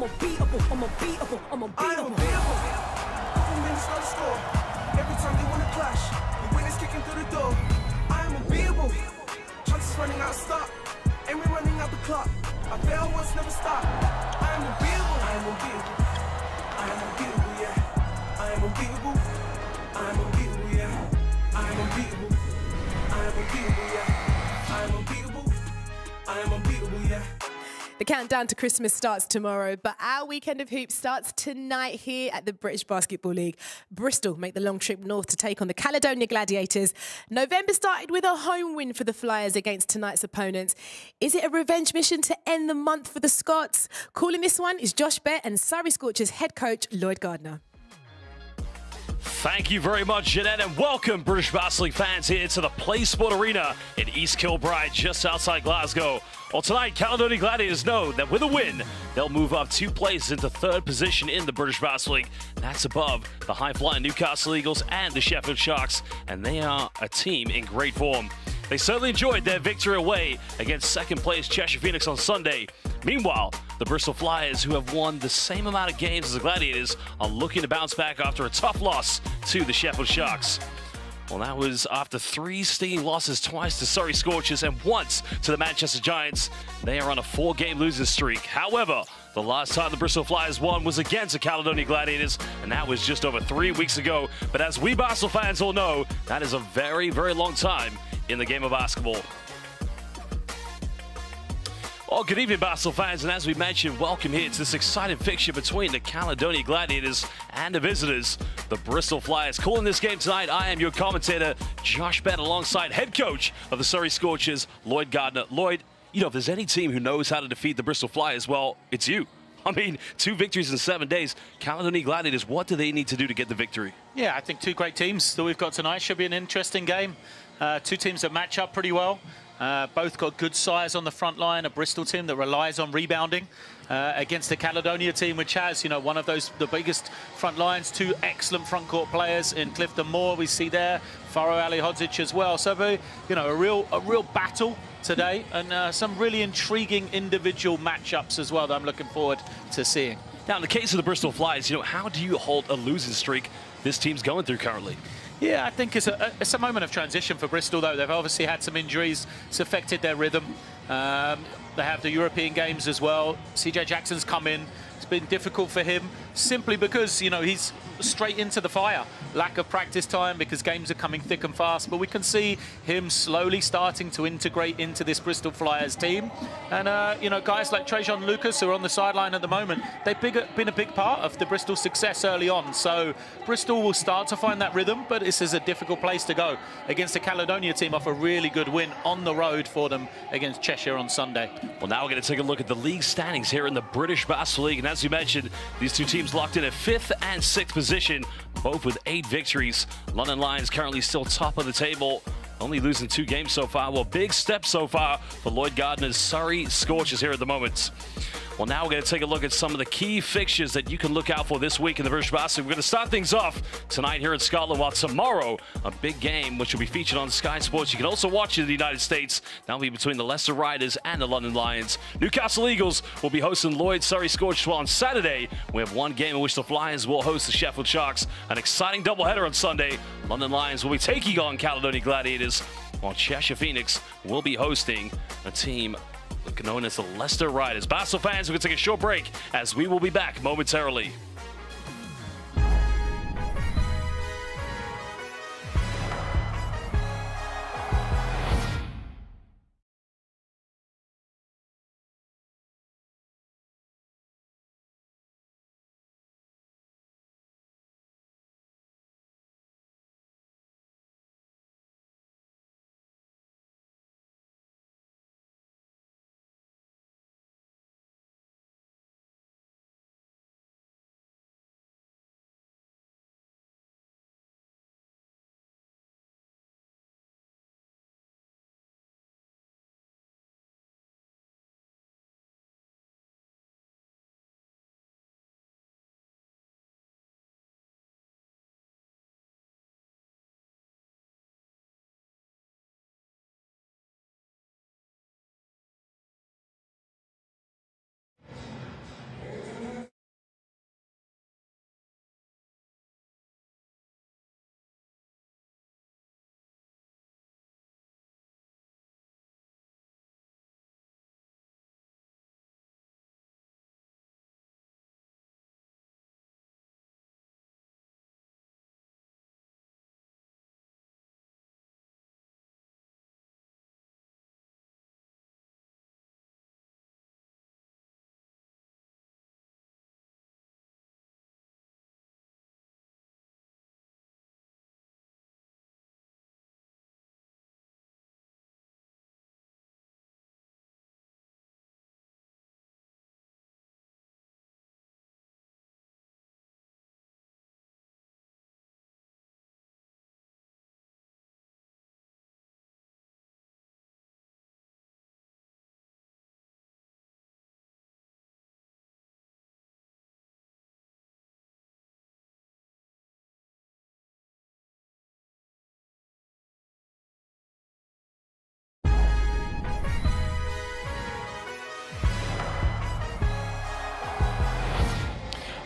I'm unbeatable, I'm unbeatable, I'm unbeatable. Couple minutes on the score. Every time they wanna clash, the winners kicking through the door. I am unbeatable. Chances running out of stock, and we're running out the clock. I fail once, never stop. I am unbeatable. I am unbeatable. I am unbeatable, yeah. I am unbeatable. I am unbeatable, yeah. I am unbeatable. I am unbeatable, yeah. I am unbeatable. I am unbeatable, yeah. The countdown to Christmas starts tomorrow, but our weekend of hoops starts tonight here at the British Basketball League. Bristol make the long trip north to take on the Caledonia Gladiators. November started with a home win for the Flyers against tonight's opponents. Is it a revenge mission to end the month for the Scots? Calling this one is Josh Bett and Surrey Scorchers head coach Lloyd Gardner. Thank you very much, Jeanette, and welcome, British Basketball League fans, here to the Play Sport Arena in East Kilbride, just outside Glasgow. Well, tonight, Caledonia Gladiators know that with a win, they'll move up 2 places into 3rd position in the British Basketball League. That's above the high-flying Newcastle Eagles and the Sheffield Sharks, and they are a team in great form. They certainly enjoyed their victory away against 2nd place Cheshire Phoenix on Sunday. Meanwhile, the Bristol Flyers, who have won the same amount of games as the Gladiators, are looking to bounce back after a tough loss to the Sheffield Sharks. Well, that was after 3 stinging losses, twice to Surrey Scorchers and once to the Manchester Giants. They are on a 4-game losing streak. However, the last time the Bristol Flyers won was against the Caledonia Gladiators, and that was just over 3 weeks ago. But as we basketball fans all know, that is a very, very long time in the game of basketball. Well, good evening, basketball fans, and as we mentioned, welcome here to this exciting fixture between the Caledonia Gladiators and the visitors, the Bristol Flyers. Calling this game tonight, I am your commentator, Josh Bett, alongside head coach of the Surrey Scorchers, Lloyd Gardner. Lloyd, you know, if there's any team who knows how to defeat the Bristol Flyers, well, it's you. I mean, 2 victories in 7 days. Caledonia Gladiators, what do they need to do to get the victory? Yeah, I think 2 great teams that we've got tonight. Should be an interesting game. 2 teams that match up pretty well. Both got good size on the front line. A Bristol team that relies on rebounding against the Caledonia team, which has, you know, one of the biggest front lines. 2 excellent front court players in Clifton Moore. We see there Faro Alihodzic as well. So, you know, a real battle today, and some really intriguing individual matchups as well that I'm looking forward to seeing. Now, in the case of the Bristol Flyers, you know, how do you hold a losing streak this team's going through currently? Yeah, I think it's a moment of transition for Bristol, though. They've obviously had some injuries. It's affected their rhythm. They have the European games as well. CJ Jackson's come in. It's been difficult for him simply because, you know, he's straight into the fire. Lack of practice time because games are coming thick and fast. But we can see him slowly starting to integrate into this Bristol Flyers team. And, you know, guys like Trajan Lucas, who are on the sideline at the moment, they've been a big part of the Bristol success early on. So Bristol will start to find that rhythm, but this is a difficult place to go against the Caledonia team off a really good win on the road for them against Cheshire on Sunday. Well, now we're going to take a look at the league standings here in the British Basketball League. And as you mentioned, these 2 teams locked in at 5th and 6th position, both with 8 victories. London Lions currently still top of the table, only losing 2 games so far. Well, big step so far for Lloyd Gardner's Surrey Scorchers here at the moment. Well, now we're going to take a look at some of the key fixtures that you can look out for this week in the British Basketball League. We're going to start things off tonight here in Scotland, while tomorrow, a big game which will be featured on Sky Sports. You can also watch it in the United States. That'll be between the Leicester Riders and the London Lions. Newcastle Eagles will be hosting Lloyd Surrey Scorchers. Well, on Saturday, we have 1 game in which the Flyers will host the Sheffield Sharks. An exciting doubleheader on Sunday. London Lions will be taking on Caledonia Gladiators, while Cheshire Phoenix will be hosting a team known as the Leicester Riders. Basketball fans, we're going to take a short break as we will be back momentarily.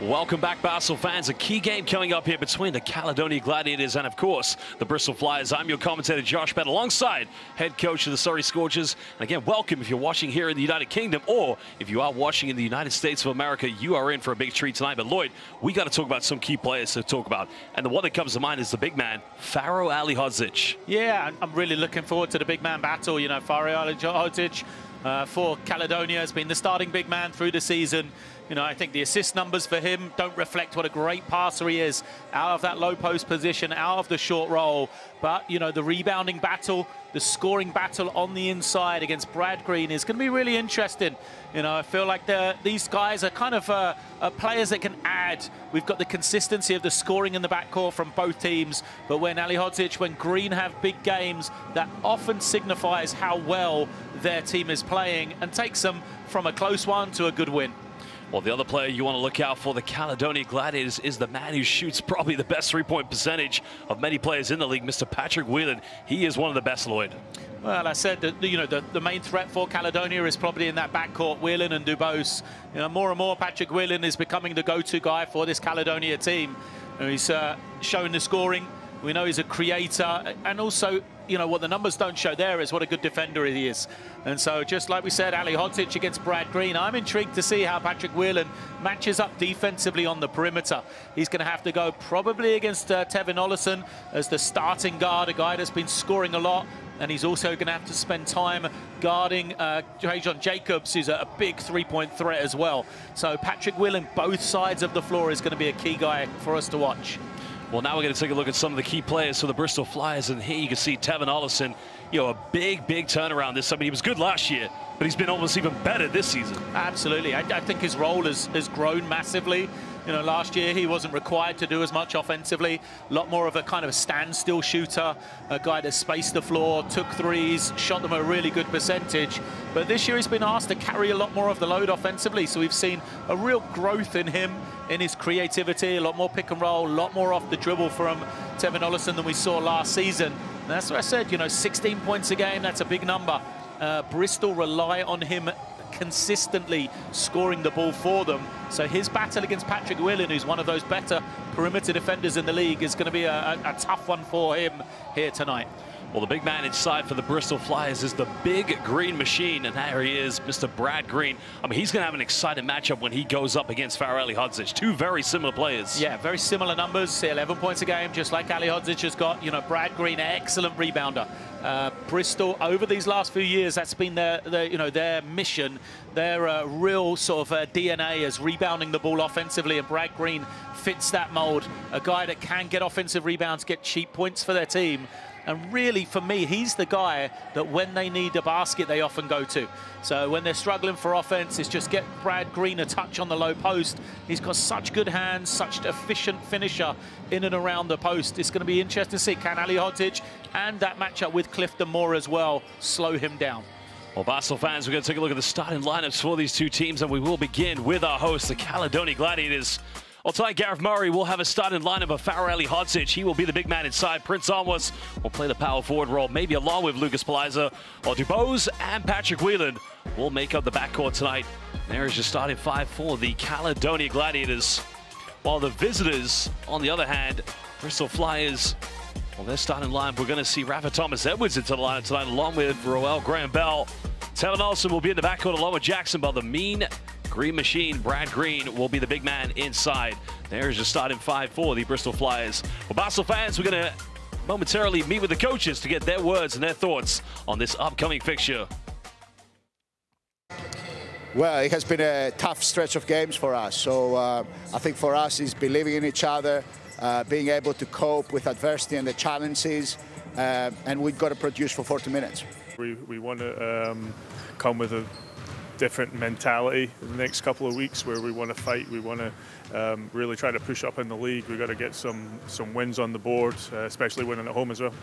Welcome back, Basel fans. A key game coming up here between the Caledonia Gladiators and, of course, the Bristol Flyers. I'm your commentator, Josh Bett, alongside head coach of the Surrey Scorchers. And again, welcome if you're watching here in the United Kingdom, or if you are watching in the United States of America, you are in for a big treat tonight. But Lloyd, we got to talk about some key players to talk about. And the one that comes to mind is the big man, Faro Alihodzic. Yeah, I'm really looking forward to the big man battle. You know, Faro Alihodzic for Caledonia has been the starting big man through the season. You know, I think the assist numbers for him don't reflect what a great passer he is out of that low post position, out of the short roll. But, you know, the rebounding battle, the scoring battle on the inside against Brad Green is going to be really interesting. You know, I feel like these guys are kind of players that can add. We've got the consistency of the scoring in the backcourt from both teams. But when Alihodzic, when Green have big games, that often signifies how well their team is playing and takes them from a close one to a good win. Well, the other player you want to look out for the Caledonia Gladiators is the man who shoots probably the best three-point percentage of many players in the league, Mr. Patrick Whelan. He is one of the best, Lloyd. Well, I said that, you know, the main threat for Caledonia is probably in that backcourt, Whelan and Dubose. You know, more and more, Patrick Whelan is becoming the go-to guy for this Caledonia team. You know, he's showing the scoring. We know he's a creator, and also, you know, what the numbers don't show there is what a good defender he is. And so, just like we said, Alihodzic against Brad Green, I'm intrigued to see how Patrick Whelan matches up defensively on the perimeter. He's going to have to go probably against Tevin Ollison as the starting guard, a guy that's been scoring a lot. And he's also going to have to spend time guarding Trajan Jacobs, who's a big three-point threat as well. So Patrick Whelan, both sides of the floor, is going to be a key guy for us to watch. Well, now we're going to take a look at some of the key players for the Bristol Flyers. And here you can see Tevin Ollison, you know, a big turnaround this. I mean, he was good last year, but he's been almost even better this season. Absolutely. I think his role has grown massively. You know, last year he wasn't required to do as much offensively. A lot more of a kind of a standstill shooter, a guy that spaced the floor, took threes, shot them at a really good percentage. But this year he's been asked to carry a lot more of the load offensively. So we've seen a real growth in him, in his creativity, a lot more pick and roll, a lot more off the dribble from Tevin Ollison than we saw last season. And that's what I said, you know, 16 points a game, that's a big number. Bristol rely on him consistently scoring the ball for them. So his battle against Patrick Whelan, who's one of those better perimeter defenders in the league, is going to be a tough one for him here tonight. Well, the big man inside for the Bristol Flyers is the big green machine, and there he is, Mr. Brad Green. I mean, he's going to have an exciting matchup when he goes up against Faro Alihodzic. Two very similar players. Yeah, very similar numbers. 11 points a game, just like Alihodzic has got. You know, Brad Green, excellent rebounder. Bristol, over these last few years, that's been their mission. Their real sort of DNA is rebounding the ball offensively, and Brad Green fits that mold. A guy that can get offensive rebounds, get cheap points for their team. And really, for me, he's the guy that when they need a basket, they often go to. So when they're struggling for offense, it's just get Brad Green a touch on the low post. He's got such good hands, such efficient finisher in and around the post. It's going to be interesting to see, can Alihodzic and that matchup with Clifton Moore as well slow him down. Well, Basel fans, we're going to take a look at the starting lineups for these two teams, and we will begin with our host, the Caledonia Gladiators. Well, tonight, Gareth Murray will have a starting lineup of Faro Alihodzic. He will be the big man inside. Prince Onwas will play the power forward role, maybe along with Lucas Palaiza. While Dubose and Patrick Whelan will make up the backcourt tonight. There is your starting five for the Caledonia Gladiators. While the visitors, on the other hand, Bristol Flyers, well, their starting lineup, we're going to see Rafa Thomas-Edwards into the lineup tonight, along with Roel Graham-Bell. Tevin Ollison will be in the backcourt along with Jackson Bell. The mean green machine, Brad Green, will be the big man inside. There's your starting five for the Bristol Flyers. Well, Basel fans, we're going to momentarily meet with the coaches to get their words and their thoughts on this upcoming fixture. Well, it has been a tough stretch of games for us. So I think for us is believing in each other, being able to cope with adversity and the challenges, and we've got to produce for 40 minutes. We want to come with a different mentality in the next couple of weeks, where we want to fight. We want to really try to push up in the league. We've got to get some wins on the board, especially winning at home as well.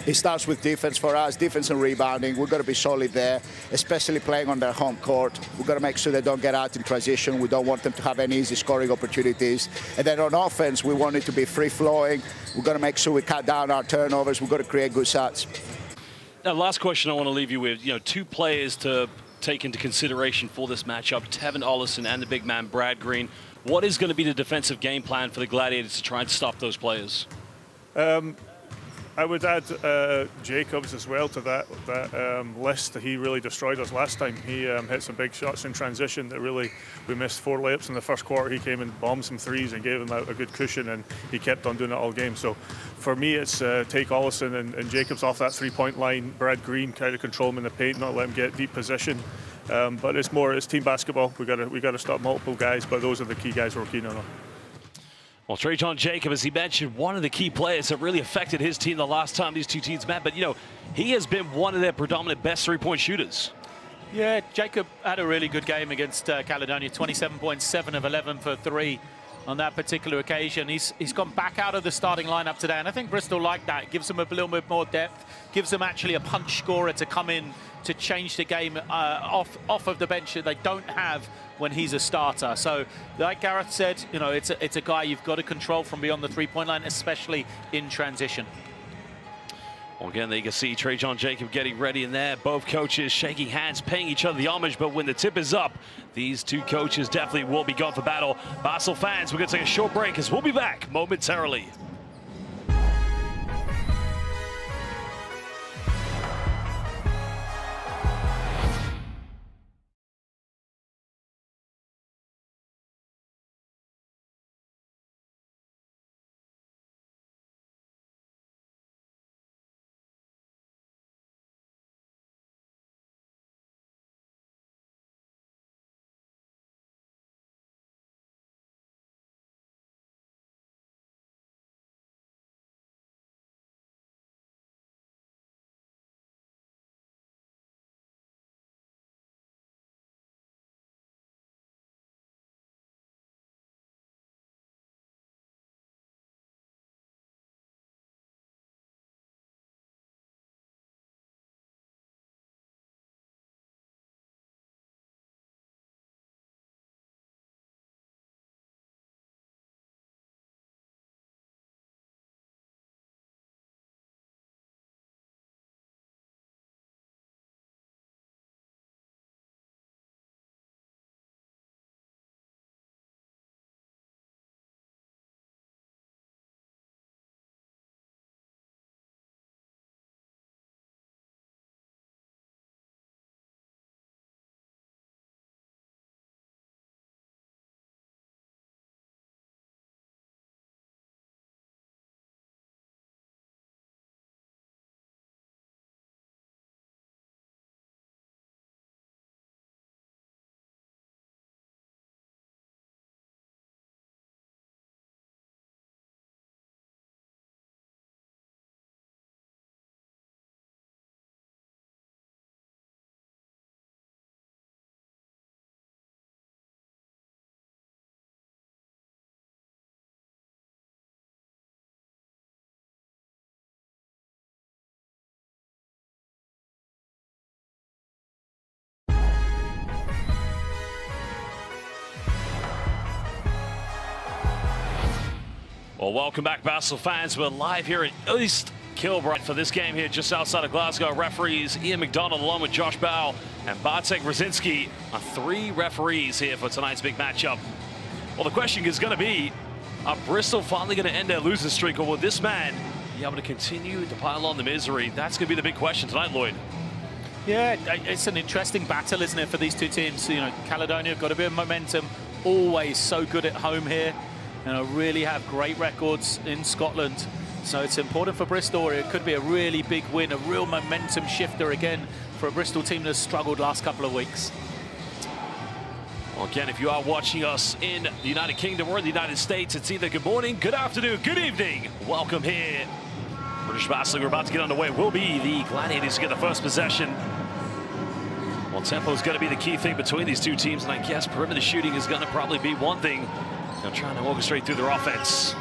It starts with defense for us, defense and rebounding. We've got to be solid there, especially playing on their home court. We've got to make sure they don't get out in transition. We don't want them to have any easy scoring opportunities. And then on offense, we want it to be free-flowing. We've got to make sure we cut down our turnovers. We've got to create good shots. Now, last question I want to leave you with, you know, two players to take into consideration for this matchup? Tevin Ollison and the big man, Brad Green. What is going to be the defensive game plan for the Gladiators to try and stop those players? I would add Jacobs as well to that list. He really destroyed us last time. He hit some big shots in transition that really, we missed 4 layups in the first quarter. He came and bombed some threes and gave him a good cushion, and he kept on doing it all game. So for me, it's take Ollison and Jacobs off that 3-point line. Brad Green, kind of control him in the paint, not let him get deep position. But it's team basketball. We got to stop multiple guys, but those are the key guys we're keen on. Well, Trajan Jacob, as he mentioned, one of the key players that really affected his team the last time these two teams met. But, you know, he has been one of their predominant best 3-point shooters. Yeah, Jacob had a really good game against Caledonia, 27.7 of 11 for 3 on that particular occasion. He's gone back out of the starting lineup today, and I think Bristol like that. It gives them a little bit more depth, gives them actually a punch scorer to come in to change the game off of the bench that they don't have when he's a starter. So, like Gareth said, you know, it's a guy you've got to control from beyond the 3-point line, especially in transition. Well, again, there you can see Trajan Jacob getting ready in there. Both coaches shaking hands, paying each other the homage. But when the tip is up, these two coaches definitely will be going for battle. Basel fans, we're going to take a short break as we'll be back momentarily. Well, welcome back, Basel fans. We're live here at East Kilbride for this game here just outside of Glasgow. Referees Ian McDonald along with Josh Bow and Bartek Brzezinski are 3 referees here for tonight's big matchup. Well, the question is going to be, are Bristol finally going to end their losing streak, or will this man be able to continue to pile on the misery? That's going to be the big question tonight, Lloyd. Yeah, it's an interesting battle, isn't it, for these two teams? You know, Caledonia have got a bit of momentum, always so good at home here, and really have great records in Scotland. So it's important for Bristol. It could be a really big win, a real momentum shifter again for a Bristol team that's struggled last couple of weeks. Well, again, if you are watching us in the United Kingdom or the United States, it's either good morning, good afternoon, good evening. Welcome here. British Basel, we're about to get underway. Will be the Gladiators to get the first possession. Well, tempo is going to be the key thing between these two teams, and I guess perimeter shooting is going to probably be one thing. They're trying to orchestrate through their offense.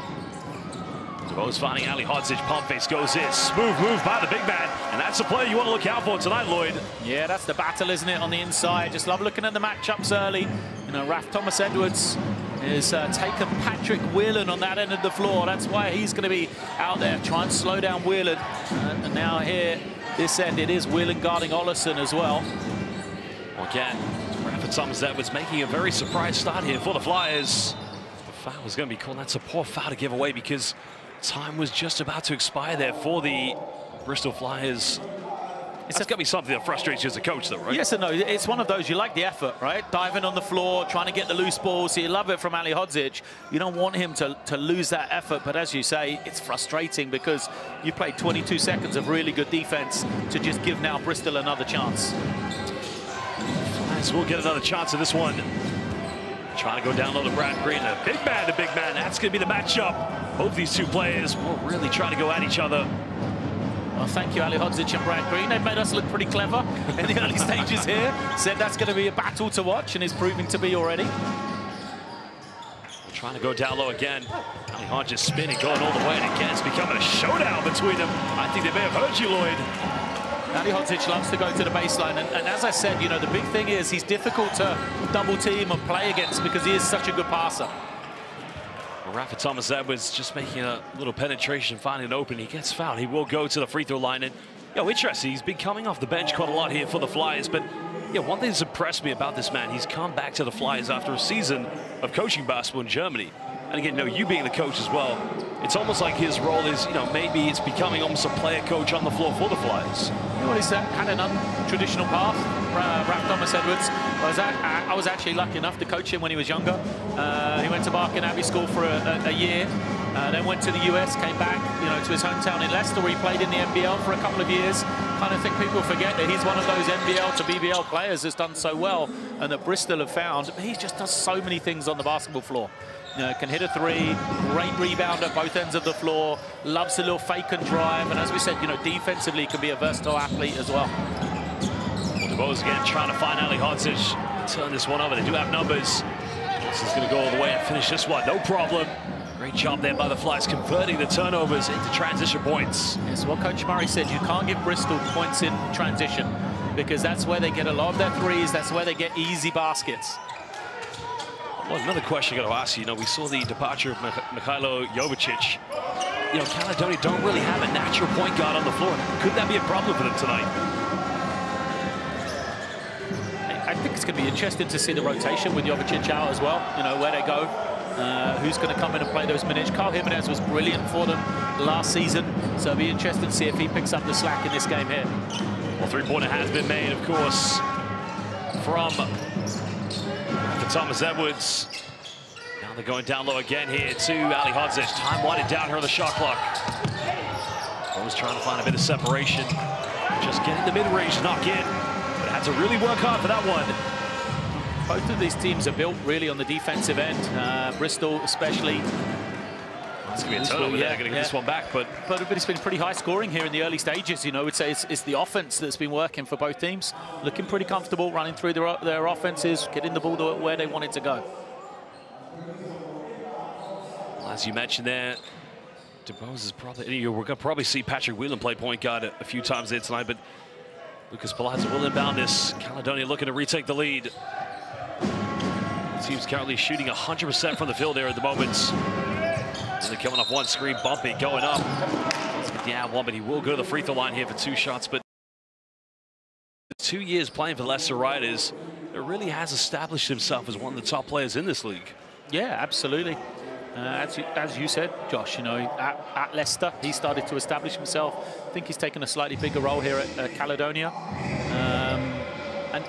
DeVos finding Ali Hodzic, pump face goes in. Smooth move by the big man, and that's a play you want to look out for tonight, Lloyd. Yeah, that's the battle, isn't it, on the inside? Just love looking at the matchups early. You know, Raf Thomas Edwards has taken Patrick Whelan on that end of the floor. That's why he's going to be out there trying to slow down Whelan. And now here, this end, it is Whelan guarding Ollison as well. Well, again, Rafa Thomas-Edwards making a very surprise start here for the Flyers. The foul was going to be called. That's a poor foul to give away because time was just about to expire there for the Bristol Flyers. It's got to be something that frustrates you as a coach, though, right? Yes and no. It's one of those, you like the effort, right? Diving on the floor, trying to get the loose ball. So you love it from Ali Hodzic. You don't want him to lose that effort. But as you say, it's frustrating because you played 22 seconds of really good defense to just give now Bristol another chance. Flyers will get another chance in this one. Trying to go down low to Brad Green. A big man to big man. That's going to be the matchup. Both these two players will really try to go at each other. Well, thank you, Ali Hodzic and Brad Green. They've made us look pretty clever in the early stages here. Said that's going to be a battle to watch, and is proving to be already. Trying to go down low again. Ali Hodzic spinning, going all the way, and again, it's becoming a showdown between them. I think they may have heard you, Lloyd. Ali Hodzic loves to go to the baseline, and as I said, you know, the big thing is he's difficult to double team and play against because he is such a good passer. Rafa Thomas-Edwards just making a little penetration, finding an opening. He gets fouled. He will go to the free throw line. And, interesting. He's been coming off the bench quite a lot here for the Flyers. But, one thing that's impressed me about this man, he's come back to the Flyers after a season of coaching basketball in Germany. And again, you being the coach as well, it's almost like his role is, maybe it's becoming almost a player coach on the floor for the Flyers. Well, he's had an untraditional path, Rafa Thomas-Edwards. I was actually lucky enough to coach him when he was younger. He went to Barking Abbey School for a year, then went to the US, came back, to his hometown in Leicester, where he played in the NBL for a couple of years. Kind of think people forget that he's one of those NBL to BBL players that's done so well, and that Bristol have found. He just does so many things on the basketball floor. Can hit a three, great rebound at both ends of the floor, loves a little fake and drive, and as we said, defensively can be a versatile athlete as well. DeBose again trying to find Ali Hodzic, turn this one over. They do have numbers. This is going to go all the way and finish this one, no problem. Great job there by the Flyers, converting the turnovers into transition points. Yes, what Coach Murray said, you can't give Bristol points in transition because that's where they get a lot of their threes, that's where they get easy baskets. Well, another question I got to ask you. We saw the departure of Mikhailo Jovicic. Caledonia don't really have a natural point guard on the floor. Could that be a problem for them tonight? I think it's going to be interesting to see the rotation with Jovicic out as well. Where they go, who's going to come in and play those minutes. Carl Jimenez was brilliant for them last season, so it'll be interesting to see if he picks up the slack in this game here. Well, three-pointer has been made, of course, from Thomas-Edwards. Now they're going down low again here to Ali Hodzic. Time winding down here on the shot clock. Always trying to find a bit of separation. Just getting the mid-range knock in. But had to really work hard for that one. Both of these teams are built really on the defensive end. Bristol especially. It's going to be a turnover there. Going to get this one back. But it's been pretty high scoring here in the early stages. We'd say it's the offense that's been working for both teams. Looking pretty comfortable, running through their offenses, getting the ball to where they want it to go. As you mentioned there, DeBose is probably, we're going to probably see Patrick Whelan play point guard a few times there tonight, but Lucas Palazzo will inbound this. Caledonia looking to retake the lead. The team's currently shooting 100% from the field there at the moment. They're coming off one screen, bumping, going up. Yeah, one, but he will go to the free throw line here for two shots. But 2 years playing for the Leicester Riders, it really has established himself as one of the top players in this league. Yeah, absolutely. As you said, Josh, at Leicester, he started to establish himself. I think he's taken a slightly bigger role here at Caledonia. And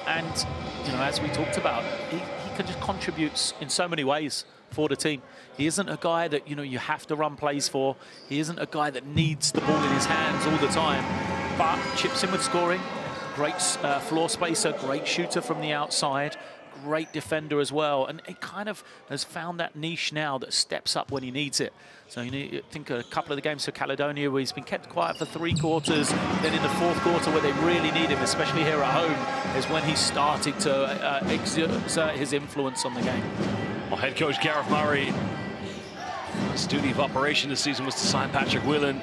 as we talked about, he can just contribute in so many ways for the team. He isn't a guy that, you have to run plays for. He isn't a guy that needs the ball in his hands all the time, but chips in with scoring. Great floor spacer, great shooter from the outside, great defender as well. And it kind of has found that niche now that steps up when he needs it. So I think a couple of the games for Caledonia where he's been kept quiet for 3 quarters, then in the 4th quarter where they really need him, especially here at home, is when he started to exert his influence on the game. Well, head coach Gareth Murray, his duty of operation this season was to sign Patrick Whelan,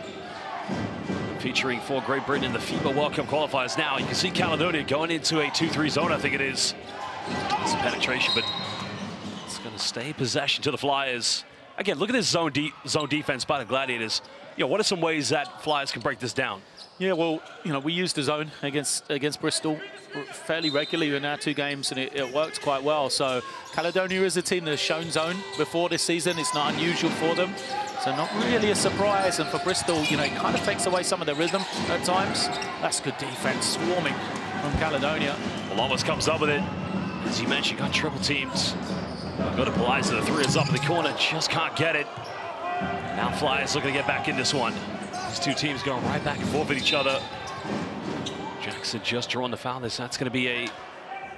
featuring for Great Britain in the FIBA World Cup qualifiers. Now you can see Caledonia going into a 2-3 zone, I think it is. Some penetration, but it's going to stay in possession to the Flyers. Again, look at this zone defense by the Gladiators. What are some ways that Flyers can break this down? Yeah, well, we used the zone against Bristol. fairly regularly in our 2 games, and it worked quite well. So Caledonia is a team that has shown zone before this season. It's not unusual for them. So not really a surprise. And for Bristol, you know, it kind of takes away some of their rhythm at times. That's good defense, swarming from Caledonia. Well, almost comes up with it. As you mentioned, got triple teams. Go to Peliza, the 3 is up in the corner, just can't get it. Now Flyers looking to get back in this one. These 2 teams going right back and forth with each other. Jackson just drawing the foul. That's going to be a,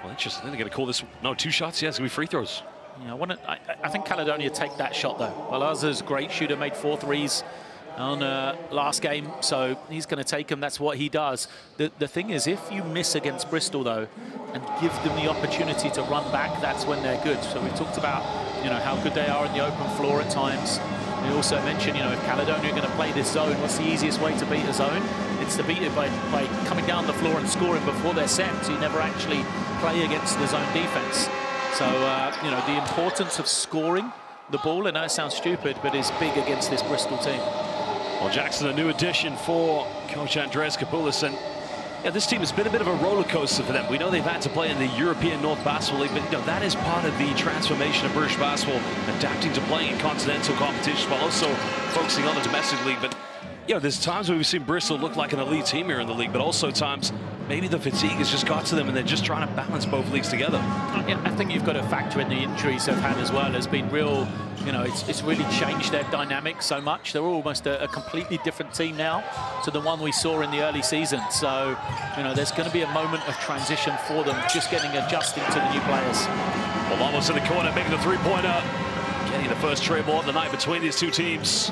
well, interesting. They're going to call this, no, 2 shots. Yeah, it's going to be free throws. Yeah, I think Caledonia take that shot, though. Peliza's great shooter, made 4 threes on last game, so he's going to take them. That's what he does. The thing is, if you miss against Bristol, though, and give them the opportunity to run back, that's when they're good. So we've talked about, you know, how good they are in the open floor at times. We also mentioned, you know, if Caledonia are going to play this zone, what's the easiest way to beat a zone? It's to beat it by coming down the floor and scoring before they're set, so you never actually play against the zone defense. So, you know, the importance of scoring the ball, I know it sounds stupid, but is big against this Bristol team. Well, Jackson, a new addition for Coach Andreas Kapoulis, and yeah, this team has been a bit of a roller coaster for them. We know they've had to play in the European North Basketball League, but you know, that is part of the transformation of British basketball, adapting to playing in continental competitions while also focusing on the domestic league. But you know, there's times where we've seen Bristol look like an elite team here in the league, but also times maybe the fatigue has just got to them and they're just trying to balance both leagues together. Yeah, I think you've got to factor in the injuries they've had as well. Has been real, you know, it's really changed their dynamic so much. They're almost a completely different team now to the one we saw in the early season. So, you know, there's going to be a moment of transition for them, just getting adjusting to the new players. Well, almost in the corner, making the 3-pointer. Getting the first trade ball of the night between these 2 teams.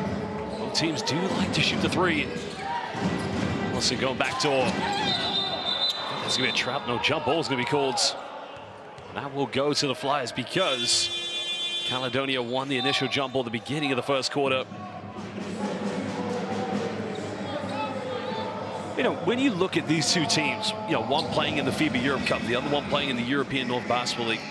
Both teams do like to shoot the 3. Wilson going back door. There's going to be a trap. No jump ball is going to be called. That will go to the Flyers because Caledonia won the initial jump ball at the beginning of the first quarter. You know, when you look at these 2 teams, you know, one playing in the FIBA Europe Cup, the other one playing in the European North Basketball League,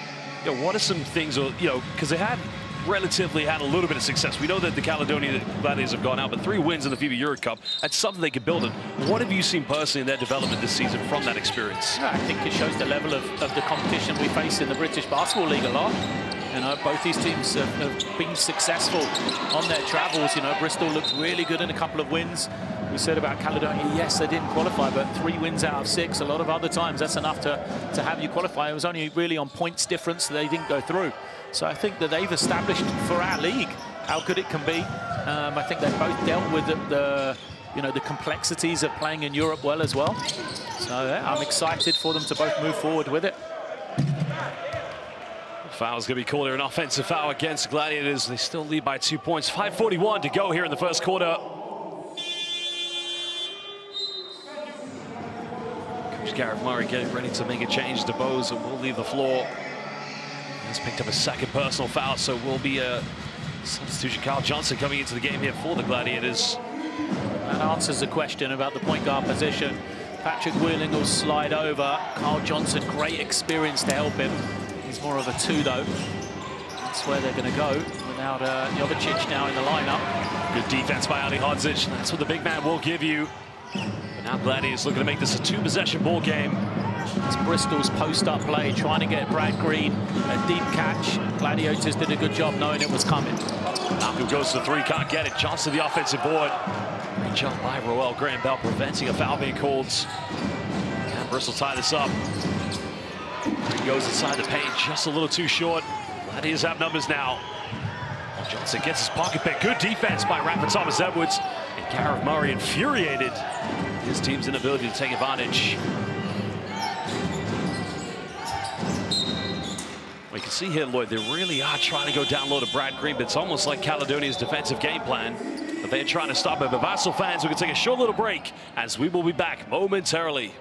you know, what are some things, you know, because they had relatively had a little bit of success. We know that the Caledonia Gladiators have gone out, but 3 wins in the FIBA Europe Cup, that's something they could build on. What have you seen personally in their development this season from that experience? I think it shows the level of the competition we face in the British Basketball League a lot. You know, both these teams have been successful on their travels. You know, Bristol looked really good in a couple of wins. We said about Caledonia, yes, they didn't qualify, but 3 wins out of 6. A lot of other times, that's enough to have you qualify. It was only really on points difference that they didn't go through. So I think that they've established for our league how good it can be. I think they've both dealt with you know, the complexities of playing in Europe well as well. So yeah, I'm excited for them to both move forward with it. Foul's going to be called here, an offensive foul against Gladiators. They still lead by 2 points. 5:41 to go here in the first quarter. Coach Gareth Murray getting ready to make a change. DeBose will leave the floor. He's picked up a second personal foul, so will be a substitution. Kyle Johnson coming into the game here for the Gladiators. That answers the question about the point guard position. Patrick Wheeling will slide over. Kyle Johnson, great experience to help him. He's more of a 2, though. That's where they're going to go without Jovicic now in the lineup. Good defense by Ali Hodzic. That's what the big man will give you. But now Gladiators looking to make this a 2-possession ball game. It's Bristol's post-up play, trying to get Brad Green a deep catch. Gladiators did a good job knowing it was coming. Malcolm goes to the 3, can't get it. Johnson the offensive board. Great jump by Roel Graham Bell, preventing a foul being called. Can Bristol tie this up? He goes inside the paint, just a little too short. Gladiators have numbers now. Johnson gets his pocket pick. Good defense by Rafa Thomas Edwards. And Gareth Murray infuriated his team's inability to take advantage. We can see here, Lloyd, they really are trying to go down low to Brad Green, but it's almost like Caledonia's defensive game plan that they're trying to stop it. But Basel fans, we can take a short little break as we will be back momentarily.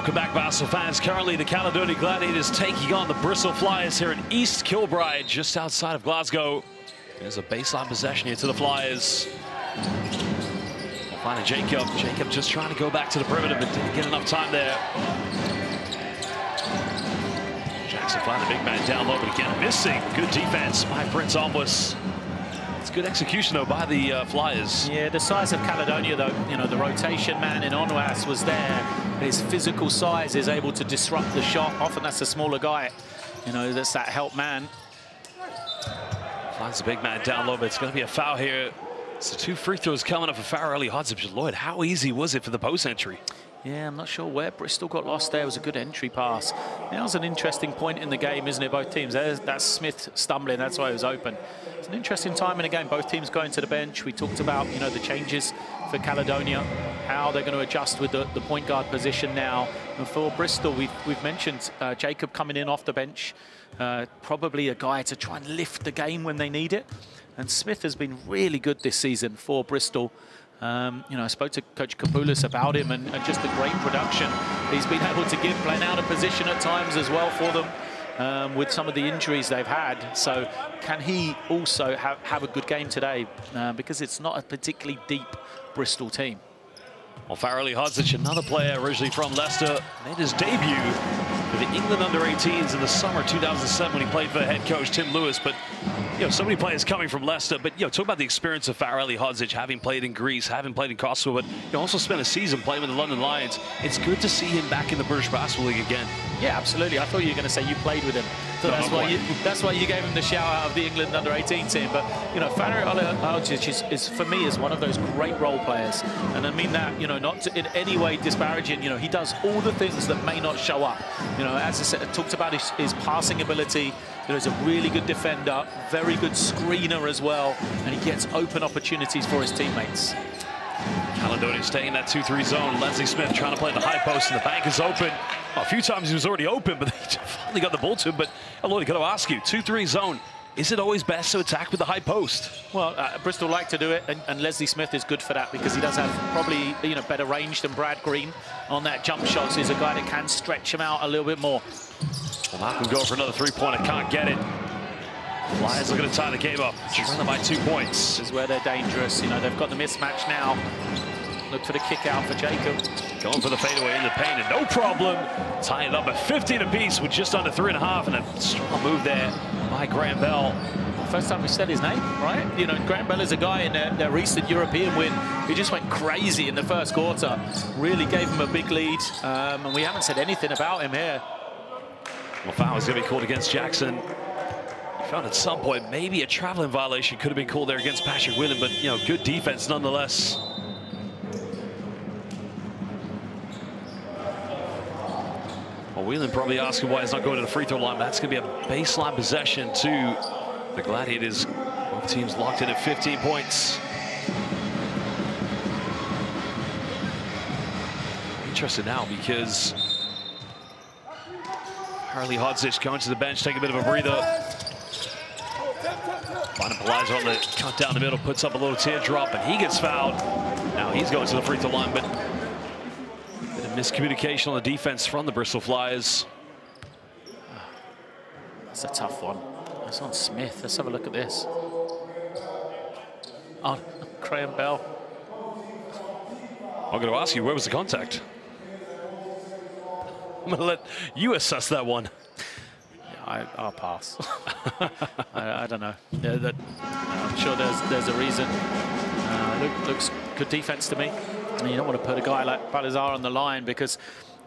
Welcome back, Bristol fans. Currently, the Caledonia Gladiators taking on the Bristol Flyers here in East Kilbride, just outside of Glasgow. There's a baseline possession here to the Flyers. We'll find Jacob. Jacob just trying to go back to the perimeter, but didn't get enough time there. Jackson finding the big man down low, but again, missing. Good defense by Prince Almost. It's good execution, though, by the Flyers. Yeah, the size of Caledonia, though, you know, the rotation man in Onwas was there. His physical size is able to disrupt the shot. Often that's a smaller guy, you know, that's that help man. Finds the big man down low, but it's going to be a foul here. So 2 free throws coming up for Farrelly Hodzic. Lloyd, how easy was it for the post entry? Yeah, I'm not sure where Bristol got lost there. It was a good entry pass. That was an interesting point in the game, isn't it, both teams? That's Smith stumbling, that's why it was open. It's an interesting time in the game, both teams going to the bench. We talked about, you know, the changes for Caledonia, how they're going to adjust with the point guard position now. And for Bristol, we've mentioned Jacob coming in off the bench, probably a guy to try and lift the game when they need it. And Smith has been really good this season for Bristol. You know, I spoke to Coach Kapoulis about him and just the great production he's been able to give, playing out of position at times as well for them with some of the injuries they've had. So can he also have a good game today? Because it's not a particularly deep Bristol team. Well, Farrelly Hodzic, another player originally from Leicester, made his debut for the England under-18s in the summer 2007 when he played for head coach Tim Lewis. But, you know, so many players coming from Leicester. But, you know, talk about the experience of Farrelly Hodzic, having played in Greece, having played in Kosovo, but he also spent a season playing with the London Lions. It's good to see him back in the British Basketball League again. Yeah, absolutely. I thought you were going to say you played with him. So that's why you gave him the shout out of the England under-18 team. But, you know, Farrelly Hodzic is, for me, is one of those great role players. And I mean that, you know, not in any way disparaging. You know, he does all the things that may not show up. You know, as I said, I talked about his passing ability. You know, he's a really good defender, very good screener as well, and he gets open opportunities for his teammates. Caledonia staying in that 2-3 zone. Leslie Smith trying to play the high post, and the bank is open. Well, a few times he was already open, but they finally got the ball to him. But, Lloyd, I got to ask you, 2-3 zone, is it always best to attack with the high post? Well, Bristol like to do it, and Leslie Smith is good for that because he does have probably, you know, better range than Brad Green on that jump shot. So he's a guy that can stretch him out a little bit more. Well, Malcolm go for another three-pointer, can't get it. Flyers looking to tie the game up, trying by 2 points. This is where they're dangerous. You know, they've got the mismatch now. Look for the kick out for Jacob. Going for the fadeaway in the paint, and no problem. Tying it up at 15 apiece with just under 3.5, and a strong move there by Graham Bell. First time we said his name, right? You know, Graham Bell is a guy in their recent European win who just went crazy in the first quarter. Really gave him a big lead, and we haven't said anything about him here. Well, foul is going to be called against Jackson. He found at some point maybe a traveling violation could have been called there against Patrick Whelan, but, you know, good defense nonetheless. Well, Whelan probably asking why he's not going to the free throw line, but that's going to be a baseline possession to the Gladiators. Both teams locked in at 15 points. Interested now because Farrelly Hodzic going to the bench, taking a bit of a breather. Finding Pelazo on the cut down the middle, puts up a little teardrop, and he gets fouled. Now he's going to the free throw line, but miscommunication on the defense from the Bristol Flyers. That's a tough one. That's on Smith. Let's have a look at this. Oh, Graham Bell. I'm going to ask you, where was the contact? I'm going to let you assess that one. Yeah, I'll pass. I don't know. I'm sure there's a reason. Looks good defense to me. And you don't want to put a guy like Balazar on the line because,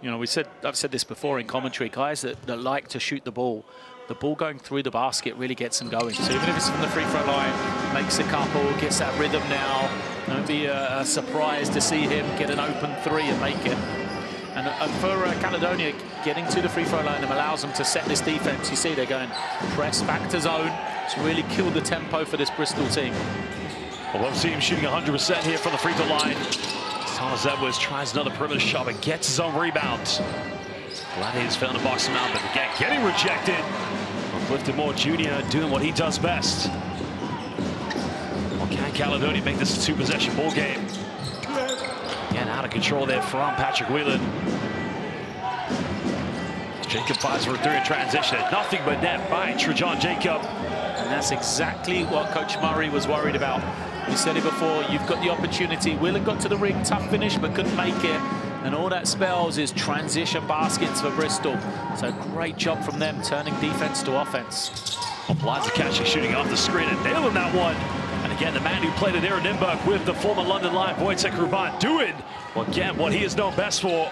you know, I've said this before in commentary, guys that like to shoot the ball going through the basket really gets them going. So even if it's from the free throw line, makes a couple, gets that rhythm now. Don't be a surprise to see him get an open three and make it. And for Caledonia, getting to the free throw line allows them to set this defense. You see they're going press back to zone. It's really killed the tempo for this Bristol team. Well, we'll see him shooting 100% here from the free throw line. Thomas Edwards tries another perimeter shot and gets his own rebound. Gladiators found to box him out, but again, getting rejected. Clifton Moore Jr. doing what he does best. Well, can Caledonia make this a two-possession ball game? Again, out of control there from Patrick Whelan. Jacob fires for through in transition. Nothing but net by Trajan Jacob. And that's exactly what Coach Murray was worried about. We said it before, you've got the opportunity. Whelan got to the ring, tough finish, but couldn't make it. And all that spells is transition baskets for Bristol. So great job from them, turning defense to offense. Flyers are catching, shooting off the screen and nailing that one. And again, the man who played it there in Nürnberg with the former London Lion, Wojciech Ruban, doing, again, what he is known best for.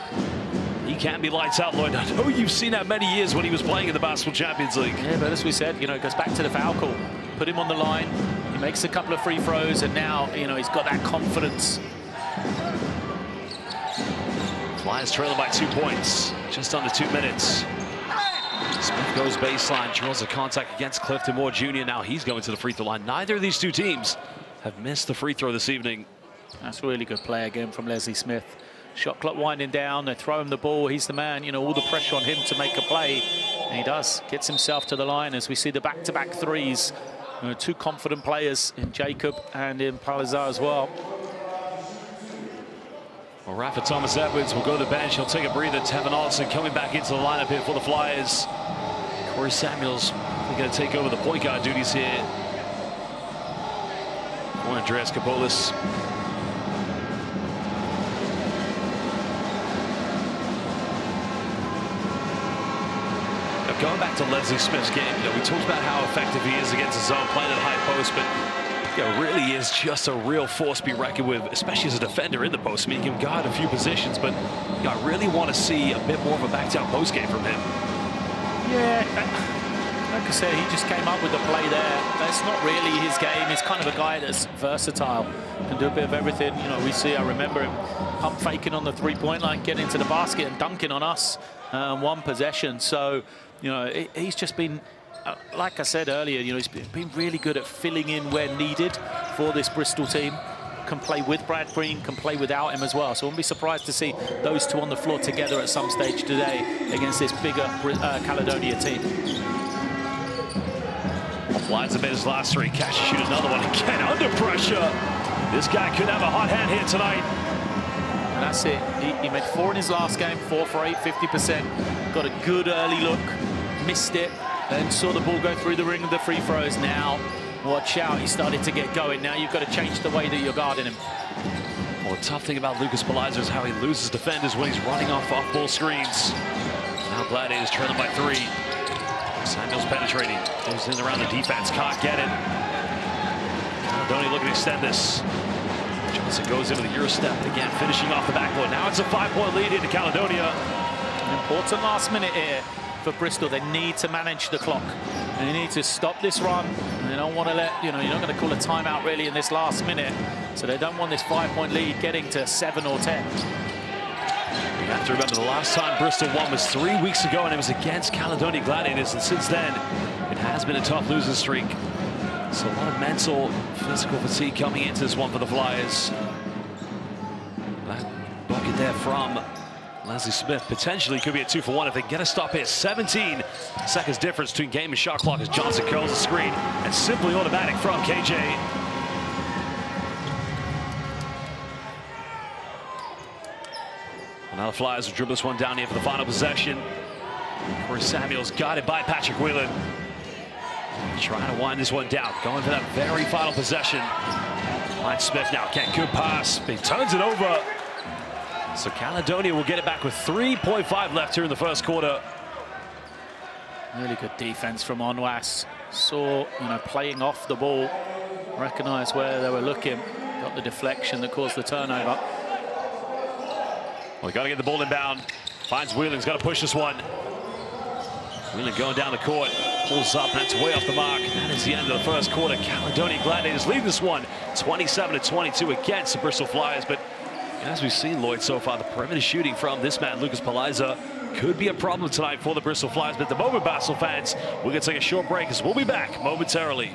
He can be lights out, Lloyd. I know you've seen that many years when he was playing in the Basketball Champions League. Yeah, but as we said, it goes back to the foul call. Put him on the line. He makes a couple of free throws, and now, he's got that confidence. Flyers trailing by 2 points, just under 2 minutes. Smith goes baseline, draws a contact against Clifton Moore Jr. Now he's going to the free throw line. Neither of these two teams have missed the free throw this evening. That's really good play again from Leslie Smith. Shot clock winding down, they throw him the ball, he's the man, all the pressure on him to make a play. And he does, gets himself to the line as we see the back-to-back threes. Two confident players in Jacob and in Palazar as well. Well, Rafa Thomas Edwards will go to the bench, he'll take a breather. Tevin Olsen coming back into the lineup here for the Flyers. Corey Samuels going to take over the point guard duties here. For Andreas Kapolis. Going back to Leslie Smith's game, we talked about how effective he is against the zone, playing at high post, but really is just a real force to be reckoned with, especially as a defender in the post. I mean, he can guard a few positions, but I really want to see a bit more of a back-down post game from him. Yeah, like I said, he just came up with the play there. That's not really his game. He's kind of a guy that's versatile, can do a bit of everything. I remember him pump faking on the three-point line, getting into the basket and dunking on us one possession. So, he's just been, like I said earlier, he's been really good at filling in where needed for this Bristol team. Can play with Brad Green, can play without him as well. So I wouldn't be surprised to see those two on the floor together at some stage today against this bigger Caledonia team. Flyers have made his last three. Cash to shoot another one again under pressure. This guy could have a hot hand here tonight. And that's it. He made 4 in his last game, 4 for 8, 50%. Got a good early look, missed it, and saw the ball go through the ring of the free throws. Now, watch out, he started to get going. Now you've got to change the way that you're guarding him. Well, the tough thing about Lucas Palazzo is how he loses defenders when he's running off-ball screens. Now Gladiators trailing by 3. Samuels penetrating, goes in around the defense, can't get it. Caledonia looking to extend this. Johnson goes into the Euro step again, finishing off the backboard. Now it's a 5-point lead into Caledonia. An important last minute here for Bristol. They need to manage the clock. They need to stop this run. And they don't want to let, you're not going to call a timeout really in this last minute. So they don't want this 5-point lead getting to 7 or 10. You have to remember the last time Bristol won was 3 weeks ago, and it was against Caledonia Gladiators. And since then, it has been a tough losing streak. So a lot of mental, physical fatigue coming into this one for the Flyers. That bucket there from Leslie Smith potentially could be a 2-for-1 if they can get a stop here. 17 seconds difference between game and shot clock as Johnson curls the screen, and simply automatic from KJ. Well, now the Flyers will dribble this one down here for the final possession. Corey Samuels guarded by Patrick Whelan. Trying to wind this one down, going for that very final possession. Finds Smith now, good pass, but he turns it over. So Caledonia will get it back with 3.5 left here in the first quarter. Really good defense from Onwas. Saw, playing off the ball, recognized where they were looking, got the deflection that caused the turnover. Well, got to get the ball inbound. Finds Whelan, he's got to push this one. Whelan going down the court, pulls up, and that's way off the mark. That is the end of the first quarter. Caledonia Gladiators lead this one 27-22 against the Bristol Flyers. But as we've seen, Lloyd, so far, the perimeter shooting from this man, Lucas Palazzo, could be a problem tonight for the Bristol Flyers. But at the moment, Basel fans, we're going to take a short break as we'll be back momentarily.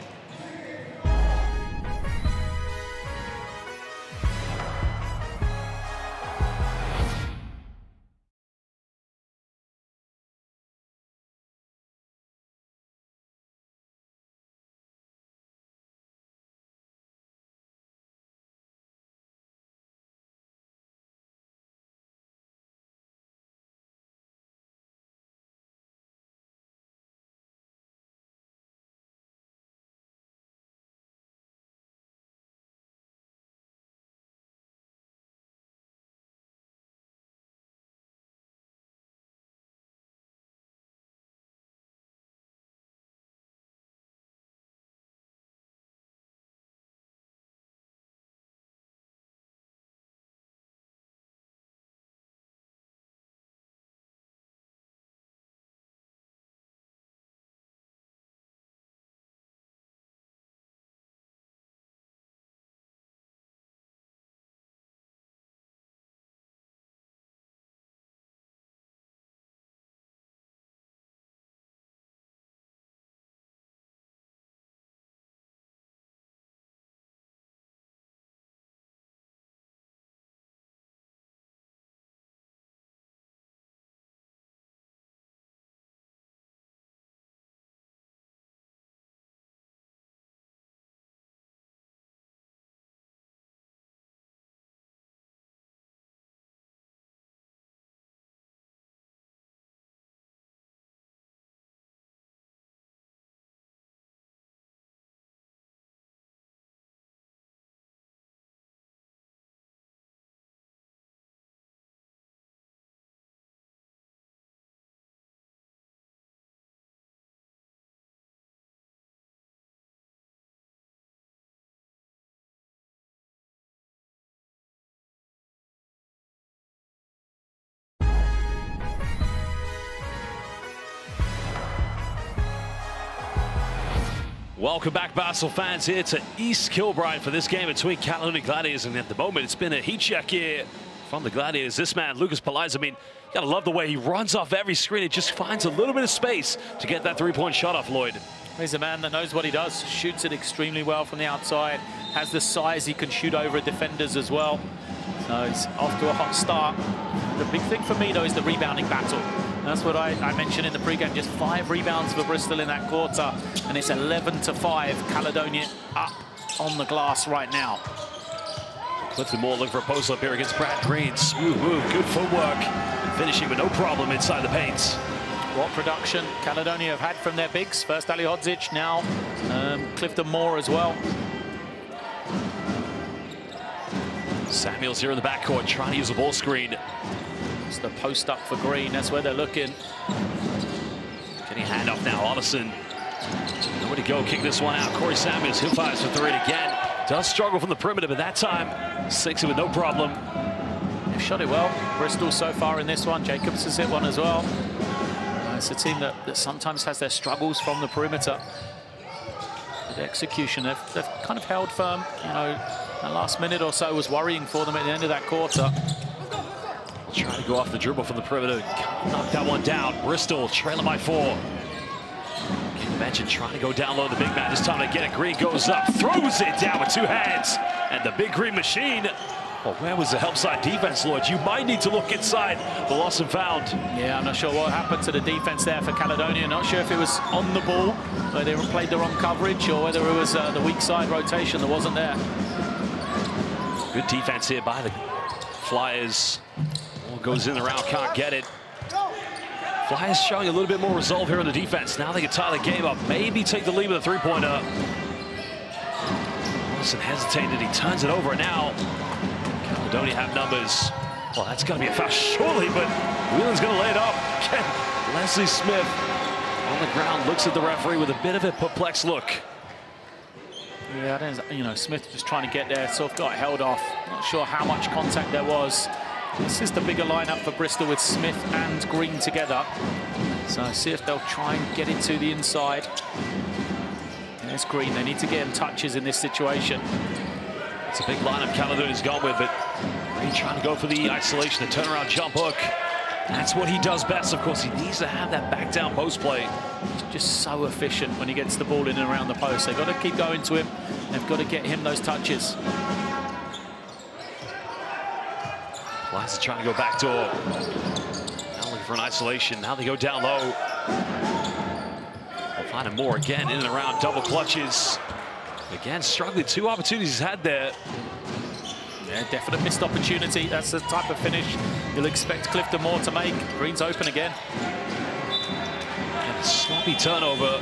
Welcome back, Basel fans, here to East Kilbride for this game between Caledonia Gladiators, and at the moment it's been a heat check here from the Gladiators. This man, Lucas Pelaez, I mean, you gotta love the way he runs off every screen. It just finds a little bit of space to get that three-point shot off, Lloyd. He's a man that knows what he does, shoots it extremely well from the outside, has the size, he can shoot over defenders as well. So he's off to a hot start. The big thing for me, though, is the rebounding battle. That's what I mentioned in the pregame, just 5 rebounds for Bristol in that quarter, and it's 11-5. Caledonia up on the glass right now. Clifton Moore looking for a post-up here against Brad Green. Smooth move, good footwork, finishing with no problem inside the paint. What production Caledonia have had from their bigs. First Ali Hodzic, now Clifton Moore as well. Samuels here in the backcourt trying to use a ball screen. It's the post up for Green, that's where they're looking. Getting a handoff now, Ottison. Nowhere to go, kick this one out. Corey Samuels, who fires for 3 again. Does struggle from the perimeter, but that time, 6 with no problem. They've shot it well. Bristol so far in this one. Jacobs has hit one as well. It's a team that sometimes has their struggles from the perimeter. With execution, they've kind of held firm. You know, that last minute or so was worrying for them at the end of that quarter. Trying to go off the dribble from the perimeter. Knock that one down. Bristol trailing by 4. Can you mention trying to go down low the big man. This time to get it. Green goes up, throws it down with 2 hands. And the big green machine. Well, where was the help side defense, Lloyd? You might need to look inside the lost and found. Yeah, I'm not sure what happened to the defense there for Caledonia. Not sure if it was on the ball, where they played the wrong coverage, or whether it was the weak side rotation that wasn't there. Good defense here by the Flyers. Ball goes in the round, can't get it. Flyers showing a little bit more resolve here on the defense. Now they can tie the game up, maybe take the lead with a three-pointer. Wilson hesitated, he turns it over now. Caledonia have numbers. Well, that's going to be a foul surely, but Whelan's going to lay it up. Leslie Smith on the ground looks at the referee with a bit of a perplexed look. Yeah, you know, Smith just trying to get there, sort of got held off. Not sure how much contact there was. This is the bigger lineup for Bristol with Smith and Green together. So see if they'll try and get it to the inside. There's Green. They need to get him touches in this situation. It's a big lineup Caledonia's gone with, but Green trying to go for the isolation, the turnaround jump hook. That's what he does best. Of course, he needs to have that back down post play. He's just so efficient when he gets the ball in and around the post. They've got to keep going to him. They've got to get him those touches. Flyers are trying to go back door. Now looking for an isolation. Now they go down low. We'll find him more again in and around double clutches. Again, struggling. 2 opportunities he's had there. Yeah, definite missed opportunity. That's the type of finish you'll expect Clifton Moore to make. Green's open again. And a sloppy turnover.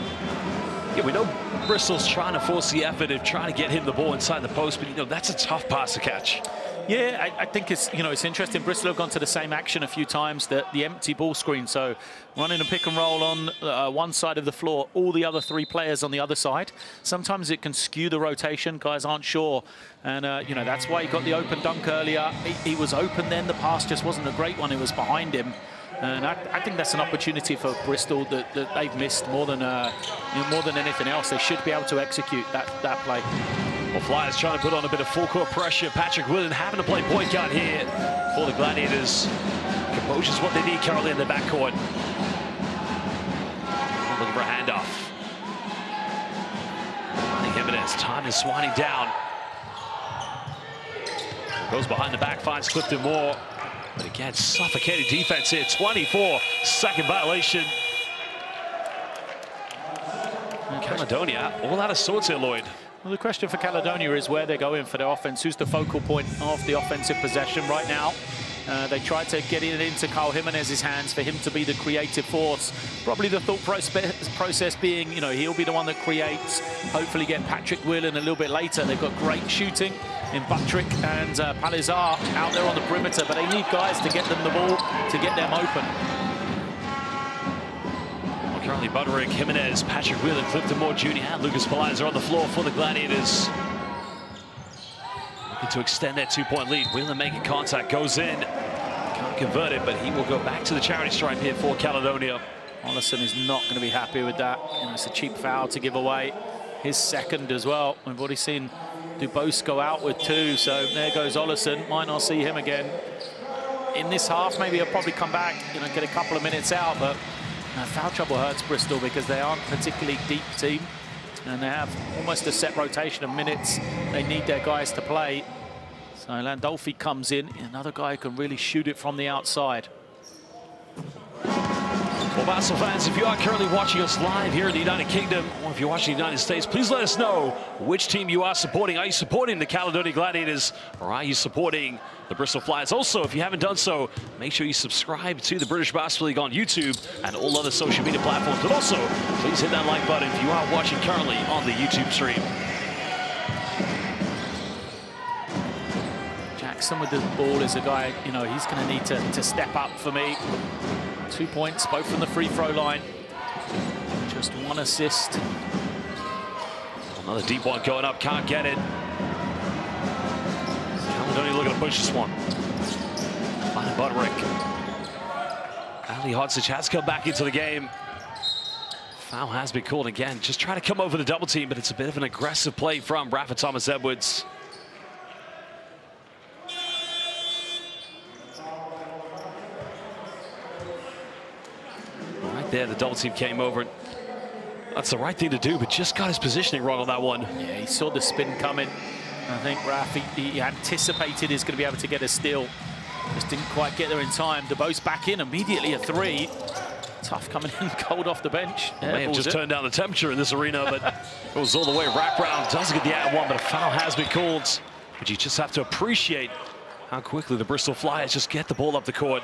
Yeah, we know Bristol's trying to force the effort of trying to get him the ball inside the post, but you know, that's a tough pass to catch. Yeah, I think it's, you know, it's interesting. Bristol have gone to the same action a few times, the empty ball screen. So running a pick and roll on one side of the floor, all the other 3 players on the other side. Sometimes it can skew the rotation. Guys aren't sure. And, you know, that's why he got the open dunk earlier. He was open then. The pass just wasn't a great one. It was behind him. And I think that's an opportunity for Bristol that they've missed more than anything else. They should be able to execute that play. Well, Flyers trying to put on a bit of full court pressure. Patrick Whelan having to play point guard here for the Gladiators. Composure's what they need currently in the backcourt. Looking for a handoff. Jimenez, time is winding down. Goes behind the back, finds Clifton Moore. But again, suffocating defense here. 24-second violation. Caledonia all out of sorts here, Lloyd. Well, the question for Caledonia is where they're going for their offense. Who's the focal point of the offensive possession right now? They tried to get it into Carl Jimenez's hands for him to be the creative force. Probably the thought process being, you know, he'll be the one that creates. Hopefully get Patrick Whelan a little bit later. They've got great shooting in Buttrick and Palizar out there on the perimeter, but they need guys to get them the ball, to get them open. Well, currently Buttrick, Jimenez, Patrick Whelan, Clifton Moore Jr. and Lucas Pelaez are on the floor for the Gladiators. Looking to extend that 2-point lead. Whelan making contact, goes in. Can't convert it, but he will go back to the charity stripe here for Caledonia. Ollison is not going to be happy with that. You know, it's a cheap foul to give away. his second as well. We've already seen Dubose go out with 2, so there goes Ollison. Might not see him again in this half. Maybe he'll probably come back, you know, get a couple of minutes out, but foul trouble hurts Bristol because they aren't a particularly deep team, and they have almost a set rotation of minutes. They need their guys to play. So Landolfi comes in, another guy who can really shoot it from the outside. Well, Basel fans, if you are currently watching us live here in the United Kingdom, or if you're watching the United States, please let us know which team you are supporting. Are you supporting the Caledonia Gladiators, or are you supporting the Bristol Flyers? Also, if you haven't done so, make sure you subscribe to the British Basketball League on YouTube and all other social media platforms. But also, please hit that like button if you are watching currently on the YouTube stream. Jackson with the ball is a guy, you know, he's going to need to step up for me. 2 points, both from the free throw line. Just 1 assist. Another deep one going up, can't get it. Caledonia looking to push this one. Fine Butterick. Ali Hodzic has come back into the game. Foul has been called again. Just trying to come over the double team, but it's a bit of an aggressive play from Rafa Thomas Edwards. There, the double team came over. That's the right thing to do, but just got his positioning wrong on that one. Yeah, he saw the spin coming. I think Raf, he anticipated he's going to be able to get a steal. Just didn't quite get there in time. Dubose back in, immediately a 3. Tough coming in, cold off the bench. May have just turned down the temperature in this arena, but it goes all the way. Wraparound doesn't get the ad one, but a foul has been called. But you just have to appreciate how quickly the Bristol Flyers just get the ball up the court.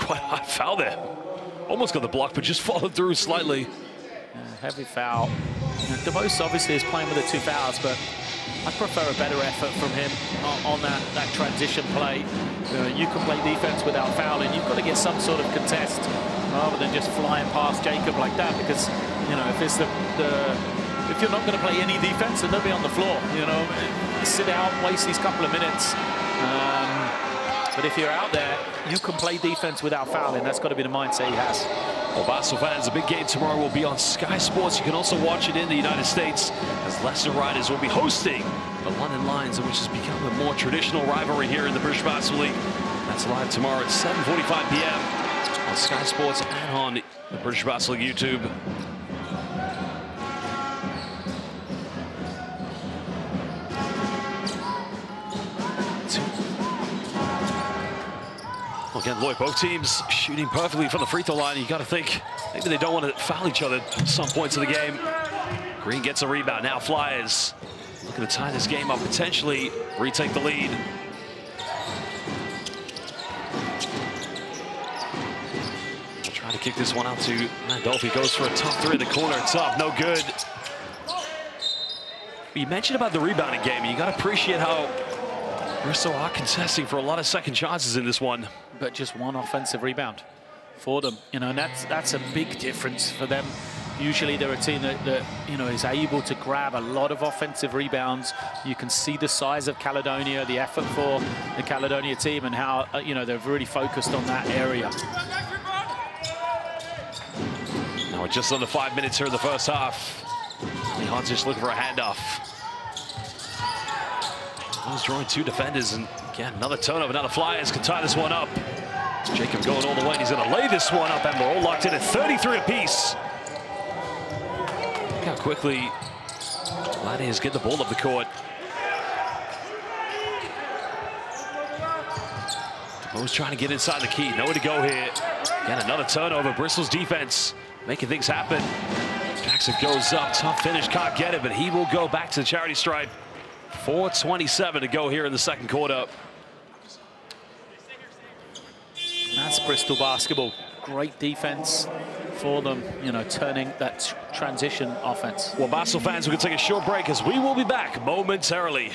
Quite a high foul there. Almost got the block, but just followed through slightly. Heavy foul. Dubose obviously is playing with the 2 fouls, but I prefer a better effort from him on that transition play. You can play defense without fouling. You've got to get some sort of contest rather than just flying past Jacob like that, because, you know, if it's if you're not going to play any defense, then they'll be on the floor. You know, sit out, waste these couple of minutes. But if you're out there, you can play defense without fouling. That's got to be the mindset he has. Well, Basel fans, the big game tomorrow will be on Sky Sports. You can also watch it in the United States, as Leicester Riders will be hosting the London Lions, which has become a more traditional rivalry here in the British Basketball League. That's live tomorrow at 7:45 p.m. on Sky Sports and on the British Basketball League YouTube. Again, Lloyd, both teams shooting perfectly from the free throw line. You got to think maybe they don't want to foul each other at some points of the game. Green gets a rebound. Now Flyers looking to tie this game up, potentially retake the lead. Trying to kick this one out to Landolfi. Goes for a tough 3 in the corner. Tough, no good. You mentioned about the rebounding game. You got to appreciate how Bristol are contesting for a lot of second chances in this one. But just 1 offensive rebound for them, you know, and that's a big difference for them. Usually they're a team that you know, is able to grab a lot of offensive rebounds. You can see the size of Caledonia, the effort for the Caledonia team, and how you know, they're really focused on that area. Now we're just under 5 minutes here in the first half. Hodzic looking for a handoff. He's drawing 2 defenders, and again, another turnover. Now the Flyers can tie this one up. Jacob going all the way, and he's going to lay this one up, and we're all locked in at 33 apiece. Look how quickly Gladiators get the ball up the court. Dubose trying to get inside the key. Nowhere to go here. Again, another turnover. Bristol's defense making things happen. Jackson goes up, tough finish, can't get it, but he will go back to the charity stripe. 4:27 to go here in the second quarter. That's Bristol basketball. Great defense for them, you know, turning that transition offense. Well, Basel fans, we can take a short break as we will be back momentarily.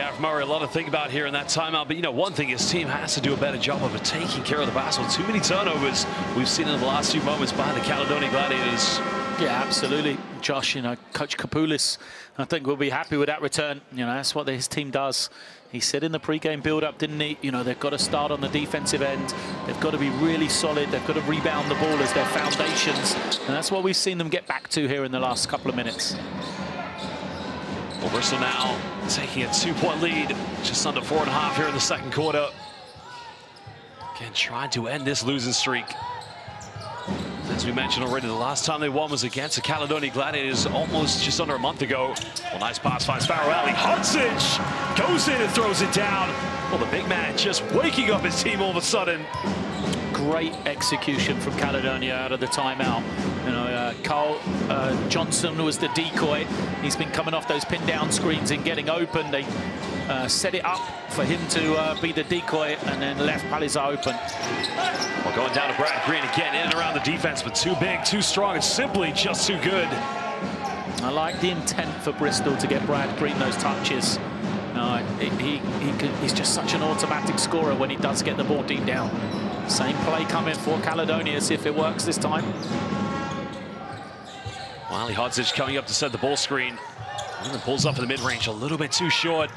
Gareth Murray, a lot to think about here in that timeout. But, you know, one thing his team has to do a better job of taking care of the basketball. Too many turnovers we've seen in the last few moments by the Caledonia Gladiators. Yeah, absolutely. Josh, you know, Coach Kapoulis, I think will be happy with that return. You know, that's what his team does. He said in the pre-game build-up, didn't he? You know, they've got to start on the defensive end. They've got to be really solid. They've got to rebound the ball as their foundations. And that's what we've seen them get back to here in the last couple of minutes. Well, Bristol now taking a 2-point lead, just under 4.5 here in the second quarter. Again, trying to end this losing streak. As we mentioned already, the last time they won was against the Caledonia Gladiators almost just under a month ago. Well, nice pass finds Farrell Alley. Hudzic goes in and throws it down. Well, the big man just waking up his team all of a sudden. Great execution from Caledonia out of the timeout. You know, Carl Johnson was the decoy. He's been coming off those pin down screens and getting open. They set it up for him to be the decoy and then left Palizar open. Well, going down to Brad Green again, in and around the defense, but too big, too strong, and simply just too good. I like the intent for Bristol to get Brad Green those touches. He's just such an automatic scorer when he does get the ball deep down. Same play coming for Caledonia, see if it works this time. Wiley Hudzic coming up to set the ball screen. And then pulls up in the mid-range, a little bit too short.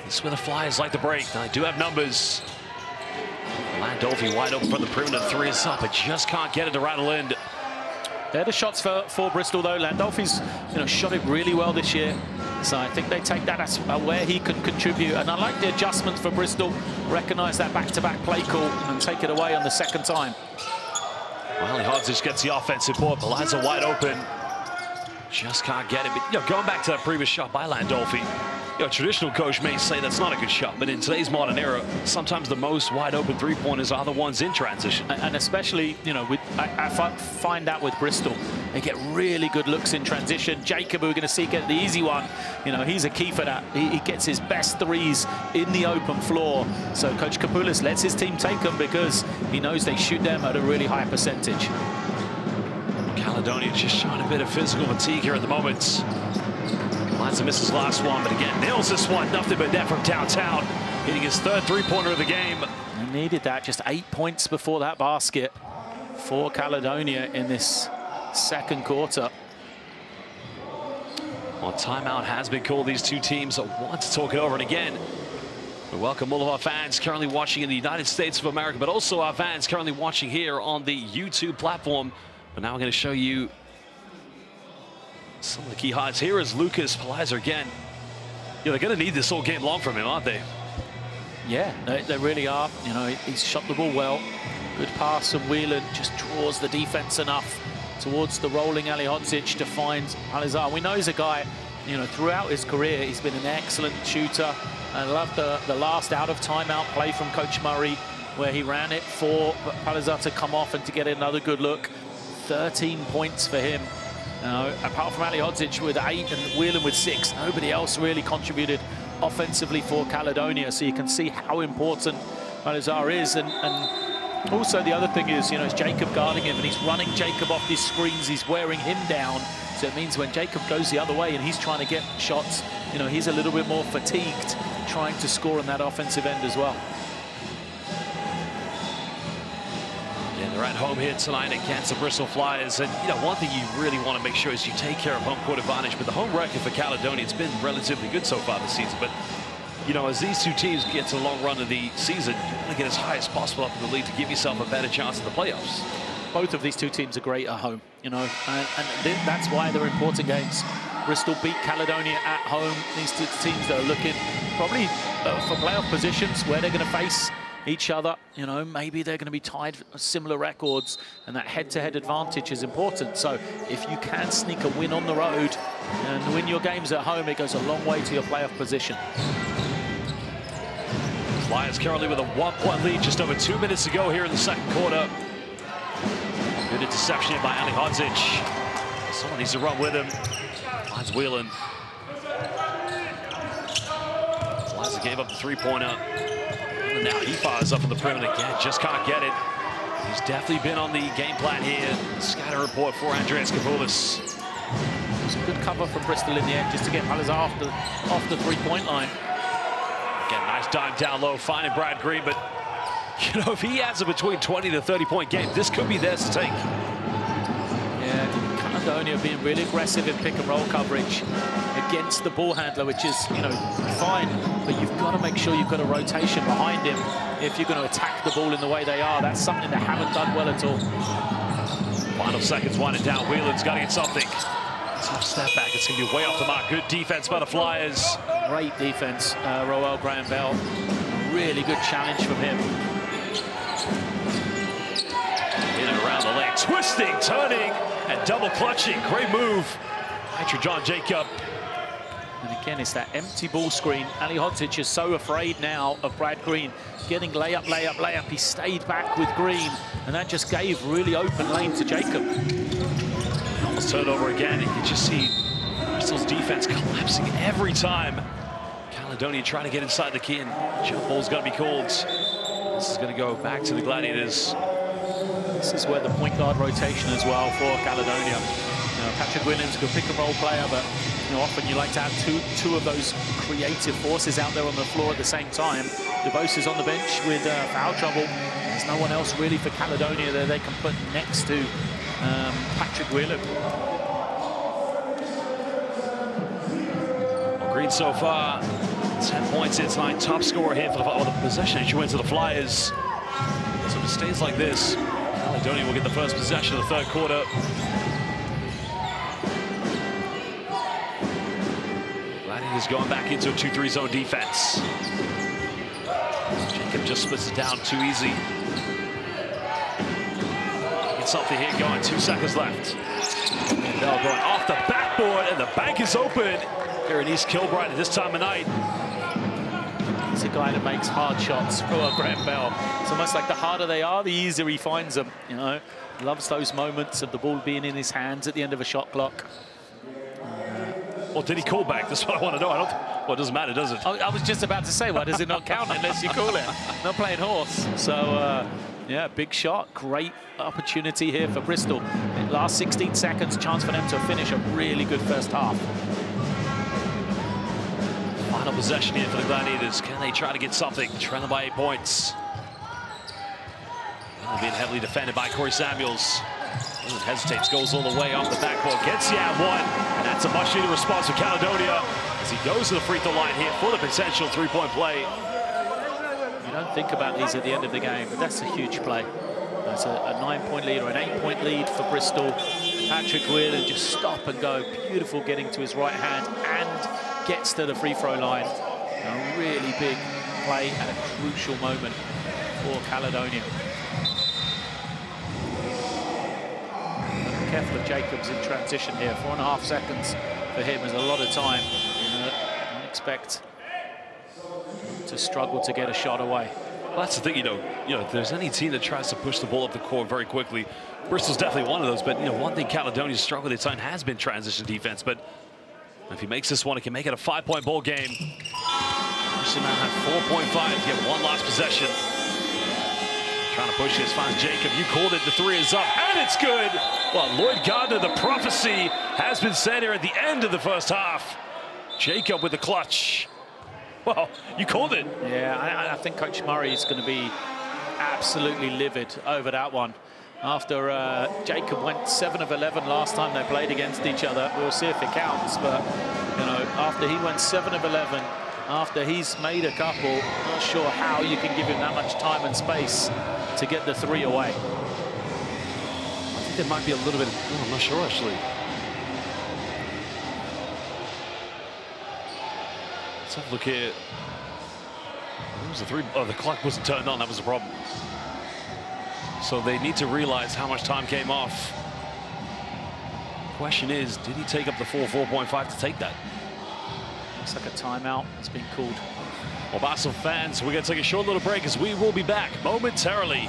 This is where the Flyers like to break. Now, they do have numbers. Landolfi wide open from the perimeter. Three is up, but just can't get it to rattle in. They're the shots for Bristol, though. Landolfi's, you know, shot it really well this year. So I think they take that as where he can contribute. And I like the adjustments for Bristol. Recognise that back-to-back play call and take it away on the second time. Wiley Hudzic gets the offensive board. Palizar wide open. Just can't get it. But, you know, going back to that previous shot by Landolfi, you know, a traditional coach may say that's not a good shot, but in today's modern era, sometimes the most wide open three-pointers are the ones in transition. And especially, you know, I find that with Bristol, they get really good looks in transition. Jacob, who we're going to see get the easy one, you know, he's a key for that. He gets his best threes in the open floor. So Coach Kapoulis lets his team take them because he knows they shoot them at a really high percentage. Caledonia just showing a bit of physical fatigue here at the moment. Lanza misses last one, but again, nails this one. Nothing but net from downtown. Hitting his third three-pointer of the game. He needed that, just 8 points before that basket for Caledonia in this second quarter. Well, timeout has been called. These two teams want to talk it over. And again, we welcome all of our fans currently watching in the United States of America, but also our fans currently watching here on the YouTube platform. But now we're going to show you some of the key highlights. Here is Lucas Palizar again. Yeah, they're going to need this all game long from him, aren't they? Yeah, they really are. You know, he's shot the ball well. Good pass from Whelan, just draws the defense enough towards the rolling Ali Hudzic to find Palizar. We know he's a guy, you know, throughout his career, he's been an excellent shooter. I love the last out of timeout play from Coach Murray, where he ran it for Palizar to come off and to get another good look. 13 points for him. Apart from Ali Hudzic with 8 and Whelan with 6, nobody else really contributed offensively for Caledonia. So you can see how important Palizar is. And also the other thing is, you know, it's Jacob guarding him, and he's running Jacob off these screens. He's wearing him down. So it means when Jacob goes the other way and he's trying to get shots, you know, he's a little bit more fatigued trying to score on that offensive end as well. They're at home here tonight against the Bristol Flyers. And, you know, one thing you really want to make sure is you take care of home court advantage. But the home record for Caledonia, it's been relatively good so far this season. But, you know, as these two teams get to the long run of the season, you want to get as high as possible up in the league to give yourself a better chance at the playoffs. Both of these two teams are great at home, you know, and that's why they're important games. Bristol beat Caledonia at home. These two teams that are looking probably for playoff positions where they're going to face each other. You know, maybe they're going to be tied similar records, and that head-to-head advantage is important. So if you can sneak a win on the road and win your games at home, it goes a long way to your playoff position. Flyers currently with a 1-point lead, just over 2 minutes to go here in the second quarter. Good interception by Ali Hudzic. Someone needs to run with him. Finds Whelan. Flyers gave up the three-pointer. And now he fires up in the perimeter again, just can't get it. He's definitely been on the game plan here. Scatter report for Andreas Kapoulis. It's a good cover from Bristol in the end just to get Palizar off the three-point line. dime down low, finding Brad Green, but you know, if he has a between 20 to 30-point game, this could be theirs to take. Yeah, Caledonia being really aggressive in pick and roll coverage against the ball handler, which is, you know, fine, but you've got to make sure you've got a rotation behind him if you're going to attack the ball in the way they are. That's something they haven't done well at all. Final seconds winding down. Whelan's got to get something. Tough step back. It's going to be way off the mark. Good defense by the Flyers. Great defense, Roel Graham-Bell. Really good challenge from him. In and around the lane. Twisting, turning, and double clutching. Great move. Enter John Jacob. And again, it's that empty ball screen. Ali Hodzic is so afraid now of Brad Green. Getting layup, layup, layup. He stayed back with Green, and that just gave really open lane to Jacob. Almost turnover again. You can just see Bristol's defense collapsing every time. Caledonia trying to get inside the key, and jump ball's going to be called. This is going to go back to the Gladiators. This is where the point guard rotation as well for Caledonia. You know, Patrick Williams, a good pick and roll player, but you know, often you like to have two of those creative forces out there on the floor at the same time. DeVos is on the bench with foul trouble. There's no one else really for Caledonia that they can put next to Patrick Williams. Well, Green so far, 10 points in tonight, top scorer here for the possession. She went to the Flyers. So if it stays like this, Caledonia will get the first possession of the third quarter. Gladiators going back into a 2-3 zone defense. Jacob just splits it down too easy. Get something here going, 2 seconds left. And Bell going off the backboard, and the bank is open here in East Kilbride at this time of night. He's a guy that makes hard shots for Graham Bell. It's almost like the harder they are, the easier he finds them. You know, loves those moments of the ball being in his hands at the end of a shot clock. Well, did he call back? That's what I want to know. Well, it doesn't matter, does it? I was just about to say, why does it not count unless you call it? Not playing horse. So, yeah, big shot. Great opportunity here for Bristol. In the last 16 seconds, chance for them to finish a really good first half. Final possession here for the Gladiators. Can they try to get something? Trailing by 8 points. Being heavily defended by Corey Samuels. Hesitates, goes all the way off the backboard, gets the one, and that's a much-needed response from Caledonia as he goes to the free throw line here for the potential three-point play. You don't think about these at the end of the game, but that's a huge play. That's a 9-point lead or an 8-point lead for Bristol. Patrick Whelan just stop and go, beautiful getting to his right hand and gets to the free throw line. A really big play at a crucial moment for Caledonia. Careful of Jacobs in transition here. 4.5 seconds for him is a lot of time. Don't expect to struggle to get a shot away. Well, that's the thing, you know, if there's any team that tries to push the ball up the court very quickly, Bristol's definitely one of those. But, you know, one thing Caledonia's struggled with at time has been transition defense. But if he makes this one, it can make it a 5-point ball game. Bristol now have 4.5 to get one last possession. Trying to push this, finds Jacob. You called it, the three is up, and it's good. Well, Lloyd Gardner, the prophecy has been said here at the end of the first half. Jacob with the clutch. Well, you called it. Yeah, I think Coach Murray is going to be absolutely livid over that one. After Jacob went 7 of 11 last time they played against each other. We'll see if it counts, but, you know, after he went 7 of 11, after he's made a couple, not sure how you can give him that much time and space to get the 3 away. I think there might be a little bit of, I'm not sure actually. Let's have a look here. It was a 3. Oh, the clock wasn't turned on, that was the problem. So they need to realize how much time came off. Question is, did he take up the full 4.5 to take that? Looks like a timeout has been called. Well, Basel fans, we're going to take a short little break as we will be back momentarily.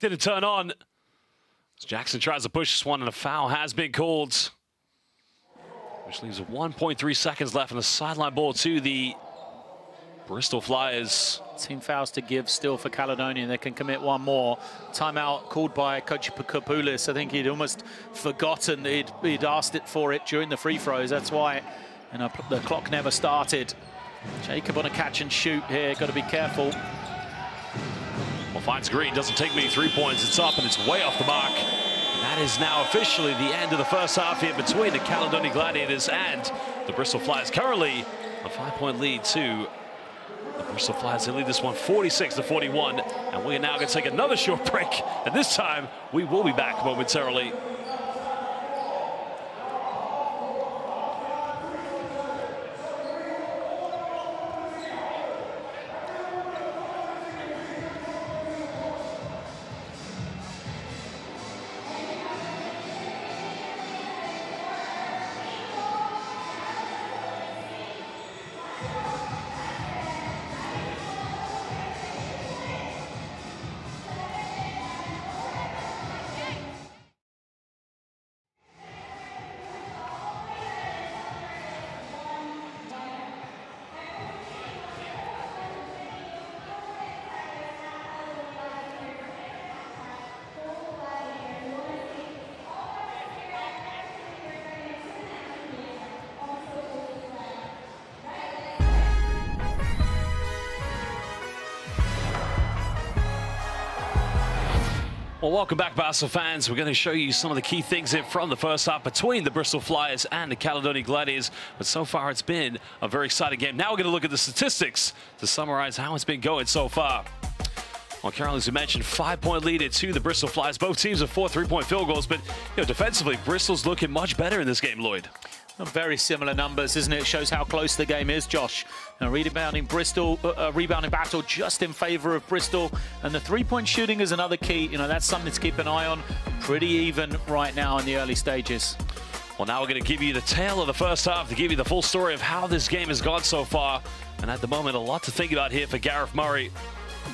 Didn't turn on. Jackson tries to push this one, and a foul has been called, which leaves 1.3 seconds left, and a sideline ball to the Bristol Flyers. Team fouls to give still for Caledonia. They can commit one more. Timeout called by Coach Kapoulis. I think he'd almost forgotten he'd asked it for it during the free throws. That's why the clock never started. Jacob on a catch and shoot here. Got to be careful. Well, finds Green, doesn't take many 3 points. It's up and it's way off the mark. And that is now officially the end of the first half here between the Caledonia Gladiators and the Bristol Flyers. Currently a 5-point lead to the Bristol Flyers. They lead this one 46-41. And we're now going to take another short break. And this time we will be back momentarily. Well, welcome back, Basel fans. We're going to show you some of the key things in from the first half between the Bristol Flyers and the Caledonia Gladiators. But so far, it's been a very exciting game. Now we're going to look at the statistics to summarize how it's been going so far. Well, Carol, as you mentioned, 5-point lead to the Bristol Flyers. Both teams have 4 3-point field goals, but defensively, Bristol's looking much better in this game, Lloyd. Very similar numbers, isn't it? It shows how close the game is, Josh. Rebounding battle just in favor of Bristol. And the 3-point shooting is another key. That's something to keep an eye on. Pretty even right now in the early stages. Well, now we're going to give you the tale of the first half to give you the full story of how this game has gone so far. And at the moment, a lot to think about here for Gareth Murray.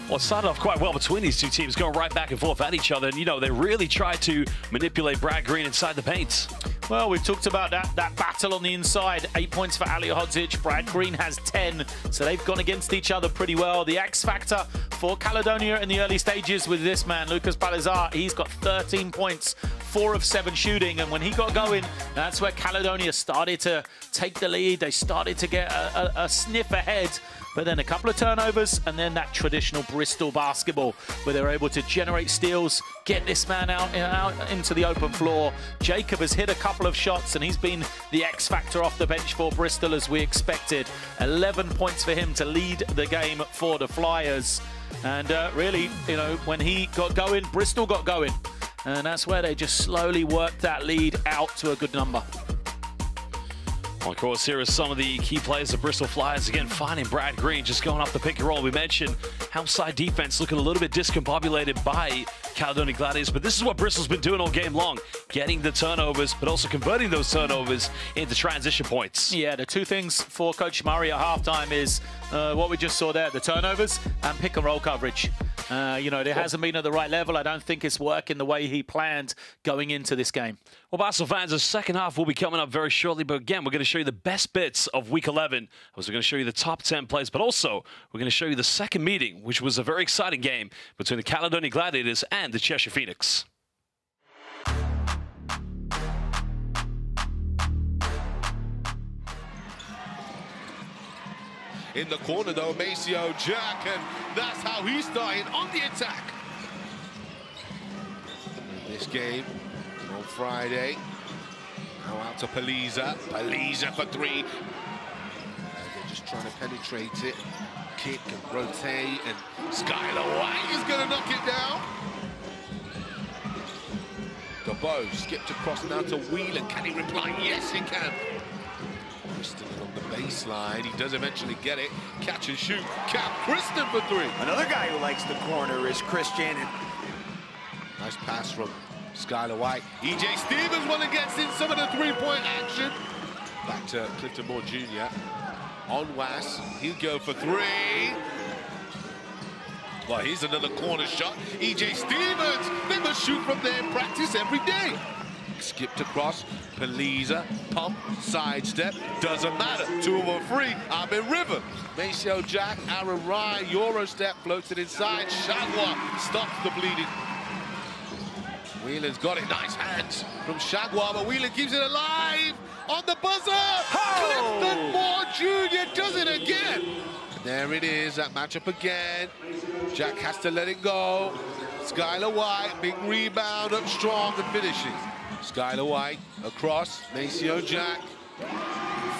Well, it started off quite well between these two teams, going right back and forth at each other. And, they really tried to manipulate Brad Green inside the paint. Well, we've talked about that battle on the inside. 8 points for Ali Hodzic. Brad Green has 10. So they've gone against each other pretty well. The X factor for Caledonia in the early stages with this man, Lucas Palazar. He's got 13 points, 4 of 7 shooting. And when he got going, that's where Caledonia started to take the lead. They started to get a sniff ahead. But then a couple of turnovers, and then that traditional Bristol basketball where they're able to generate steals, get this man out into the open floor. Jacob has hit a couple of shots, and he's been the X factor off the bench for Bristol as we expected. 11 points for him to lead the game for the Flyers. And really, when he got going, Bristol got going. And that's where they just slowly worked that lead out to a good number. Well, of course, here are some of the key players of Bristol Flyers. Again, finding Brad Green, just going up the pick and roll. We mentioned outside defense looking a little bit discombobulated by Caledonia Gladiators, but this is what Bristol's been doing all game long, getting the turnovers, but also converting those turnovers into transition points. Yeah, the two things for Coach Murray at halftime is what we just saw there, the turnovers and pick and roll coverage. It hasn't been at the right level. I don't think it's working the way he planned going into this game. Well, Basel fans, the second half will be coming up very shortly. But again, we're going to show you the best bits of Week 11. We're going to show you the top 10 plays, but also we're going to show you the second meeting, which was a very exciting game between the Caledonia Gladiators and the Cheshire Phoenix. In the corner, though, Maceo Jack, and that's how he's starting on the attack. In this game on Friday, now out to Paliza. Paliza for 3. And they're just trying to penetrate it. Kick and rotate, and Skylar White is going to knock it down. DeBow skipped across now to Whelan. Can he reply? Yes, he can. Kristen on the baseline. He does eventually get it. Catch and shoot. Cap Kristen for 3. Another guy who likes the corner is Christian. Nice pass from Skylar White. E.J. Stevens one against in some of the 3-point action. Back to Clifton Moore Jr. On Was. He'll go for 3. Well, here's another corner shot. EJ Stevens, they must shoot from there in practice every day. Skipped across, Paliza, pump, sidestep, doesn't matter. 2 over 3, I'm in river. Maceo Jack, Aaron Rye, Euro step, floats it inside. Shagwa stops the bleeding. Whelan's got it, nice hands from Shagwa, but Whelan keeps it alive on the buzzer. Oh! Clifton Moore Jr. does it again. And there it is, that matchup again. Jack has to let it go. Skylar White, big rebound up strong and finishing. Skylar White across, Maceo Jack.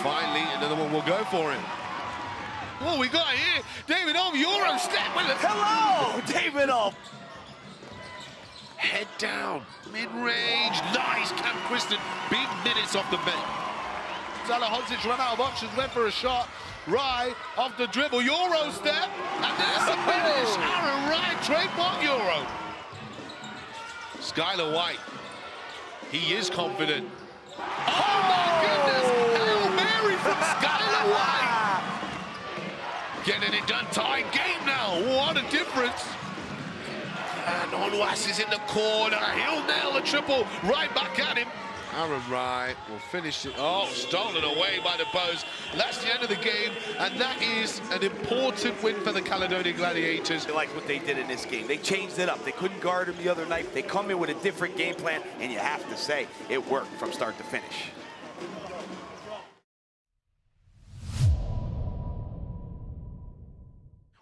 Finally, another one will go for him. What we got here? David Off, Euro step with us. Hello, David Off. Head down, mid-range, nice. Cam Kristen, big minutes off the bench. Salahodzic ran out of options, went for a shot. Rye off the dribble, Euro step, and there's the finish. Aaron Rye, trademark Euro. Skylar White, he is confident. Oh my goodness, Hail Mary from Skylar White. Getting it done, tied game now, what a difference. And Onwas is in the corner, he'll nail the triple, right back at him. Aaron Rye will finish it. Oh, stolen away by the Bows. That's the end of the game, and that is an important win for the Caledonia Gladiators. They like what they did in this game. They changed it up. They couldn't guard him the other night. They come in with a different game plan, and you have to say it worked from start to finish.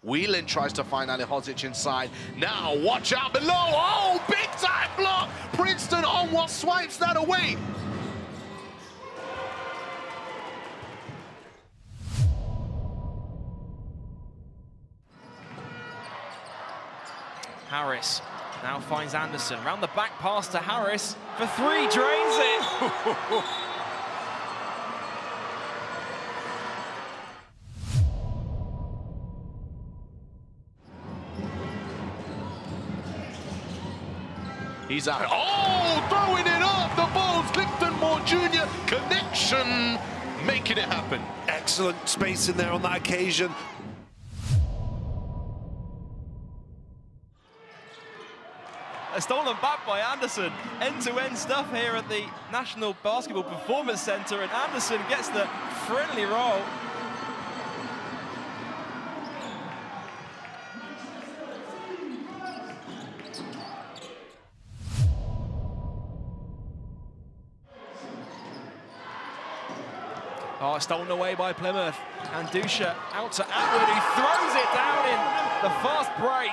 Whelan tries to find Alihodzic inside. Now, watch out below. Oh, big time block. Princeton on what swipes that away. Harris now finds Anderson. Round the back pass to Harris for 3, drains it. He's out. Oh, throwing it up. The Bulls, Clifton Moore Jr. Connection, making it happen. Excellent space in there on that occasion. A stolen back by Anderson. End-to-end stuff here at the National Basketball Performance Center, and Anderson gets the friendly roll. Oh, stolen away by Plymouth. And Dusha out to Atwood, who throws it down in the fast break.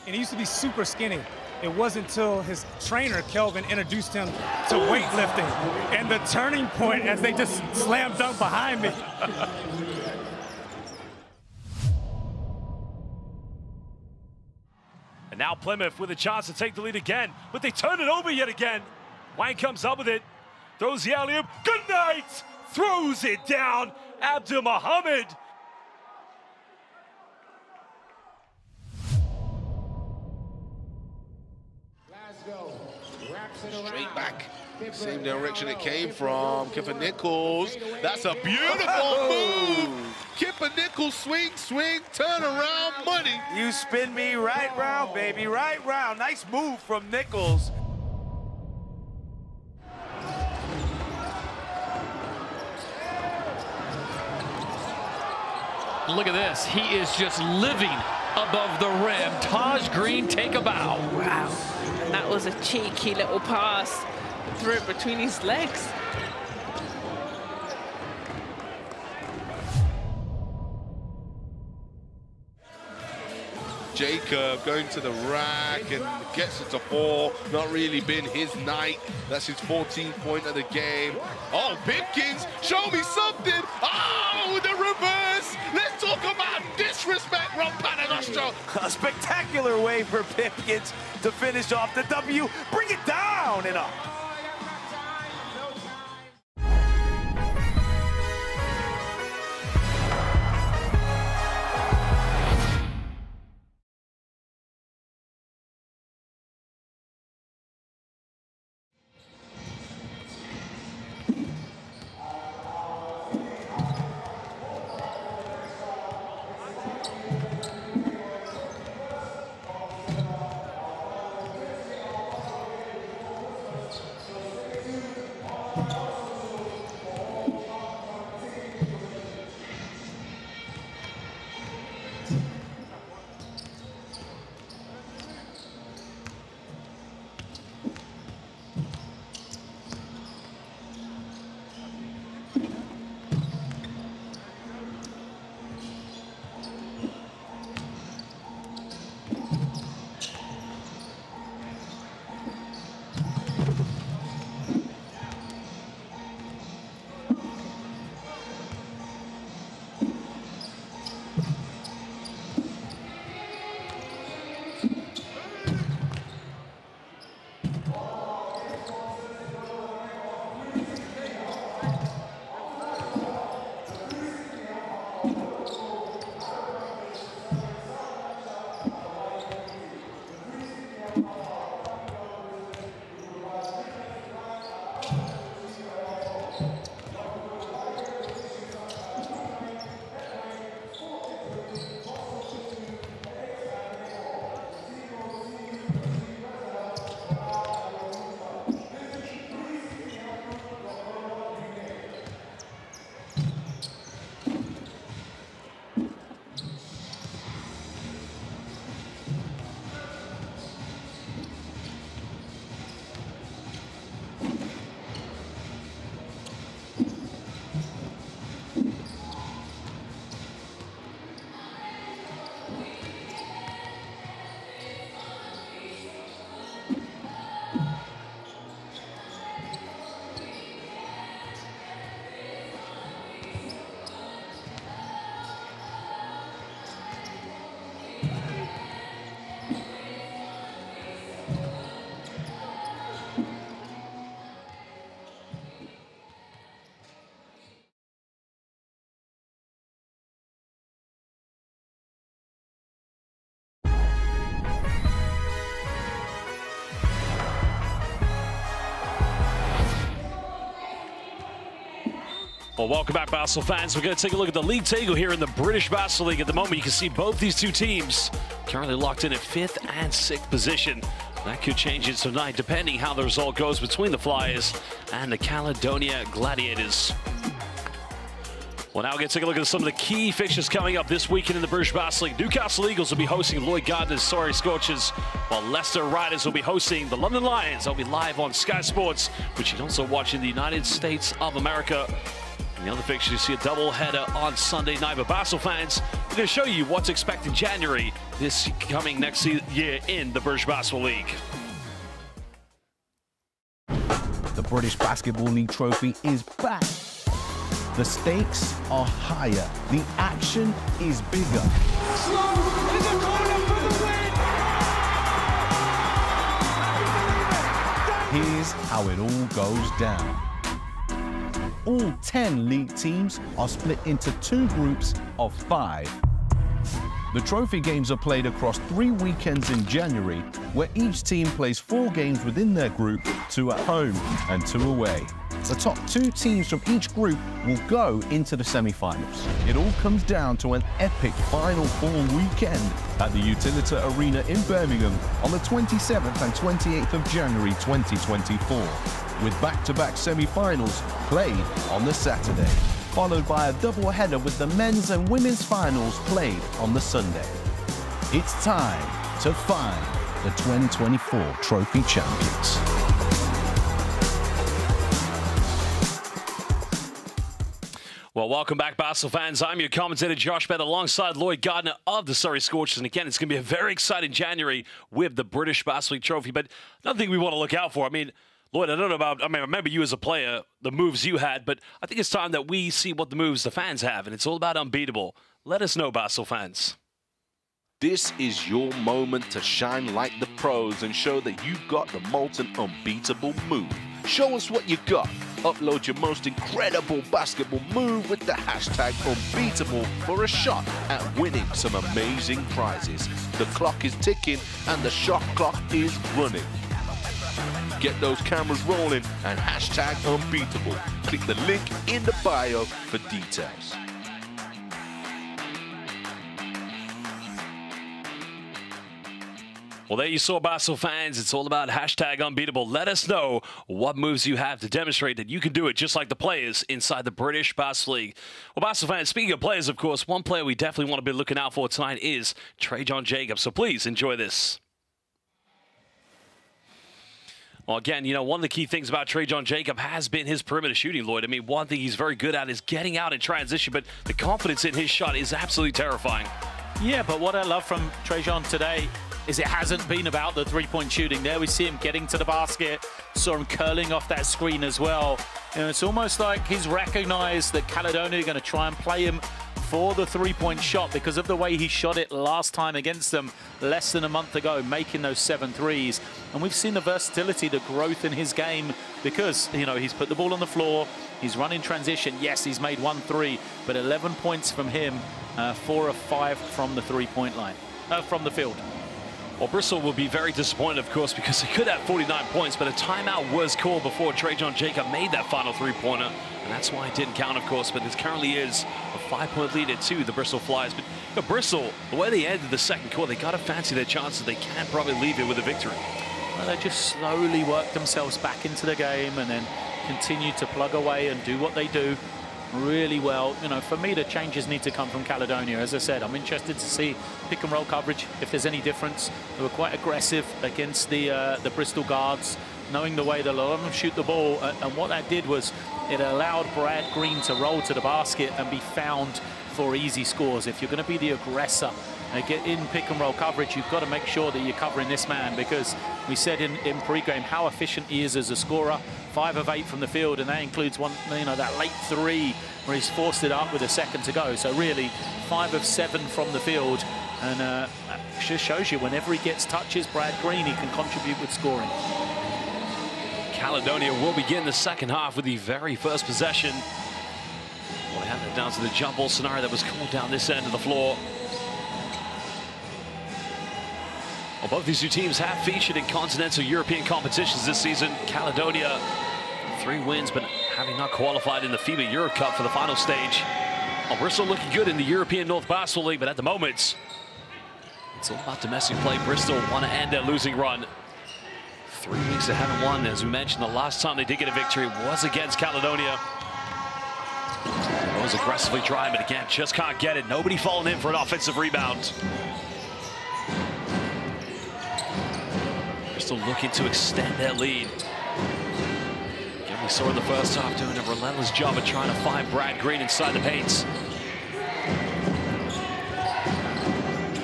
And he used to be super skinny. It wasn't until his trainer, Kelvin, introduced him to weightlifting. And the turning point as they just slam dunk behind me. And now Plymouth with a chance to take the lead again, but they turn it over yet again. Wang comes up with it, throws the alley-oop, good night! Throws it down, Abdul Muhammad. Straight back, same direction it came from. Kipper Nichols, that's a beautiful move. Kipper Nichols, swing, turn around, money. You spin me right round, baby, right round. Nice move from Nichols. Look at this. He is just living above the rim. Taj Green, take a bow. Wow. And that was a cheeky little pass. Threw it between his legs. Jacob going to the rack and gets it to 4. Not really been his night. That's his 14th point of the game. Oh, Pipkins, show me something. Oh, the reverse. Let's talk about disrespect from Paternoster. A spectacular way for Pipkins to finish off the W. Bring it down and up. Well, welcome back, Basel fans. We're going to take a look at the league table here in the British Basel League. At the moment, you can see both these two teams currently locked in at 5th and 6th position. That could change it tonight, depending how the result goes between the Flyers and the Caledonia Gladiators. Well, now we're going to take a look at some of the key fixtures coming up this weekend in the British Basel League. Newcastle Eagles will be hosting Lloyd Gardner's Surrey Scorchers, while Leicester Riders will be hosting the London Lions. They'll be live on Sky Sports, which you can also watch in the United States of America. In the other fixture, you see a double-header on Sunday night. But Basel fans, we're going to show you what's expected in January this coming next year in the British Basel League. The British Basketball League trophy is back. The stakes are higher. The action is bigger. Here's how it all goes down. All 10 league teams are split into 2 groups of 5. The trophy games are played across 3 weekends in January, where each team plays 4 games within their group, 2 at home and 2 away. The top 2 teams from each group will go into the semi-finals. It all comes down to an epic Final 4 weekend at the Utilita Arena in Birmingham on the 27th and 28th of January 2024, with back-to-back semi-finals played on the Saturday, followed by a double-header with the men's and women's finals played on the Sunday. It's time to find the 2024 trophy champions. Well, welcome back, Basel fans. I'm your commentator, Josh Bett, alongside Lloyd Gardner of the Surrey Scorchers. And again, it's going to be a very exciting January with the British Basel League trophy. But another thing we want to look out for, I mean, Lloyd, I don't know about, I remember you as a player, the moves you had, but I think it's time that we see what the moves the fans have, and it's all about unbeatable. Let us know, Basel fans. This is your moment to shine like the pros and show that you've got the molten unbeatable move. Show us what you got. Upload your most incredible basketball move with the hashtag unbeatable for a shot at winning some amazing prizes. The clock is ticking and the shot clock is running. Get those cameras rolling and hashtag unbeatable. Click the link in the bio for details. Well, there you saw, Basel fans. It's all about hashtag unbeatable. Let us know what moves you have to demonstrate that you can do it just like the players inside the British Basel League. Well, Basel fans, speaking of players, of course, one player we definitely want to be looking out for tonight is Trajan Jacobs. So please enjoy this. Well, again, you know, one of the key things about Trajan Jacob has been his perimeter shooting, Lloyd. I mean, one thing he's very good at is getting out in transition, but the confidence in his shot is absolutely terrifying. Yeah, but what I love from Trajan today is it hasn't been about the three-point shooting. There we see him getting to the basket, saw him curling off that screen as well. You know, it's almost like he's recognized that Caledonia are going to try and play him for the three-point shot because of the way he shot it last time against them less than a month ago, making those 7 threes. And we've seen the versatility, the growth in his game because, you know, he's put the ball on the floor, he's run in transition. Yes, he's made 1 3, but 11 points from him, 4 of 5 from the three-point line, from the field. Well, Bristol will be very disappointed, of course, because they could have 49 points, but a timeout was called before Trajan Jacob made that final three-pointer, and that's why it didn't count, of course, but it currently is a 5-point lead to the Bristol Flyers. But you know, Bristol, the way they ended the second quarter, they got to fancy their chances. They can probably leave it with a victory. Well, they just slowly worked themselves back into the game and then continued to plug away and do what they do really well. You know, for me, the changes need to come from Caledonia. As I said, I'm interested to see pick and roll coverage, if there's any difference. They were quite aggressive against the Bristol guards, knowing the way that a lot of them shoot the ball. And what that did was it allowed Brad Green to roll to the basket and be found for easy scores. If you're going to be the aggressor and get in pick and roll coverage, you've got to make sure that you're covering this man, because we said in pre-game how efficient he is as a scorer. 5 of 8 from the field, and that includes one, you know, that late 3 where he's forced it up with a second to go. So really 5 of 7 from the field, and that just shows you whenever he gets touches, Brad Green, he can contribute with scoring. Caledonia will begin the second half with the very first possession. Well, they have it down to the jump ball scenario that was called down this end of the floor. Well, both these two teams have featured in continental European competitions this season. Caledonia, 3 wins, but having not qualified in the FIBA Europe Cup for the final stage. Well, Bristol looking good in the European North Basketball League, but at the moment, it's all about domestic play. Bristol want to end their losing run. 3 weeks they haven't won. As we mentioned, the last time they did get a victory was against Caledonia. It was aggressively driving, but again, just can't get it. Nobody falling in for an offensive rebound. Bristol looking to extend their lead. Again, we saw in the first half doing a relentless job of trying to find Brad Green inside the paints.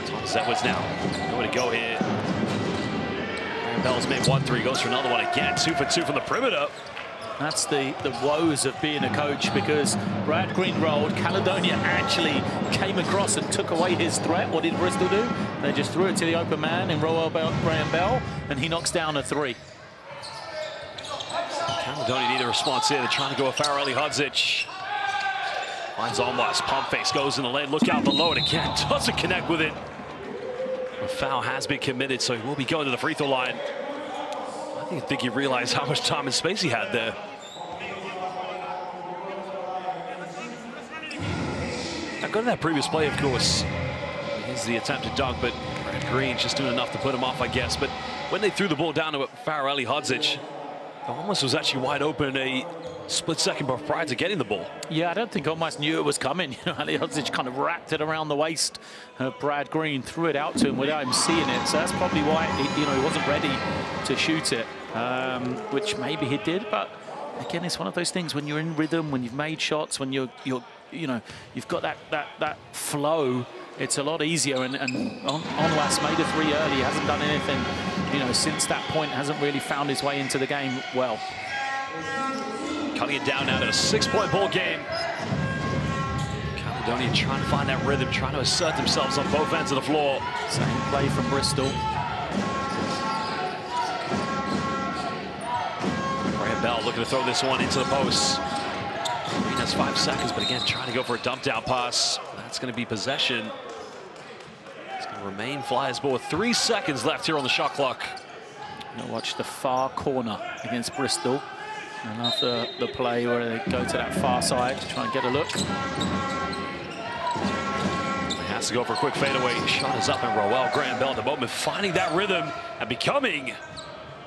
Thomas Edwards now going to go here. Bell's made 1-3, goes for another one again. 2 for 2 from the perimeter. That's the woes of being a coach, because Brad Green rolled. Caledonia actually came across and took away his threat. What did Bristol do? They just threw it to the open man in Graham Bell, and he knocks down a 3. Caledonia need a response here. They're trying to go with Farrelly-Hodzic. Finds Onwas. Pump face goes in the lane. Look out below, and again doesn't connect with it. A foul has been committed, so he will be going to the free throw line. I didn't think he realized how much time and space he had there. Now go to that previous play, of course. Here's the attempted dunk, but Brad Green just doing enough to put him off, I guess. But when they threw the ball down to Farrelly-Hodzic, Onwas was actually wide open a split second prior to getting the ball. Yeah, I don't think Onwas knew it was coming. You know, Hodzic kind of wrapped it around the waist. Brad Green threw it out to him without him seeing it. So that's probably why he wasn't ready to shoot it, which maybe he did. But again, it's one of those things when you're in rhythm, when you've made shots, when you've got that flow. It's a lot easier. And Onwas made a 3 early. Hasn't done anything, since that point. Hasn't really found his way into the game well. Cutting it down now to a 6-point ball game. Caledonia trying to find that rhythm, trying to assert themselves on both ends of the floor. Same play from Bristol. Graham Bell looking to throw this one into the post. Green has 5 seconds, but again, trying to go for a dump down pass. That's going to be possession. It's going to remain Flyers ball with 3 seconds left here on the shot clock. Now watch the far corner against Bristol. And after the play where they go to that far side to try and get a look. He has to go for a quick fadeaway. Shot is up, and Roel Graham Bell at the moment finding that rhythm and becoming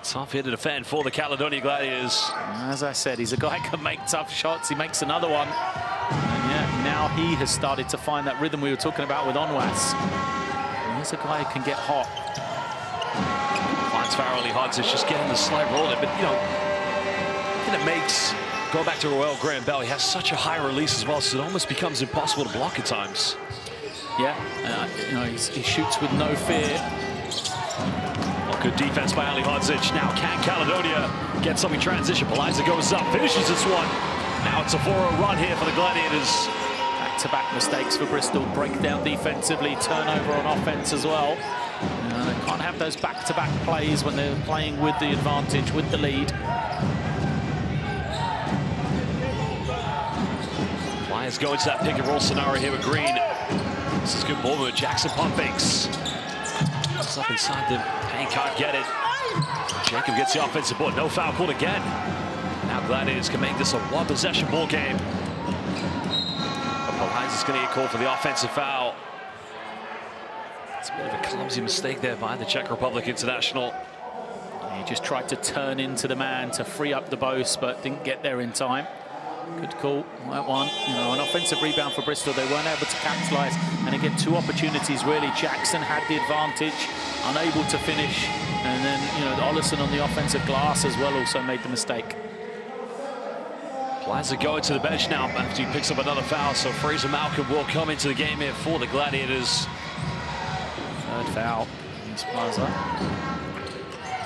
tough here to defend for the Caledonia Gladiators. As I said, he's a guy who can make tough shots. He makes another one. And yeah, now he has started to find that rhythm we were talking about with Onwas. And he's a guy who can get hot. Finds Farrelly-Hodzic just getting the slight roll there, but it makes, go back to Roel Graham Bell, he has such a high release as well, so it almost becomes impossible to block at times. Yeah, he shoots with no fear. Well, good defense by Ali-Hodzic. Now can Caledonia get something transition? Paliza goes up, finishes this one. Now it's a 4-0 run here for the Gladiators. Back-to-back mistakes for Bristol, breakdown defensively, turnover on offense as well. They can't have those back-to-back plays when they're playing with the advantage, with the lead. Flyers go into that pick and roll scenario here with Green. This is good ball movement. Jackson pump fakes. It's up inside the paint, can't get it. Jacob gets the offensive board. No foul called again. Now Gladiators can make this a 1-possession ball game. But Paliza is going to get called for the offensive foul. It's a bit of a clumsy mistake there by the Czech Republic international. He just tried to turn into the man to free up the post, but didn't get there in time. Good call, that one. An offensive rebound for Bristol. They weren't able to capitalize. And again, 2 opportunities, really. Jackson had the advantage, unable to finish. And then, Ollison on the offensive glass as well also made the mistake. Plaza going to the bench now after he picks up another foul. So Fraser Malcolm will come into the game here for the Gladiators. Third foul against Plaza.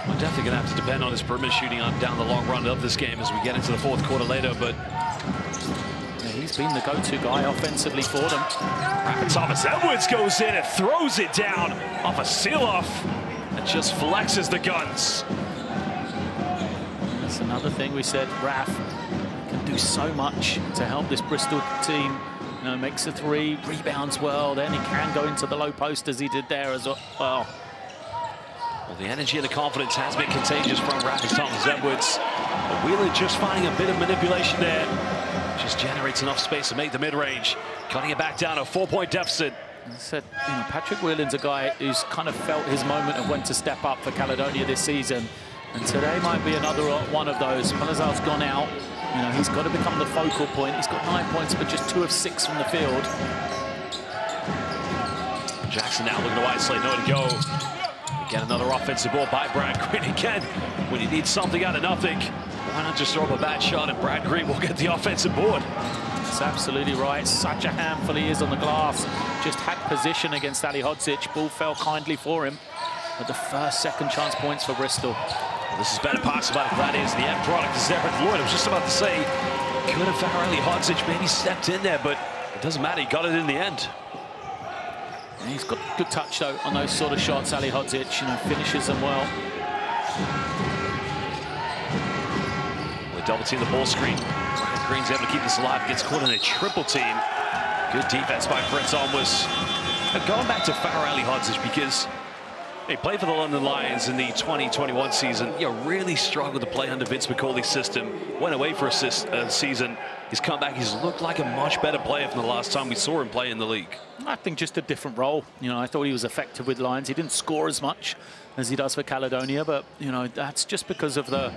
We're definitely going to have to depend on his perimeter shooting down the long run of this game as we get into the 4th quarter later, but yeah, he's been the go-to guy offensively for them. Thomas Edwards goes in and throws it down off a seal-off and just flexes the guns. That's another thing we said. Raf can do so much to help this Bristol team. Makes a 3, rebounds well, then he can go into the low post as he did there as well. Well, the energy and the confidence has been contagious from Rapid Thomas Edwards. But Whelan just finding a bit of manipulation there. Just generates enough space to make the mid-range. Cutting it back down, a 4-point deficit. As I said, Patrick Whelan's a guy who's kind of felt his moment of when to step up for Caledonia this season. And today might be another one of those. Palazar's gone out. He's got to become the focal point. He's got 9 points, but just 2 of 6 from the field. Jackson now looking to isolate, nowhere to go. Again, another offensive ball by Brad Green. Again, when you need something out of nothing, why not just throw up a bad shot and Brad Green will get the offensive board? That's absolutely right. Such a handful he is on the glass. Just had position against Ali Hodzic. Ball fell kindly for him. But the first second chance points for Bristol. Well, this is better pass by the Gladiators. The end product is there. Lloyd, I was just about to say, could have Ali Hodzic maybe stepped in there, but it doesn't matter. He got it in the end. And he's got good touch, though, on those sort of shots. Ali Hodzic, finishes them well. Well, double team the ball screen. Brad Green's able to keep this alive. Gets caught in a triple team. Good defense by Prince Almus. Going back to Ali Hodzic, because he played for the London Lions in the 2021 season. Really struggled to play under Vince McCauley's system. Went away for a season. He's come back. He's looked like a much better player from the last time we saw him play in the league. I think just a different role. I thought he was effective with Lions. He didn't score as much as he does for Caledonia, but that's just because of the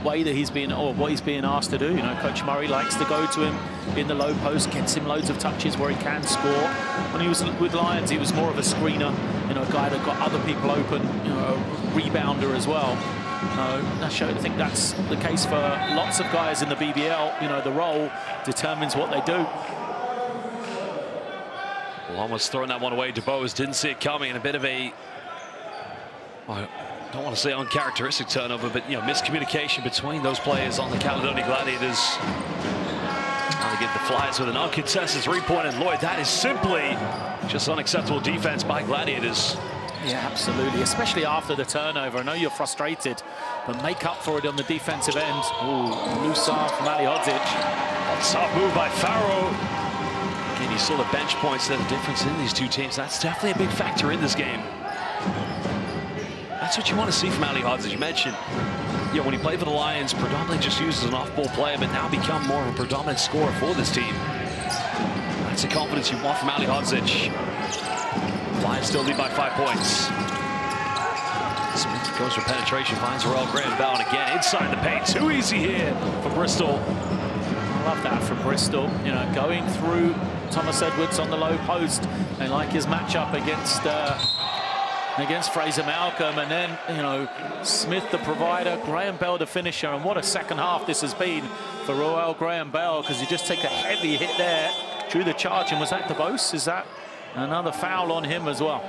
way that he's been, or what he's being asked to do. Coach Murray likes to go to him in the low post, gets him loads of touches where he can score. When he was with Lions, he was more of a screener, a guy that got other people open, a rebounder as well. I think that's the case for lots of guys in the BBL. The role determines what they do. Well, almost throwing that one away. DeBose didn't see it coming, and a bit of a, I don't want to say uncharacteristic turnover, but miscommunication between those players on the Caledonia Gladiators. Now they get the Flyers with an uncontested 3-point, and Lloyd, that is simply just unacceptable defense by Gladiators. Yeah, absolutely, especially after the turnover. I know you're frustrated, but make up for it on the defensive end. Ooh, loose arm from Ali Hodzic. Soft move by Farrow. Again, you saw the bench points, the difference in these two teams. That's definitely a big factor in this game. That's what you want to see from Ali Hodzic. You mentioned, when he played for the Lions, predominantly just used as an off-ball player, but now become more of a predominant scorer for this team. That's the confidence you want from Ali Hodzic. Flyers still lead by 5 points. Smith goes for penetration, finds Royal Graham Bell, and again inside the paint. Too easy here for Bristol. I love that from Bristol. Going through Thomas Edwards on the low post. They like his matchup against Fraser Malcolm, and then Smith the provider, Graham Bell the finisher. And what a second half this has been for Royal Graham Bell, because he just take a heavy hit there, drew the charge. And was that DeBose? Is that another foul on him as well?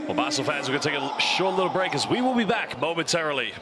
Well, Basel fans, we're going to take a short little break, as we will be back momentarily.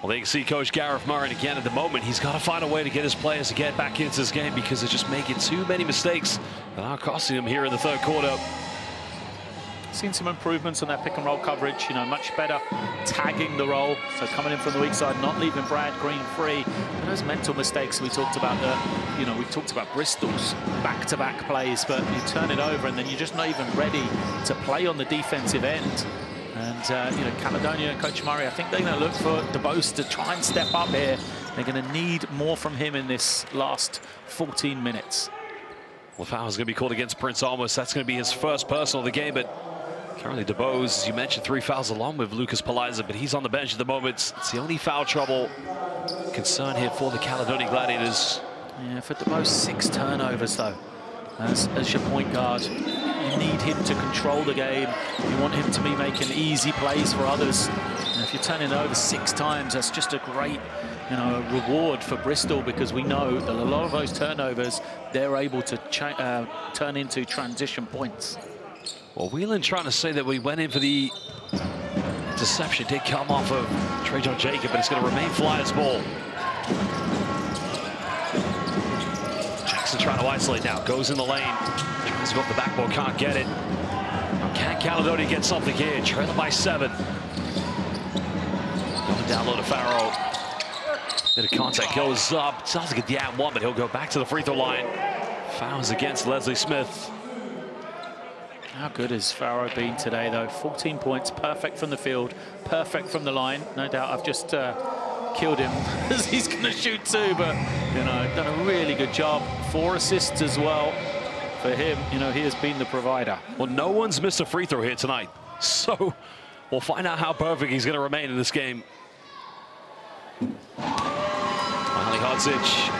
Well, they can see Coach Gareth Murray again at the moment. He's got to find a way to get his players to get back into this game because they're just making too many mistakes that are costing them here in the third quarter. Seen some improvements on their pick and roll coverage, you know, much better tagging the roll. So coming in from the weak side, not leaving Brad Green free. And those mental mistakes we talked about, we talked about Bristol's back-to-back plays, but you turn it over and then you're just not even ready to play on the defensive end. And, you know, Caledonia, Coach Murray, I think they're going to look for DeBose to try and step up here. They're going to need more from him in this last 14 minutes. Well, foul's going to be called against Prince Almost. That's going to be his first personal of the game, but currently DeBose, as you mentioned, 3 fouls along with Lucas Paliza, but he's on the bench at the moment. It's the only foul trouble concern here for the Caledonia Gladiators. Yeah, for DeBose, 6 turnovers, though. As your point guard, you need him to control the game. You want him to be making easy plays for others. And if you're turning it over 6 times, that's just a great, you know, reward for Bristol, because we know that a lot of those turnovers, they're able to turn into transition points. Well, Whelan trying to say that we went in for the interception. Did come off of Trajan Jacob, but it's going to remain Flyers ball. Jackson trying to isolate now. Goes in the lane. Tries to go off the backboard. Can't get it. Now, can Caledonia get something here? Trailing by 7. Going down low to Farrow. Bit of contact goes up. Sounds like a the one, but he'll go back to the free throw line. Fouls against Leslie Smith. How good has Farrow been today, though? 14 points, perfect from the field, perfect from the line. No doubt I've just killed him as he's going to shoot 2, but, you know, done a really good job. 4 assists as well for him. You know, he has been the provider. Well, no one's missed a free throw here tonight, so we'll find out how perfect he's going to remain in this game. Finally, Hodzic.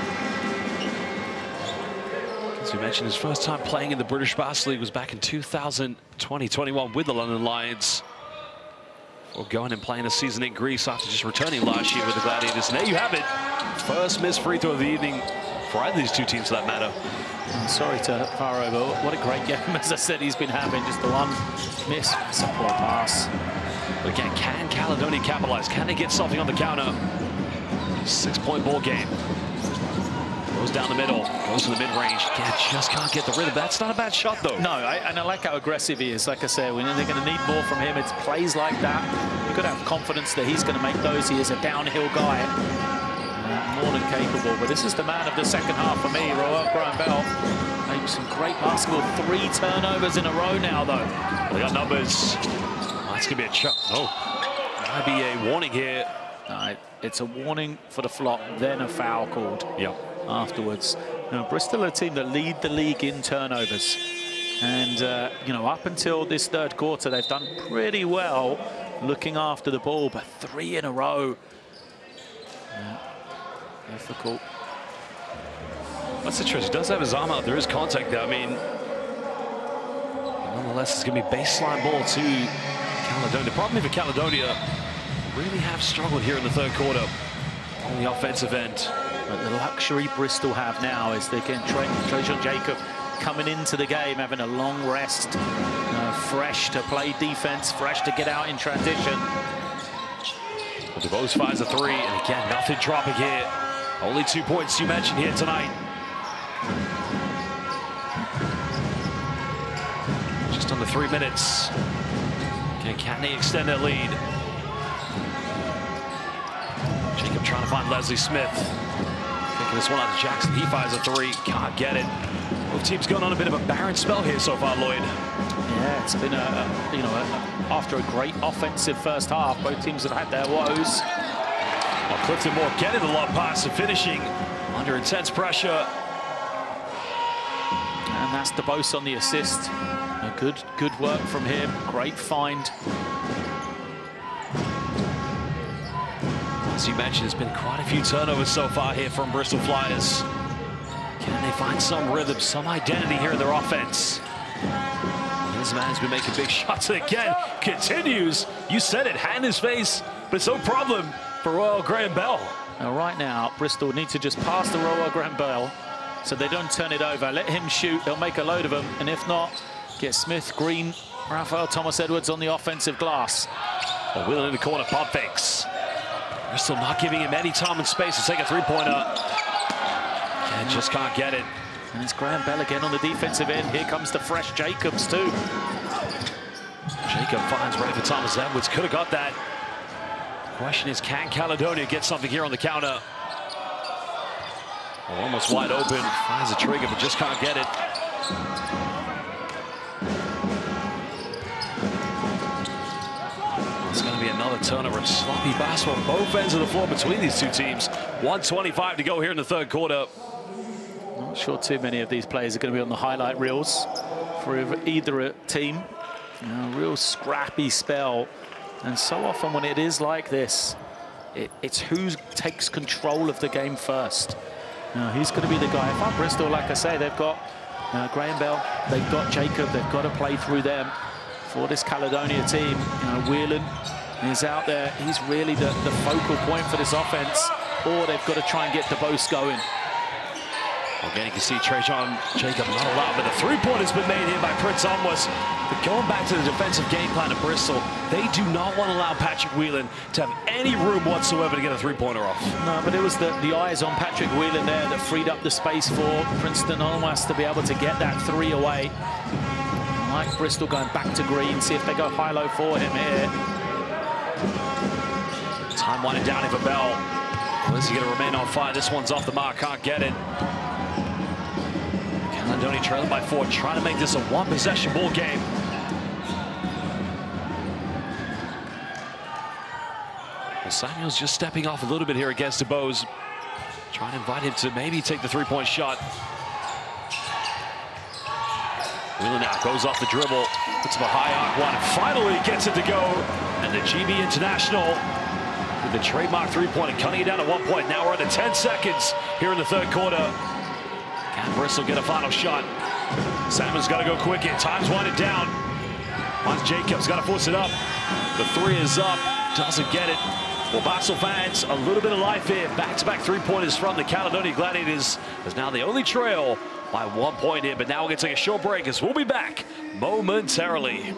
As we mentioned, his first time playing in the British Basketball League was back in 2020-21 with the London Lions. Before going and playing a season in Greece after just returning last year with the Gladiators. And there you have it. First missed free throw of the evening for either of these 2 teams for that matter. I'm sorry to Farrow, but what a great game, as I said, he's been having. Just the one miss. It's a poor pass. But again, can Caledonia capitalize? Can they get something on the counter? 6-point ball game. Goes down the middle, goes to the mid-range. Again, just can't get the rhythm. That's not a bad shot, though. No, and I like how aggressive he is. Like I said, we know they're going to need more from him. It's plays like that. You've got to have confidence that he's going to make those. He is a downhill guy. More than capable. But this is the man of the second half for me, Roel Graham-Bell. Maybe some great basketball. 3 turnovers in a row now, though. Well, they got numbers. That's going to be a shot. Oh, might be a warning here. It's a warning for the flop, then a foul called. Yep. Afterwards. Now, Bristol are a team that lead the league in turnovers. And, you know, up until this third quarter, they've done pretty well looking after the ball, but 3 in a row. Yeah, difficult. That's interesting. He does have his arm out. There is contact there. I mean, nonetheless, it's going to be baseline ball to Caledonia. The problem for Caledonia, really have struggled here in the third quarter on the offensive end. But the luxury Bristol have now is they can Trajan Jacob coming into the game, having a long rest, fresh to play defense, fresh to get out in transition. Well, DeBose fires a 3, and again, nothing dropping here. Only 2 points you mentioned here tonight. Just under 3 minutes. Okay, can they extend their lead? Jacob trying to find Leslie Smith. Taking this one out to Jackson. He fires a 3. Can't get it. Both teams going on a bit of a barren spell here so far, Lloyd. Yeah, it's been after a great offensive first half, both teams have had their woes. Well, Clifton Moore getting the long pass and finishing under intense pressure. And that's DeBose on the assist. Good work from him. Great find. As you mentioned, there's been quite a few turnovers so far here from Bristol Flyers. Can they find some rhythm, some identity here in their offense? This man's been making big shots again. Continues. You said it, hand his face, but it's no problem for Roel Graham-Bell. Now, right now, Bristol need to just pass the Roel Graham-Bell so they don't turn it over. Let him shoot. They'll make a load of them. And if not, get Smith, Green, Raphael Thomas-Edwards on the offensive glass. Well, Whelan in the corner, pump fakes. Bristol not giving him any time and space to take a three-pointer. And just can't get it. And it's Graham Bell again on the defensive end. Here comes the fresh Jacobs too. Jacob finds Rafa Thomas Edwards. Could have got that. Question is, can Caledonia get something here on the counter? Oh, almost wide open. Finds a trigger, but just can't get it. It's going to be another turnover. Sloppy basketball both ends of the floor between these two teams. 1:25 to go here in the third quarter. Not sure too many of these players are going to be on the highlight reels for either team. Real scrappy spell. And so often when it is like this, it's who takes control of the game first. He's going to be the guy. If I'm Bristol, like I say, they've got Graham Bell, they've got Jacob, they've got to play through them for this Caledonia team. Whelan is out there. He's really the focal point for this offense, or they've got to try and get DeBose going. Again, you can see Trajan Jacob not allowed, but the three-pointer's been made here by Prince Onwas. But going back to the defensive game plan of Bristol, they do not want to allow Patrick Whelan to have any room whatsoever to get a three-pointer off. No, but it was the eyes on Patrick Whelan there that freed up the space for Princeton Onwas to be able to get that three away. Like Bristol going back to Green, see if they go high-low for him here. Time winding down here for Bell. Well, is he going to remain on fire? This one's off the mark, can't get it. Caledonia trailing by 4, trying to make this a one-possession ball game. Well, Samuel's just stepping off a little bit here against DeBose. Trying to invite him to maybe take the three-point shot. Wheeler now goes off the dribble, puts up a high arc one, and finally gets it to go. And the GB International with the trademark three-pointer, cutting it down to 1 point. Now we're under 10 seconds here in the third quarter. Can Bristol get a final shot? Samuel's got to go quick here. Time's winding down. Once Jacobs got to force it up. The three is up. Doesn't get it. Well, Bristol fans, a little bit of life here. Back-to-back three-pointers from the Caledonia Gladiators. Is now the only trail by 1 point here. But now we're going to take a short break as we'll be back momentarily.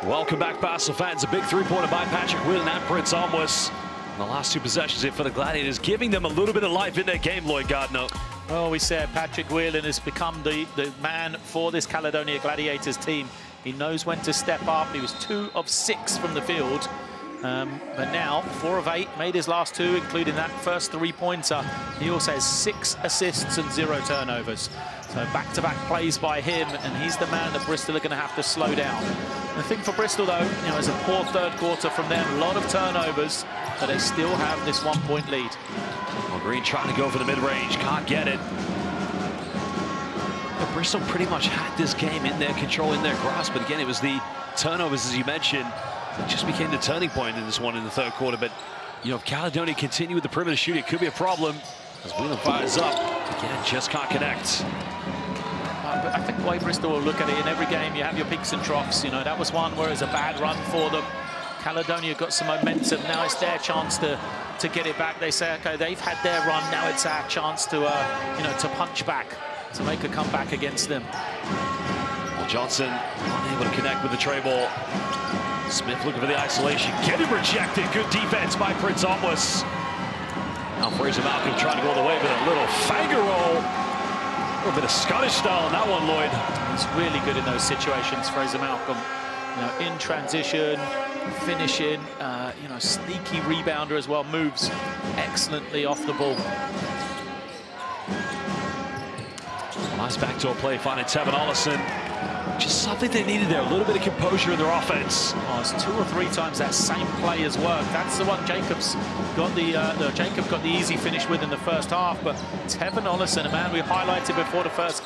Welcome back, Bristol fans. A big three-pointer by Patrick Whelan and Prince Onwas. The last two possessions here for the Gladiators, giving them a little bit of life in their game, Lloyd Gardner. Well, we said Patrick Whelan has become the man for this Caledonia Gladiators team. He knows when to step up. He was 2 of 6 from the field. But now, 4 of 8, made his last 2, including that first 3-pointer. He also has 6 assists and 0 turnovers. So back-to-back plays by him, and he's the man that Bristol are going to have to slow down. The thing for Bristol, though, you know, is a poor third quarter from them. A lot of turnovers, but they still have this 1-point lead. Well, Green trying to go for the mid-range, can't get it. But Bristol pretty much had this game in their control, in their grasp. But again, it was the turnovers, as you mentioned, that just became the turning point in this one in the third quarter. But, you know, if Caledonia continue with the perimeter shooting, it could be a problem. As Whelan fires up, again, just can't connect. But I think the way Bristol will look at it, in every game you have your peaks and troughs. You know, that was one where it was a bad run for them. Caledonia got some momentum. Now it's their chance to get it back. They say, okay, they've had their run. Now it's our chance to, you know, to punch back, to make a comeback against them. Well, Johnson unable to connect with the tray ball. Smith looking for the isolation. Getting rejected. Good defense by Prince Almost. Now Fraser Malcolm trying to go all the way with a little finger roll. A little bit of Scottish style on that one, Lloyd. He's really good in those situations, Fraser Malcolm. You know, in transition, finishing, you know, sneaky rebounder as well, moves excellently off the ball. Nice backdoor play, finding Tevin Ollison. Just something they needed there, a little bit of composure in their offense. Oh, it's 2 or 3 times that same play has worked. That's the one Jacobs got Jacob got the easy finish with in the first half. But Tevin Ollison, a man we highlighted before the first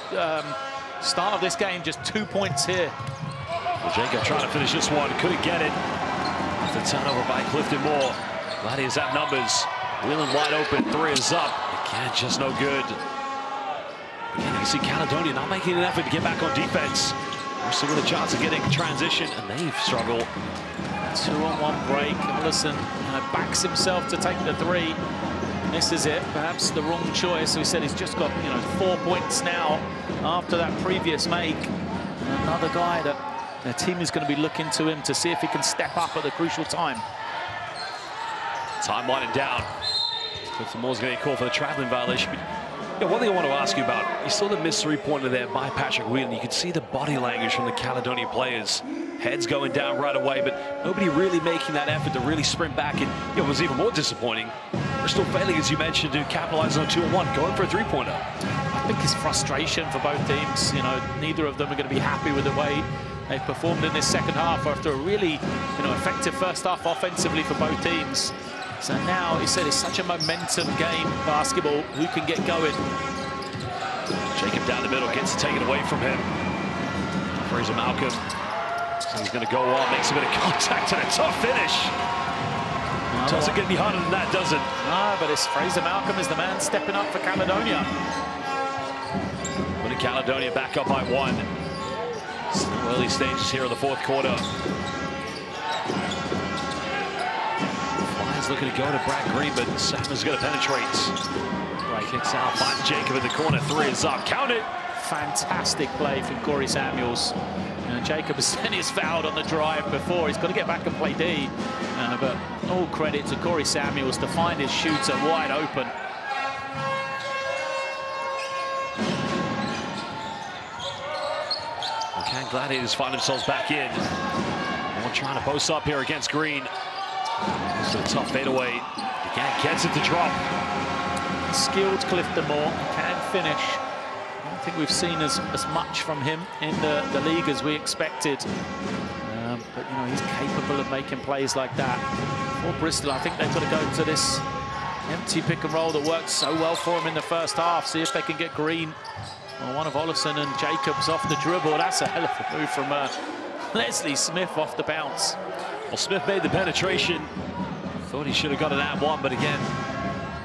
start of this game, just 2 points here. Well, Jacob trying to finish this one, couldn't get it. The turnover by Clifton Moore. Gladiators have numbers. Whelan wide open, 3 is up. Again, just no good. Again, you can see Caledonia not making an effort to get back on defense. Bristol with a chance of getting transition, and they've struggled. 2-on-1 break. Ollison backs himself to take the 3. Misses it. Perhaps the wrong choice. We said he's just got, you know, 4 points now after that previous make. And another guy that their team is going to be looking to him to see if he can step up at the crucial time. Time winding down. Clifton Moore's going to get called for the traveling violation. Yeah, one thing I want to ask you about, you saw the missed 3-pointer there by Patrick Whelan. You could see the body language from the Caledonia players. Heads going down right away, but nobody really making that effort to really sprint back. And you know, it was even more disappointing. Bristol failing, as you mentioned, to capitalize on 2-on-1, going for a 3-pointer. I think it's frustration for both teams. You know, neither of them are going to be happy with the way they've performed in this second half after a really, you know, effective first half offensively for both teams. So now, he said, it's such a momentum game, basketball. Who can get going? Jacob down the middle, gets to take it away from him. Fraser Malcolm. So he's going to go on, makes a bit of contact, and a tough finish. Doesn't get any harder than that, does it? No, but it's Fraser Malcolm is the man stepping up for Caledonia. Putting Caledonia back up by 1. Still early stages here in the fourth quarter. Looking to go to Brad Green, but Sam is going to penetrate. Right, kicks out, finds Jacob in the corner, 3 is up, count it. Fantastic play from Corey Samuels. Jacob has sent his foul on the drive before. He's got to get back and play D. But all credit to Corey Samuels to find his shooter wide open. Okay, Gladiators find themselves back in. One trying to post up here against Green. It's a tough fadeaway. Again, gets it to drop. Skilled Clifton Moore, can finish. I don't think we've seen as much from him in the league as we expected. But, you know, he's capable of making plays like that. For Bristol, I think they've got to go to this empty pick and roll that worked so well for him in the first half. See if they can get Green or one of Ollison and Jacobs off the dribble. That's a hell of a move from Leslie Smith off the bounce. Well, Smith made the penetration. Thought he should have got an +1, but again,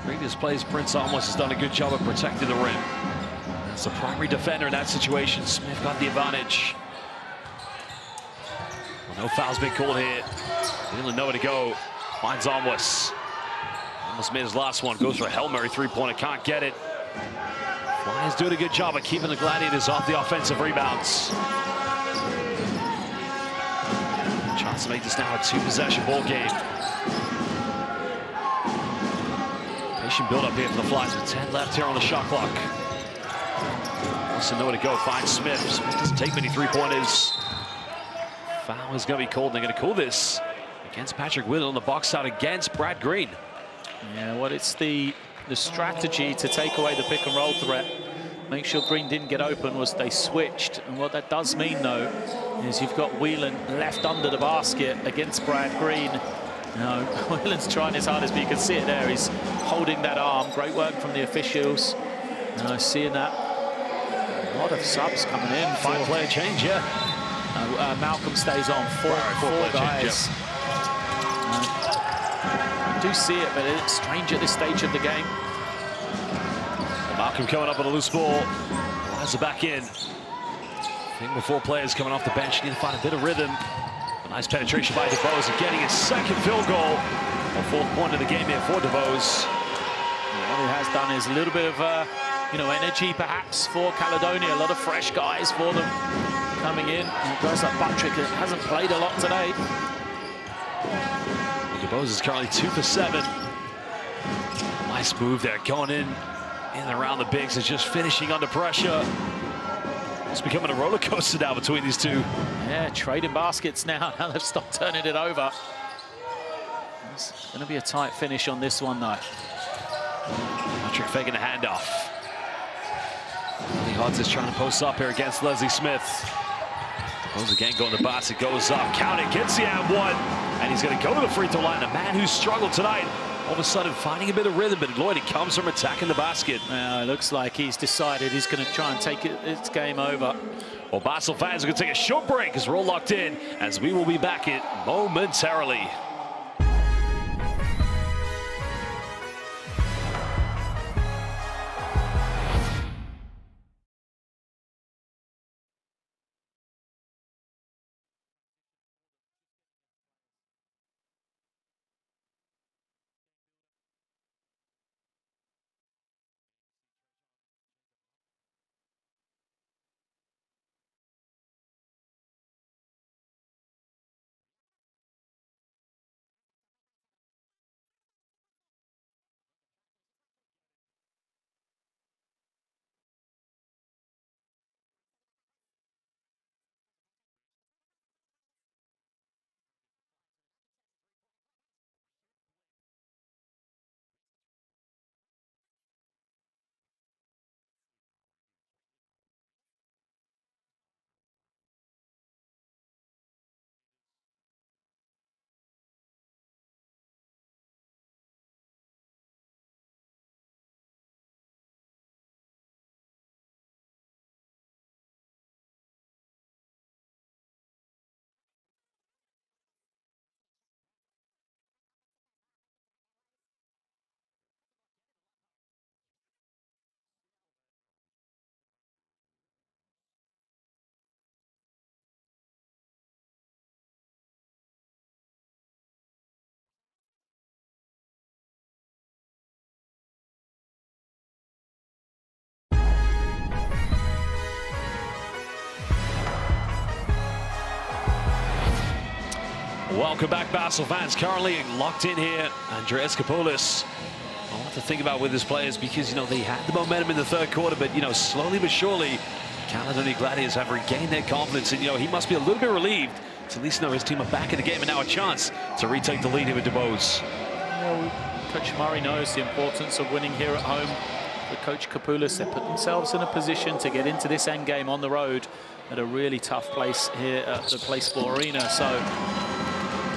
previous plays, Prince almost has done a good job of protecting the rim. As the primary defender in that situation, Smith got the advantage. Well, no fouls being called here. Whelan nowhere to go. Finds Almost. Almost made his last one. Goes for a Hail Mary 3-pointer. Can't get it. Flyers doing a good job of keeping the Gladiators off the offensive rebounds. Chance to make this now a 2-possession ball game. Patient build up here for the Flyers with 10 left here on the shot clock. Wants to know where to go. Finds Smith. Smith doesn't take many 3-pointers. Foul is going to be called. They're going to call this against Patrick Whelan on the box out against Brad Green. Yeah, well, it's the strategy to take away the pick and roll threat. Make sure Green didn't get open was they switched. And what that does mean, though, is you've got Whelan left under the basket against Brad Green. No, Whelan's trying his hardest, but you can see it there. He's holding that arm. Great work from the officials. Seeing that. A lot of subs coming in. 5-player change, yeah. Malcolm stays on. Four guys. I do see it, but it's strange at this stage of the game. Malcolm coming up on a loose ball. Liza back in. I think with 4 players coming off the bench, need to find a bit of rhythm. A nice penetration by DeVos and getting his second field goal. A 4th point of the game here for DeVos. What he has done is a little bit of, energy perhaps for Caledonia. A lot of fresh guys for them coming in. And guys like Buttrick hasn't played a lot today. DeVos is currently 2 for 7. Nice move there, going in and around the bigs and just finishing under pressure. It's becoming a roller coaster now between these two. Yeah, trading baskets now. Now they've stopped turning it over. It's going to be a tight finish on this one, though. Patrick faking the handoff. Lee Hodges is trying to post up here against Leslie Smith. Goes again, going to the basket, goes up, count it, gets the and 1. And he's going to go to the free throw line. A man who's struggled tonight, all of a sudden finding a bit of rhythm, but Lloyd, he comes from attacking the basket. It looks like he's decided he's going to try and take its game over. Well, Basel fans are going to take a short break as we're all locked in, as we will be back in momentarily. Welcome back, Basel fans. Currently locked in here, Andreas Kapoulis. A lot to think about with his players because, they had the momentum in the 3rd quarter, but, slowly but surely, Caledonia Gladiators have regained their confidence. And, he must be a little bit relieved to at least know his team are back in the game and now a chance to retake the lead here with DeVos. Well, Coach Murray knows the importance of winning here at home. But Coach Kapoulis, they put themselves in a position to get into this end game on the road at a really tough place here at the PlaySport Arena. So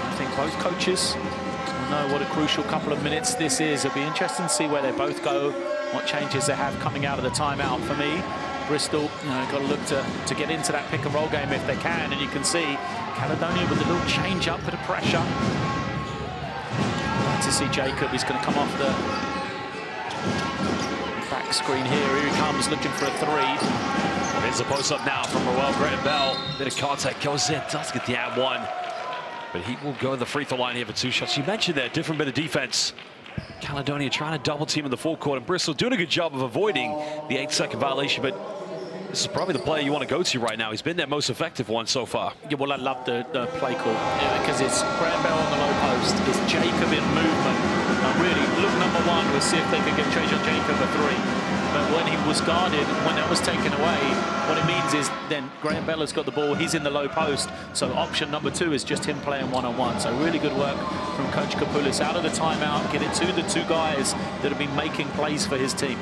I think both coaches will know what a crucial couple of minutes this is. It'll be interesting to see where they both go, what changes they have coming out of the timeout. For me, Bristol, got to look to get into that pick and roll game if they can. And you can see Caledonia with a little change up, bit of pressure. Glad to see Jacob. He's going to come off the back screen here. Here he comes looking for a 3. Here's the post up now from Roel Gretton-Bell. Bit of contact goes in, does get the ad 1. But he will go to the free throw line here for 2 shots. You mentioned that, different bit of defense. Caledonia trying to double team in the full court, and Bristol doing a good job of avoiding the 8-second violation. But this is probably the player you want to go to right now. He's been their most effective one so far. Yeah, well, I love the play call because it's Gretton-Bell on the low post. It's Jacob in movement. Now, really, look number 1 was see if they could get Trajan Jacob a 3. But when he was guarded, when that was taken away, what it means is then Graham Bella's got the ball, he's in the low post. So option number 2 is just him playing one-on-one. So really good work from Coach Kapoulis. Out of the timeout, get it to the 2 guys that have been making plays for his team.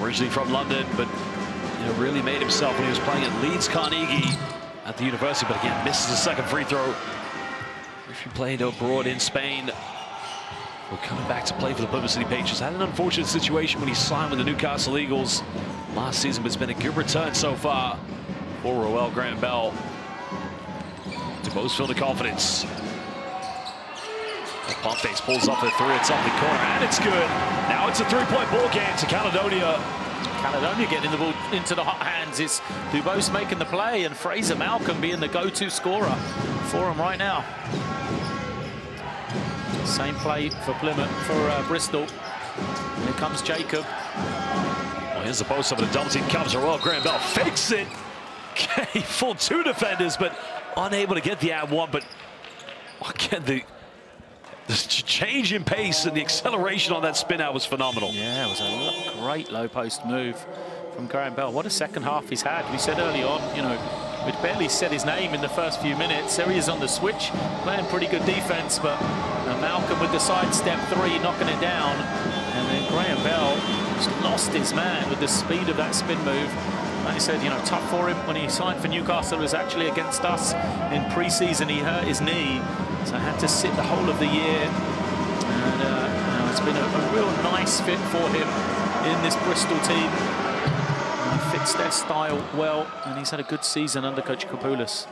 Originally from London, but really made himself when he was playing at Leeds Carnegie at the university, but again, misses a second free throw. If you played abroad in Spain, we're coming back to play for the Plymouth City Patriots. Had an unfortunate situation when he signed with the Newcastle Eagles last season, but it's been a good return so far for Roel Graham Bell. DeBose filled the confidence. Pompface pulls up the 3, it's up the corner, and it's good. Now it's a 3-point ball game to Caledonia. Caledonia getting the ball into the hot hands. It's DuBose making the play, and Fraser Malcolm being the go-to scorer for him right now. Same play for Plymouth, for Bristol. Here comes Jacob. Well, here's the post up, and a double team comes. Roel Graham Bell fakes it. Okay, full 2 defenders, but unable to get the and 1. But again, the change in pace and the acceleration on that spin out was phenomenal. Yeah, it was a great low post move from Graham Bell. What a second half he's had. We said early on, we'd barely said his name in the first few minutes. There he is on the switch, playing pretty good defense, but Malcolm with the sidestep 3, knocking it down. And then Graham Bell just lost his man with the speed of that spin move. Like I said, tough for him. When he signed for Newcastle, it was actually against us in pre-season. He hurt his knee, so I had to sit the whole of the year. And it's been a real nice fit for him in this Bristol team. Fits their style well, and he's had a good season under Coach Kapoulis.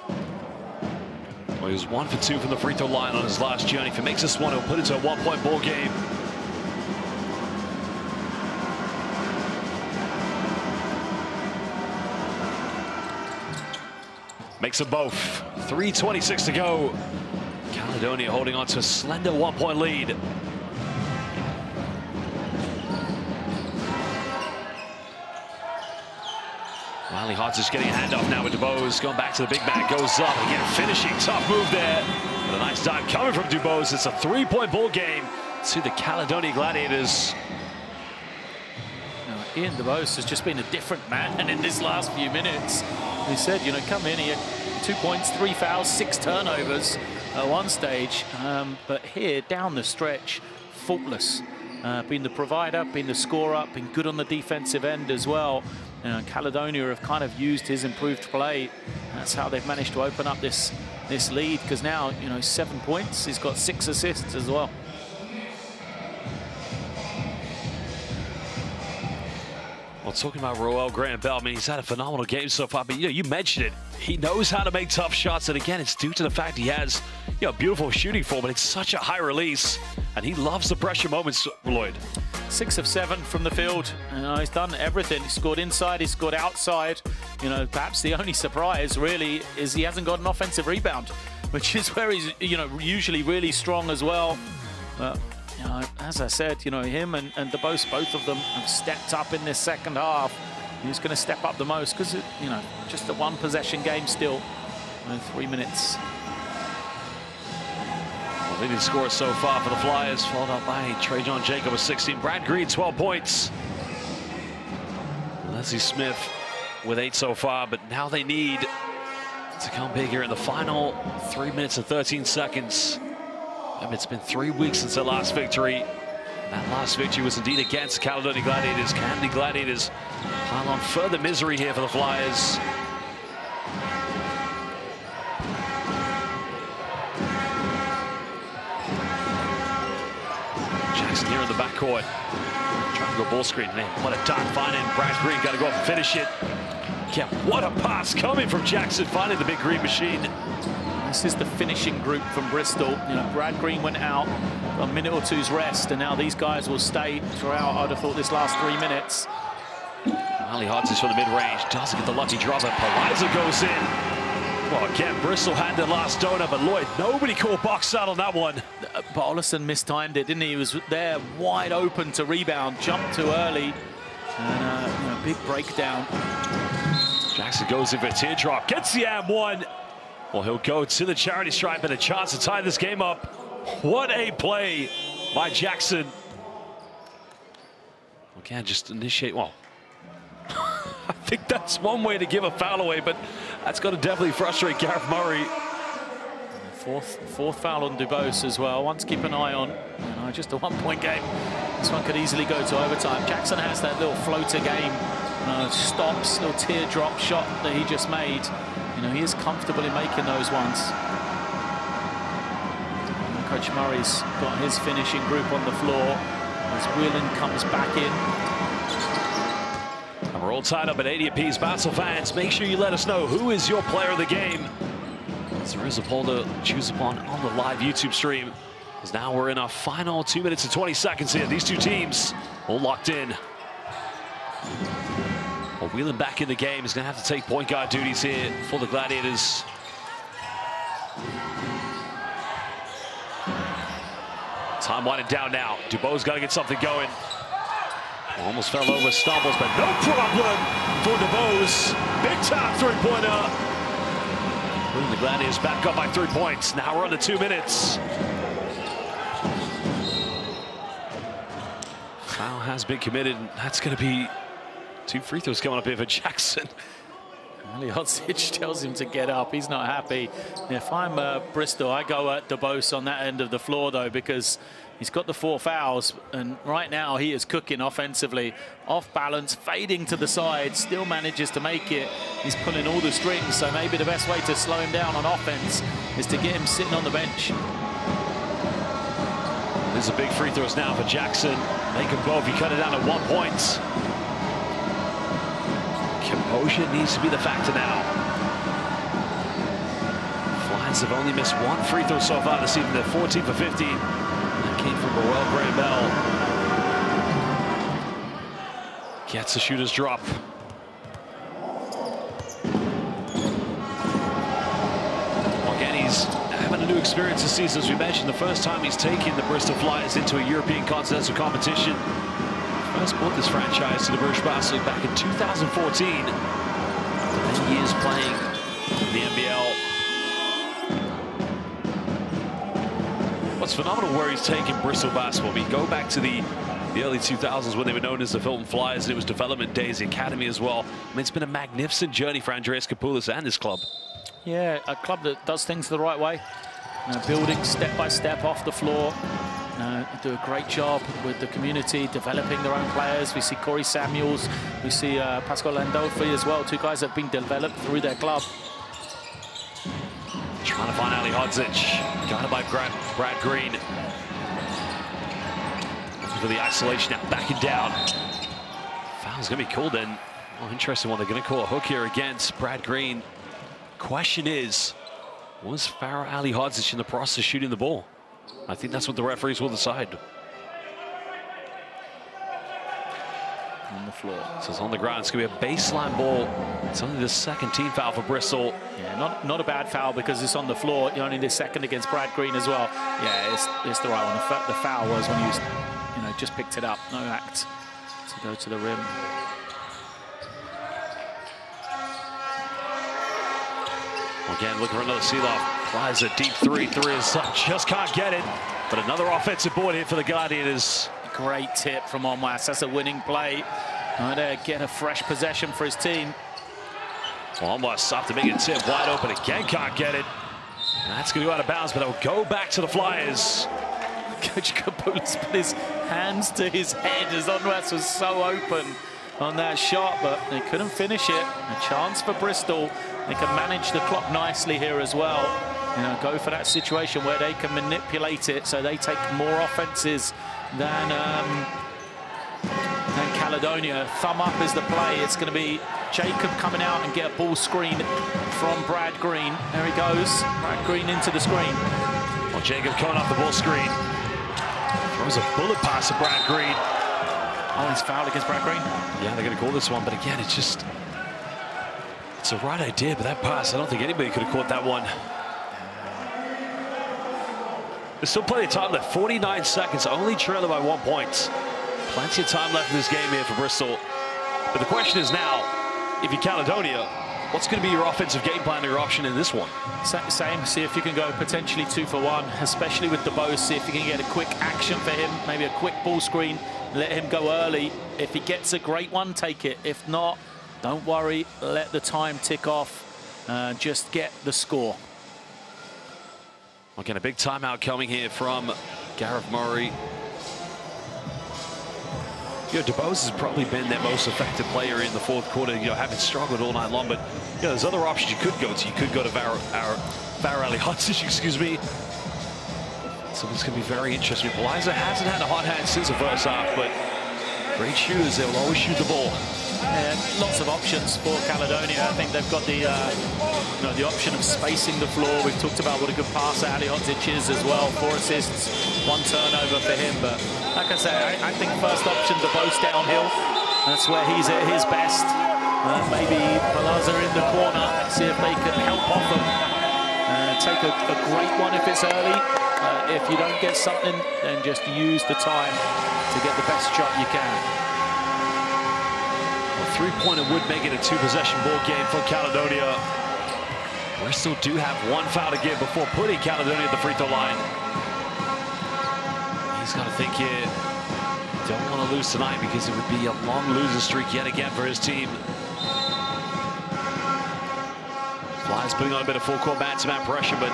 Well, he was 1 for 2 from the free throw line on his last journey. If he makes this one, he'll put it to a 1-point ball game. Makes them both. 3:26 to go. Caledonia holding on to a slender 1-point lead. Riley Hodge is getting a handoff now with DuBose. Going back to the big man, goes up. Again, finishing, tough move there. But a nice dive coming from DuBose. It's a 3-point ball game to the Caledonia Gladiators. Ian DuBose has just been a different man in this last few minutes. He said, come in here, 2 points, 3 fouls, 6 turnovers at one stage. But here, down the stretch, faultless. Been the provider, been the scorer, been good on the defensive end as well. Caledonia have kind of used his improved play. That's how they've managed to open up this lead, because now, 7 points. He's got 6 assists as well. Well, talking about Roel Graham Bell, I mean, he's had a phenomenal game so far, but you mentioned it. He knows how to make tough shots, and again, it's due to the fact he has, beautiful shooting form, but it's such a high release, and he loves the pressure moments, Lloyd. 6 of 7 from the field. He's done everything. He scored inside, he scored outside. Perhaps the only surprise, really, is he hasn't got an offensive rebound, which is where he's, usually really strong as well. But as I said, him and DuBose, both of them have stepped up in this second half. Who's going to step up the most? Because, just a 1-possession game still. 3 minutes. Well, leading scorer so far for the Flyers, followed up by Trajan Jacob with 16. Brad Green, 12 points. Leslie Smith with 8 so far, but now they need to come big here in the final 3 minutes and 13 seconds. It's been 3 weeks since their last victory. And that last victory was indeed against Caledonia Gladiators. Can the Gladiators pile on further misery here for the Flyers? Jackson here in the backcourt. Trying to go ball screen. Man, what a dot finding. Brad Green got to go up and finish it. Yeah, what a pass coming from Jackson, finding the big green machine. This is the finishing group from Bristol. Brad Green went out, a minute or two's rest, and now these guys will stay throughout. I'd have thought this last 3 minutes. Riley Hodges from the mid-range doesn't get the lucky drop, but Paliza goes in. Well, again, Bristol had the last donut, but Lloyd, nobody called box out on that one. But Ollison mistimed it, didn't he? He was there wide open to rebound, jumped too early, and big breakdown. Jackson goes in for a teardrop, gets the and 1. Well, he'll go to the charity stripe and a chance to tie this game up. What a play by Jackson. Well, Again, just initiate. Well, I think that's one way to give a foul away, but that's got to definitely frustrate Gareth Murray. Fourth foul on Dubose as well. One to keep an eye on. You know, just a one-point game. This one could easily go to overtime. Jackson has that little floater game. Stops, little teardrop shot that he just made. You know, he is comfortable in making those ones. And Coach Murray's got his finishing group on the floor as Whelan comes back in. And we're all tied up at 80 apiece. Basel fans, make sure you let us know who is your player of the game. There is a poll to choose upon on the live YouTube stream. Because now we're in our final 2 minutes and 20 seconds here. These two teams all locked in. Well, Whelan back in the game is going to have to take point guard duties here for the Gladiators. Time winding down now. Dubose got to get something going. Almost fell over, stumbles, but no problem for Dubose. Big time three-pointer. The Gladiators back up by 3 points. Now we're under 2 minutes. Foul has been committed. That's going to be 2 free throws coming up here for Jackson. Alihodzic tells him to get up. He's not happy. If I'm Bristol, I go at Dubose on that end of the floor, though, because he's got the 4 fouls, and right now he is cooking offensively. Off balance, fading to the side, still manages to make it. He's pulling all the strings, so maybe the best way to slow him down on offense is to get him sitting on the bench. These are big free throws now for Jackson. Make them both. He cut it down to 1 point. Composure needs to be the factor now. Flyers have only missed 1 free throw so far this season. They're 14 for 15. That came from Roel Graham-Bell. Gets the shooter's drop. Again, he's having a new experience this season. As we mentioned, the first time he's taken the Bristol Flyers into a European continental competition. First brought this franchise to the British Basketball League back in 2014. 10 years playing in the NBL. What's phenomenal where he's taken Bristol basketball. I mean, go back to the early 2000s when they were known as the Filton Flyers, and it was development days, the academy as well. I mean, it's been a magnificent journey for Andreas Kapoulis and his club. Yeah, a club that does things the right way. Building step by step off the floor. Do a great job with the community, developing their own players. We see Corey Samuels, we see Pascal Landolfi as well, 2 guys that have been developed through their club. Trying to find Alihodzic, guarded by Brad Green. Looking for the isolation now, backing down. Foul's going to be called in. Oh, interesting one. They're going to call a hook here against Brad Green. Question is, was Farah Alihodzic in the process of shooting the ball? I think that's what the referees will decide. On the floor. So it's on the ground. It's going to be a baseline ball. It's only the 2nd team foul for Bristol. Yeah, not a bad foul because it's on the floor. You're only the 2nd against Brad Green as well. Yeah, it's the right one. The foul was when you just picked it up. No act to go to the rim. Again, looking for another seal-off. Applies a deep 3. 3 is up. Just can't get it. But another offensive board here for the Gladiators. Great tip from Onwas. That's a winning play. Right there, get a fresh possession for his team. Well, Onwas after making a tip wide open again, can't get it. And that's going to go out of bounds, but it'll go back to the Flyers. Coach Kapoulis put his hands to his head as Onwas was so open on that shot, but they couldn't finish it. A chance for Bristol. They can manage the clock nicely here as well. Go for that situation where they can manipulate it so they take more offenses than Caledonia. Thumb up is the play. It's going to be Jacob coming out and get a ball screen from Brad Green. There he goes. Brad Green into the screen. Well, Jacob coming off the ball screen. Throws a bullet pass to Brad Green. Oh, he's fouled against Brad Green? Yeah, they're going to call this one, but again, it's the right idea, but that pass, I don't think anybody could have caught that one. There's still plenty of time left. 49 seconds, only trailing by 1 point. Plenty of time left in this game here for Bristol. But the question is now, if you're Caledonia, What's going to be your offensive game plan or your option in this one? Same. See if you can go potentially 2 for 1, especially with DeBose. See if you can get a quick action for him, maybe a quick ball screen, let him go early. If he gets a great one, take it. If not, don't worry, let the time tick off. Just get the score. Again, a big timeout coming here from Gareth Murray. You know, DeBose has probably been their most effective player in the 4th quarter, you know, having struggled all night long. But, you know, there's other options you could go to. You could go to Varali Hudson, excuse me. So it's going to be very interesting. Eliza hasn't had a hot hand since the first half, but great shooters. They'll always shoot the ball. Yeah, lots of options for Caledonia. I think they've got the you know, the option of spacing the floor. We've talked about what a good passer Ali Hodzic is as well. 4 assists, 1 turnover for him. But like I say, I think first option, DeBose downhill. That's where he's at his best. Maybe Balaza in the corner. See if they can help off him. Take a great one if it's early. If you don't get something, then just use the time to get the best shot you can. A 3-pointer would make it a 2-possession ball game for Caledonia. Bristol do have 1 foul to give before putting Caledonia at the free throw line. He's got to think here. Don't want to lose tonight because it would be a long losing streak yet again for his team. Flyers putting on a bit of full-court man-to-man pressure, but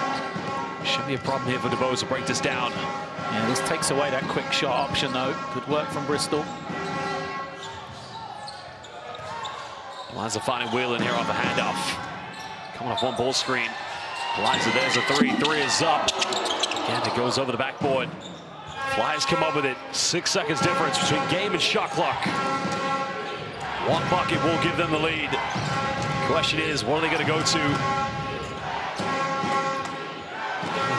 should be a problem here for DeBose to break this down. Yeah, this takes away that quick shot option, though. Good work from Bristol. Eliza finding Whelan here off the handoff. Coming off 1 ball screen. Eliza, there's a 3. 3 is up. Again, it goes over the backboard. Flyers come up with it. 6 seconds difference between game and shot clock. 1 bucket will give them the lead. Question is, what are they going to go to?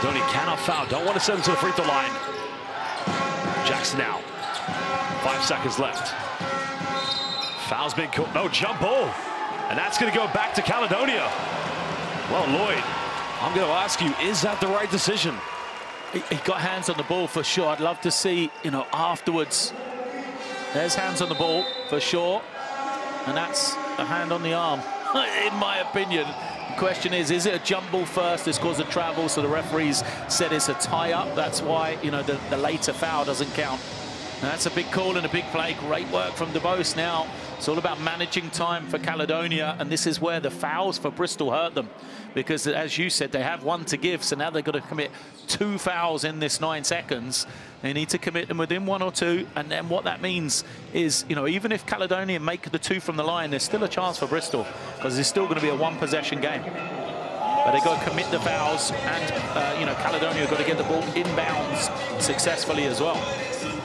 Caledonia cannot foul. Don't want to send them to the free throw line. Jackson out. 5 seconds left. Foul's been called. No, jump ball. And that's going to go back to Caledonia. Well, Lloyd, I'm going to ask you, is that the right decision? He got hands on the ball for sure. I'd love to see, you know, afterwards. There's hands on the ball for sure. And that's a hand on the arm, in my opinion. The question is it a jump ball first? This caused a travel, so the referees said it's a tie-up. That's why, you know, the later foul doesn't count. And that's a big call and a big play. Great work from DeBose now. It's all about managing time for Caledonia, and this is where the fouls for Bristol hurt them. Because, as you said, they have 1 to give, so now they've got to commit 2 fouls in this 9 seconds. They need to commit them within 1 or 2, and then what that means is, you know, even if Caledonia make the 2 from the line, there's still a chance for Bristol, because it's still going to be a 1-possession game. But they've got to commit the fouls, and, you know, Caledonia have got to get the ball inbounds successfully as well.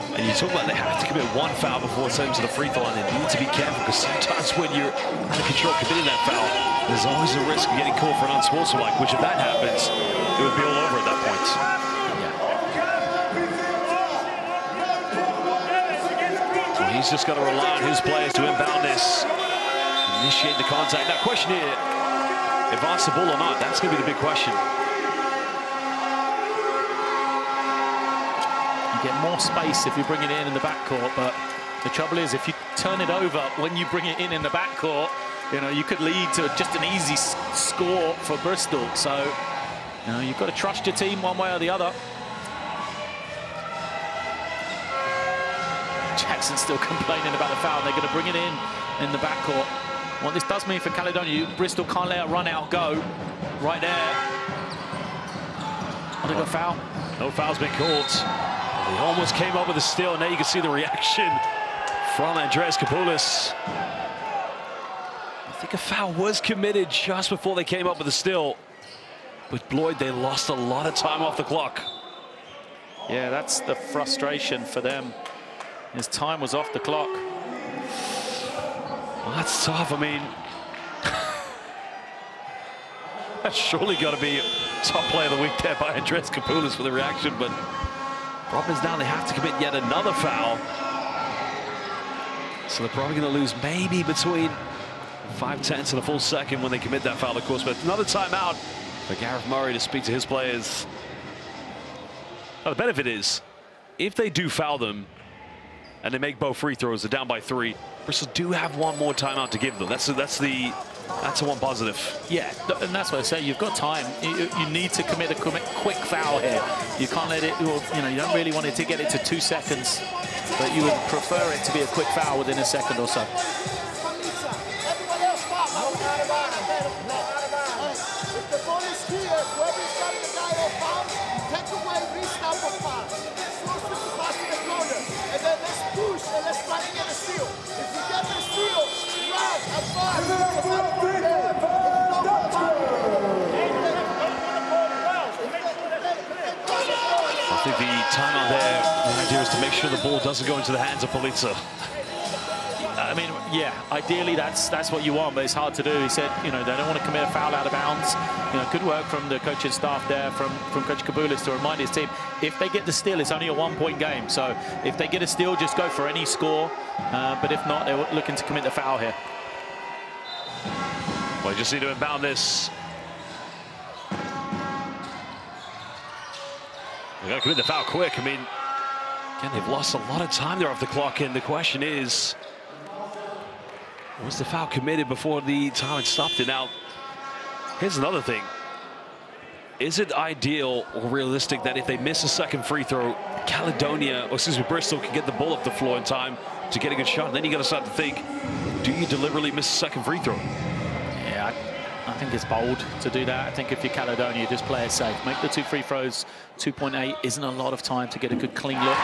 And you talk about they have to commit 1 foul before sending to the free throw line. They need to be careful because sometimes when you're out of control committing that foul, there's always a risk of getting caught for an unsportsmanlike, which if that happens, it would be all over at that point. So he's just got to rely on his players to inbound this, initiate the contact. Now, question here, advance the ball or not, that's going to be the big question. You get more space if you bring it in the backcourt, but the trouble is if you turn it over when you bring it in the backcourt, you know, you could lead to just an easy score for Bristol. So, you know, you've got to trust your team one way or the other. Jackson's still complaining about the foul. They're going to bring it in the backcourt. What this does mean for Caledonia, Bristol can't let a run out go. Right there. Oh, they got a foul. No foul's been called. He almost came up with a steal, and now you can see the reaction from Andreas Kapoulis. I think a foul was committed just before they came up with a steal. But Lloyd, they lost a lot of time off the clock. Yeah, that's the frustration for them. His time was off the clock. Well, that's tough. I mean, that's surely got to be top play of the week there by Andreas Kapoulis for the reaction, but problem is now they have to commit yet another foul. So they're probably going to lose maybe between 5/10 and a full second when they commit that foul, of course. But another timeout for Gareth Murray to speak to his players. Now, the benefit is, if they do foul them and they make both free throws, they're down by 3, Bristol do have 1 more timeout to give them. That's the That's a one positive. Yeah, and that's what I say. You've got time. You need to commit a quick foul here. You can't let it, you know, you don't really want it to get it to 2 seconds, but you would prefer it to be a quick foul within a second or so. I think the timeout there, the idea is to make sure the ball doesn't go into the hands of Polizza. I mean, yeah, ideally that's what you want, but it's hard to do. He said, you know, they don't want to commit a foul out of bounds. You know, good work from the coaching staff there, from Coach Kabulis to remind his team, if they get the steal, it's only a 1-point game. So if they get a steal, just go for any score. But if not, they're looking to commit the foul here. Well, you just need to inbound this. They got to commit the foul quick. I mean, again, they've lost a lot of time there off the clock, and the question is, was the foul committed before the time had stopped it? Now, here's another thing. Is it ideal or realistic that if they miss a second free throw, Bristol can get the ball up the floor in time to get a good shot? And then you got to start to think, do you deliberately miss a second free throw? Yeah, I think it's bold to do that. I think if you're Caledonia, just play it safe. Make the 2 free throws. 2.8 isn't a lot of time to get a good clean look.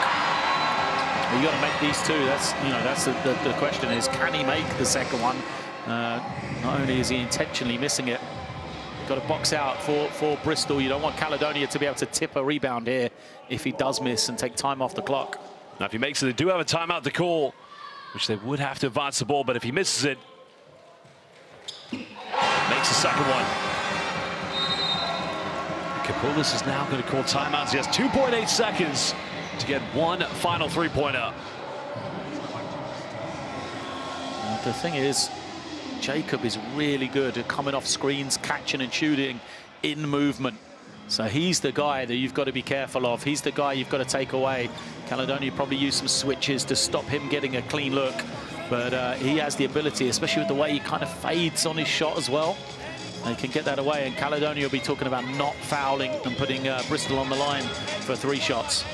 You got to make these 2. That's, you know, that's the question is, can he make the second one? Not only is he intentionally missing it, got to box out for Bristol. You don't want Caledonia to be able to tip a rebound here if he does miss and take time off the clock. Now, if he makes it, they do have a timeout to call, which they would have to advance the ball, but if he misses it, makes the second one. Kapulis is now going to call timeouts. He has 2.8 seconds to get one final three-pointer. The thing is, Jacob is really good at coming off screens, catching and shooting in movement. So he's the guy that you've got to be careful of. He's the guy you've got to take away. Caledonia probably use some switches to stop him getting a clean look. But he has the ability, especially with the way he kind of fades on his shot as well. They can get that away, and Caledonia will be talking about not fouling and putting Bristol on the line for 3 shots.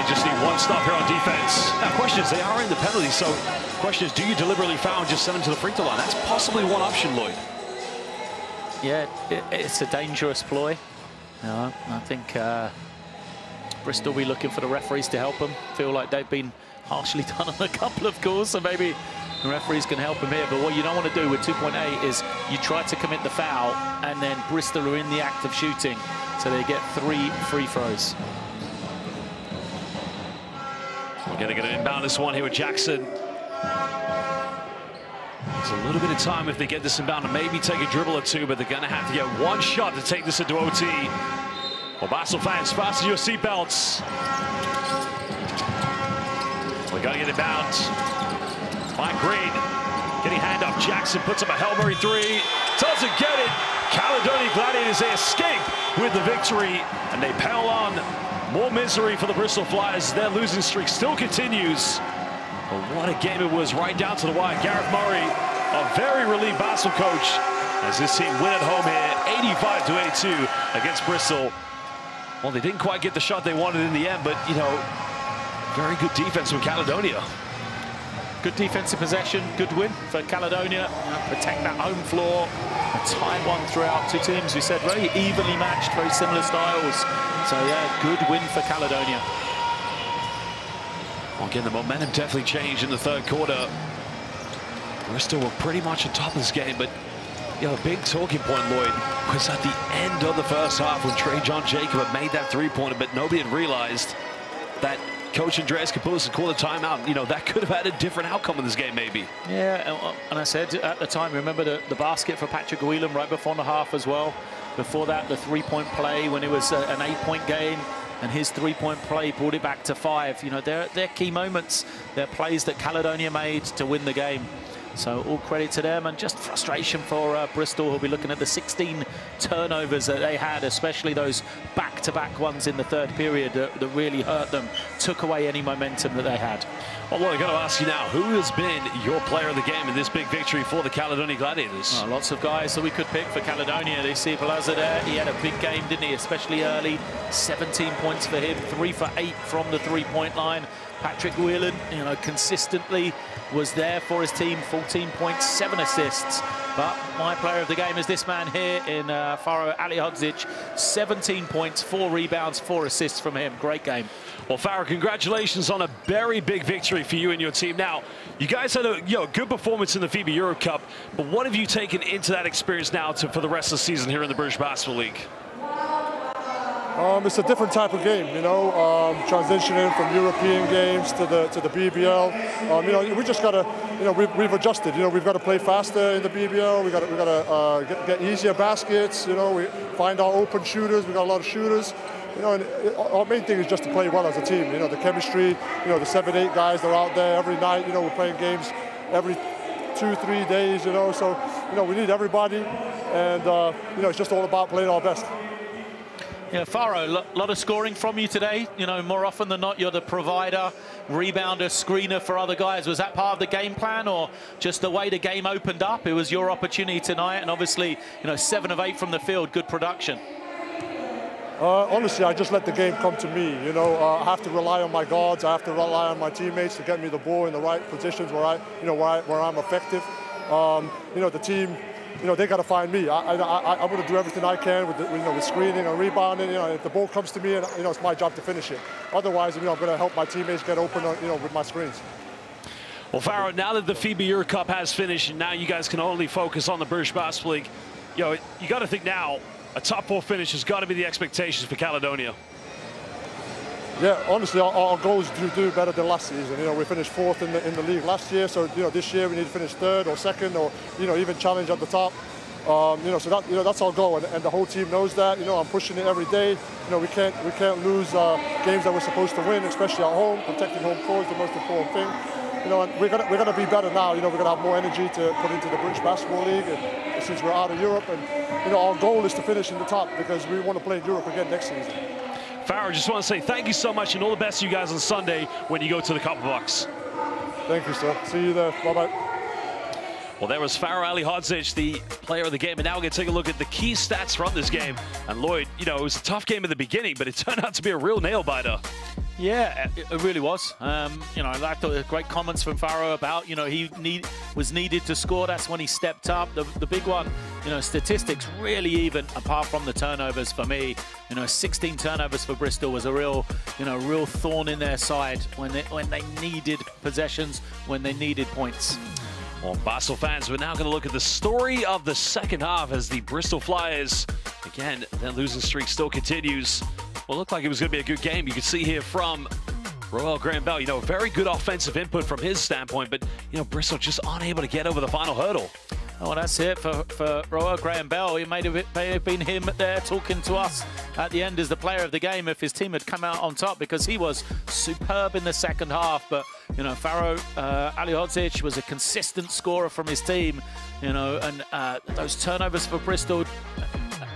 Just need one stop here on defense. Now, question is, they are in the penalty, so question is, do you deliberately foul and just send them to the free throw line? That's possibly one option, Lloyd. Yeah, it's a dangerous ploy. I think Bristol will be looking for the referees to help them. Feel like they've been harshly done on a couple of calls, so maybe the referees can help them here. But what you don't want to do with 2.8 is you try to commit the foul, and then Bristol are in the act of shooting, so they get 3 free throws. We're going to inbound this one here with Jackson. There's a little bit of time if they get this inbound to maybe take a dribble or 2, but they're going to have to get 1 shot to take this into OT. Well, Bristol fans, fasten your seatbelts. We got to get it bound. Mike Green getting hand off. Jackson puts up a Hail Mary 3. Doesn't get it. Caledonia Gladiators, they escape with the victory, and they pile on. More misery for the Bristol Flyers. Their losing streak still continues. But what a game it was, right down to the wire. Gareth Murray, a very relieved Basel coach, as this team win at home here, 85-82 against Bristol. Well, they didn't quite get the shot they wanted in the end, but, you know, very good defense from Caledonia. Good defensive possession, good win for Caledonia. Protect that home floor. A tight one throughout. 2 teams, we said, very evenly matched, very similar styles. So, yeah, good win for Caledonia. Well, again, the momentum definitely changed in the 3rd quarter. Bristol were pretty much on top of this game, but, you know, a big talking point, Lloyd, was at the end of the 1st half when John Jacob had made that 3-pointer, but nobody had realized that Coach Andreas Kapulis called a timeout. You know, that could have had a different outcome in this game, maybe. Yeah, and I said at the time, remember the basket for Patrick Whelan right before the half as well. Before that, the three-point play when it was an 8-point game, and his three-point play brought it back to 5. You know, they're key moments. They're plays that Caledonia made to win the game. So all credit to them, and just frustration for Bristol, who'll be looking at the 16 turnovers that they had, especially those back-to-back ones in the third period that really hurt them, took away any momentum that they had. Well, Lloyd, I've got to ask you now, who has been your player of the game in this big victory for the Caledonia Gladiators? Oh, lots of guys that we could pick for Caledonia. They see Plaza there. He had a big game, didn't he? Especially early. 17 points for him, 3 for 8 from the three-point line. Patrick Whelan, you know, consistently was there for his team, 14 points, 7 assists. But my player of the game is this man here in Faro Alihodzic. 17 points, 4 rebounds, 4 assists from him. Great game. Well, Faro, congratulations on a very big victory for you and your team. Now, you guys had a good performance in the FIBA Euro Cup, but what have you taken into that experience now for the rest of the season here in the British Basketball League? It's a different type of game, you know, transitioning from European games to the BBL. You know, we just got to, you know, we've adjusted. You know, we've got to play faster in the BBL. We got to get easier baskets. You know, we find our open shooters. We got a lot of shooters. You know, and our main thing is just to play well as a team. You know, the chemistry. You know, the 7-8 guys, they're out there every night. You know, we're playing games every 2-3 days. You know, so you know we need everybody, and you know, it's just all about playing our best. Yeah, Faro, a lot of scoring from you today. You know, more often than not, you're the provider, rebounder, screener for other guys. Was that part of the game plan, or just the way the game opened up? It was your opportunity tonight, and obviously, you know, 7 of 8 from the field, good production. Honestly, I just let the game come to me. You know, I have to rely on my guards. I have to rely on my teammates to get me the ball in the right positions where I'm effective. You know, the team. You know, they got to find me. I'm going to do everything I can with screening and rebounding. You know, if the ball comes to me, and you know, it's my job to finish it. Otherwise, you know, I'm going to help my teammates get open, you know, with my screens. Well, Faro, now that the FIBA Euro Cup has finished, and now you guys can only focus on the British Basketball League, you know, you got to think now a top 4 finish has got to be the expectations for Caledonia. Yeah, honestly, our goal is to do better than last season. You know, we finished 4th in the league last year, so you know, this year we need to finish 3rd or 2nd, or you know, even challenge at the top. You know, so that, you know, that's our goal, and the whole team knows that. You know, I'm pushing it every day. You know, we can't lose games that we're supposed to win, especially at home. Protecting home court is the most important thing. You know, and we're gonna be better now. You know, we're gonna have more energy to put into the British Basketball League, and since we're out of Europe, and you know, our goal is to finish in the top because we want to play in Europe again next season. Faro, just want to say thank you so much and all the best to you guys on Sunday when you go to the Copper Box. Thank you, sir. See you there. Bye-bye. Well, there was Faro Alihodzic, the player of the game, and now we're going to take a look at the key stats from this game. And Lloyd, you know, it was a tough game at the beginning, but it turned out to be a real nail-biter. Yeah, it really was. You know, I liked the great comments from Faro about, you know, he was needed to score. That's when he stepped up. The big one, you know, statistics really even, apart from the turnovers for me. You know, 16 turnovers for Bristol was a real, you know, real thorn in their side when they needed possessions, when they needed points. Well, Basel fans, we're now going to look at the story of the second half as the Bristol Flyers, again, their losing streak still continues. Well, it looked like it was going to be a good game. You can see here from Roel Graham-Bell, you know, very good offensive input from his standpoint, but, you know, Bristol just unable to get over the final hurdle. Oh, that's it for Roel Graham-Bell. It may have been him there talking to us at the end as the player of the game if his team had come out on top, because he was superb in the second half. But, you know, Faro Alihodzic was a consistent scorer from his team, you know, and those turnovers for Bristol,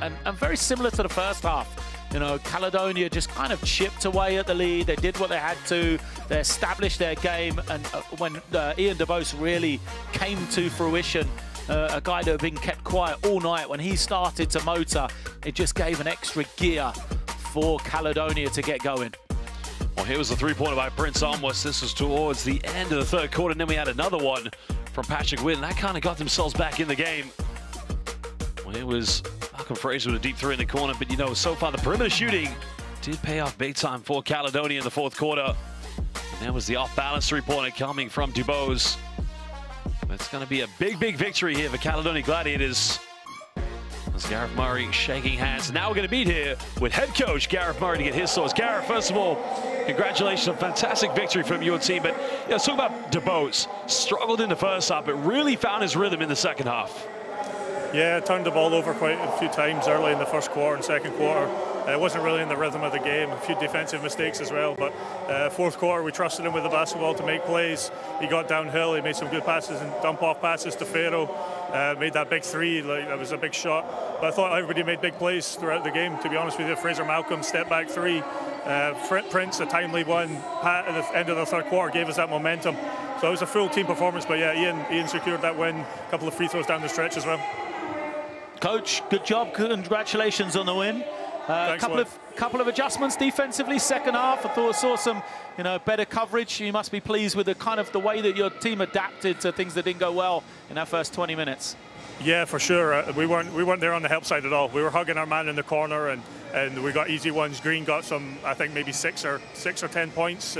and very similar to the first half. You know, Caledonia just kind of chipped away at the lead. They did what they had to. They established their game. And when Ian DeVos really came to fruition, a guy that had been kept quiet all night, when he started to motor, it just gave an extra gear for Caledonia to get going. Well, here was the three-pointer by Prince Almos. This was towards the end of the third quarter, and then we had another one from Patrick Whelan. That kind of got themselves back in the game. Well, it was Malcolm Fraser with a deep three in the corner, but, you know, so far the perimeter shooting did pay off big time for Caledonia in the fourth quarter. And that was the off-balance three-pointer coming from DuBose. It's going to be a big victory here for Caledonia Gladiators. As Gareth Murray shaking hands. Now we're going to meet here with head coach Gareth Murray to get his thoughts. Gareth, first of all, congratulations on a fantastic victory from your team. But let's talk about DeBose. Struggled in the first half, but really found his rhythm in the second half. Yeah, turned the ball over quite a few times early in the first quarter and second quarter. It wasn't really in the rhythm of the game. A few defensive mistakes as well. But fourth quarter, we trusted him with the basketball to make plays. He got downhill. He made some good passes and dump-off passes to Pharaoh. Made that big three. That was a big shot. But I thought everybody made big plays throughout the game, to be honest with you. Fraser Malcolm, step-back three. Prince, a timely one. Pat, at the end of the third quarter, gave us that momentum. So it was a full team performance. But yeah, Ian secured that win. A couple of free throws down the stretch as well. Coach, good job. Congratulations on the win. Couple of adjustments defensively. Second half, I thought I saw some, better coverage. You must be pleased with the way that your team adapted to things that didn't go well in that first 20 minutes. Yeah, for sure. We weren't there on the help side at all. We were hugging our man in the corner, and we got easy ones. Green got some, I think maybe six or 10 points.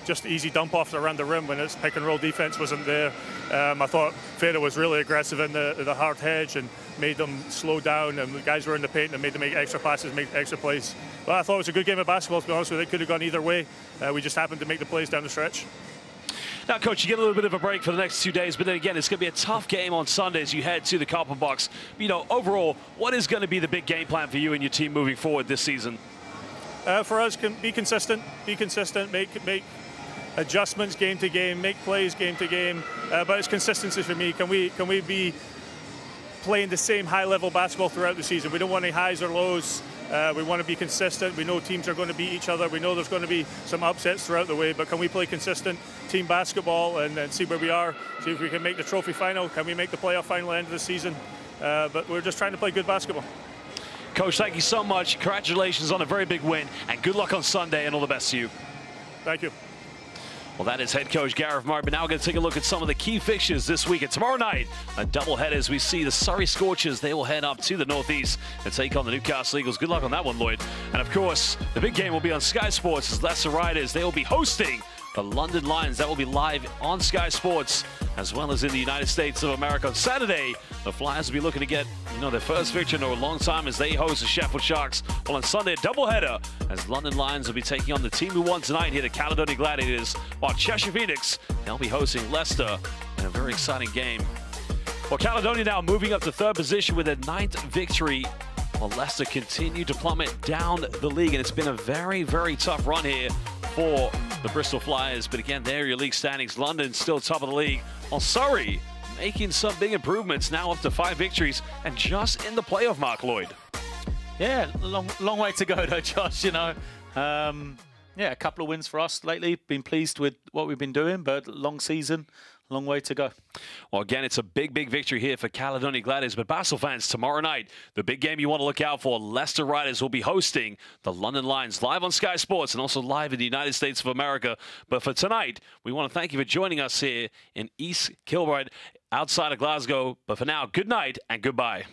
Just easy dump offs around the rim when his pick and roll defense wasn't there. I thought Pharaoh was really aggressive in the hard hedge and made them slow down, and the guys were in the paint and made them make extra passes, make extra plays. Well, I thought it was a good game of basketball, to be honest with you. It could have gone either way. We just happened to make the plays down the stretch. Now, Coach, you get a little bit of a break for the next 2 days, but then again, it's going to be a tough game on Sunday as you head to the Copper Box. Overall, what is going to be the big game plan for you and your team moving forward this season? For us, be consistent, make adjustments game to game, make plays game to game. But it's consistency for me. Can we be playing the same high-level basketball throughout the season? We don't want any highs or lows. We want to be consistent. We know teams are going to beat each other. We know there's going to be some upsets throughout the way, but can we play consistent team basketball and see where we are, see if we can make the trophy final, can we make the playoff final at the end of the season? But we're just trying to play good basketball. Coach, thank you so much. Congratulations on a very big win, and good luck on Sunday, and all the best to you. Thank you. Well, that is head coach Gareth Murray. But now we're going to take a look at some of the key fixtures this week. And tomorrow night, a doubleheader as we see the Surrey Scorchers. They will head up to the northeast and take on the Newcastle Eagles. Good luck on that one, Lloyd. And of course, the big game will be on Sky Sports as Leicester Riders. They will be hosting the London Lions. That will be live on Sky Sports as well as in the United States of America. On Saturday, the Flyers will be looking to get their first victory in a long time as they host the Sheffield Sharks. Well, on Sunday, a doubleheader as London Lions will be taking on the team who won tonight here, the Caledonia Gladiators, while Cheshire Phoenix, they'll be hosting Leicester in a very exciting game. Well, Caledonia now moving up to third position with a 9th victory, while Leicester continue to plummet down the league, and it's been a very, very tough run here for the Bristol Flyers. But again, there are your league standings. London still top of the league, while Surrey making some big improvements, now up to 5 victories and just in the playoff mark, Lloyd. Yeah, long way to go though, Josh. Yeah, a couple of wins for us lately. Been pleased with what we've been doing, but long season, long way to go. Well, again, it's a big, big victory here for Caledonia Gladiators. But Basel fans, tomorrow night, the big game you want to look out for, Leicester Riders will be hosting the London Lions live on Sky Sports and also live in the United States of America. But for tonight, we want to thank you for joining us here in East Kilbride, outside of Glasgow. But for now, good night and goodbye.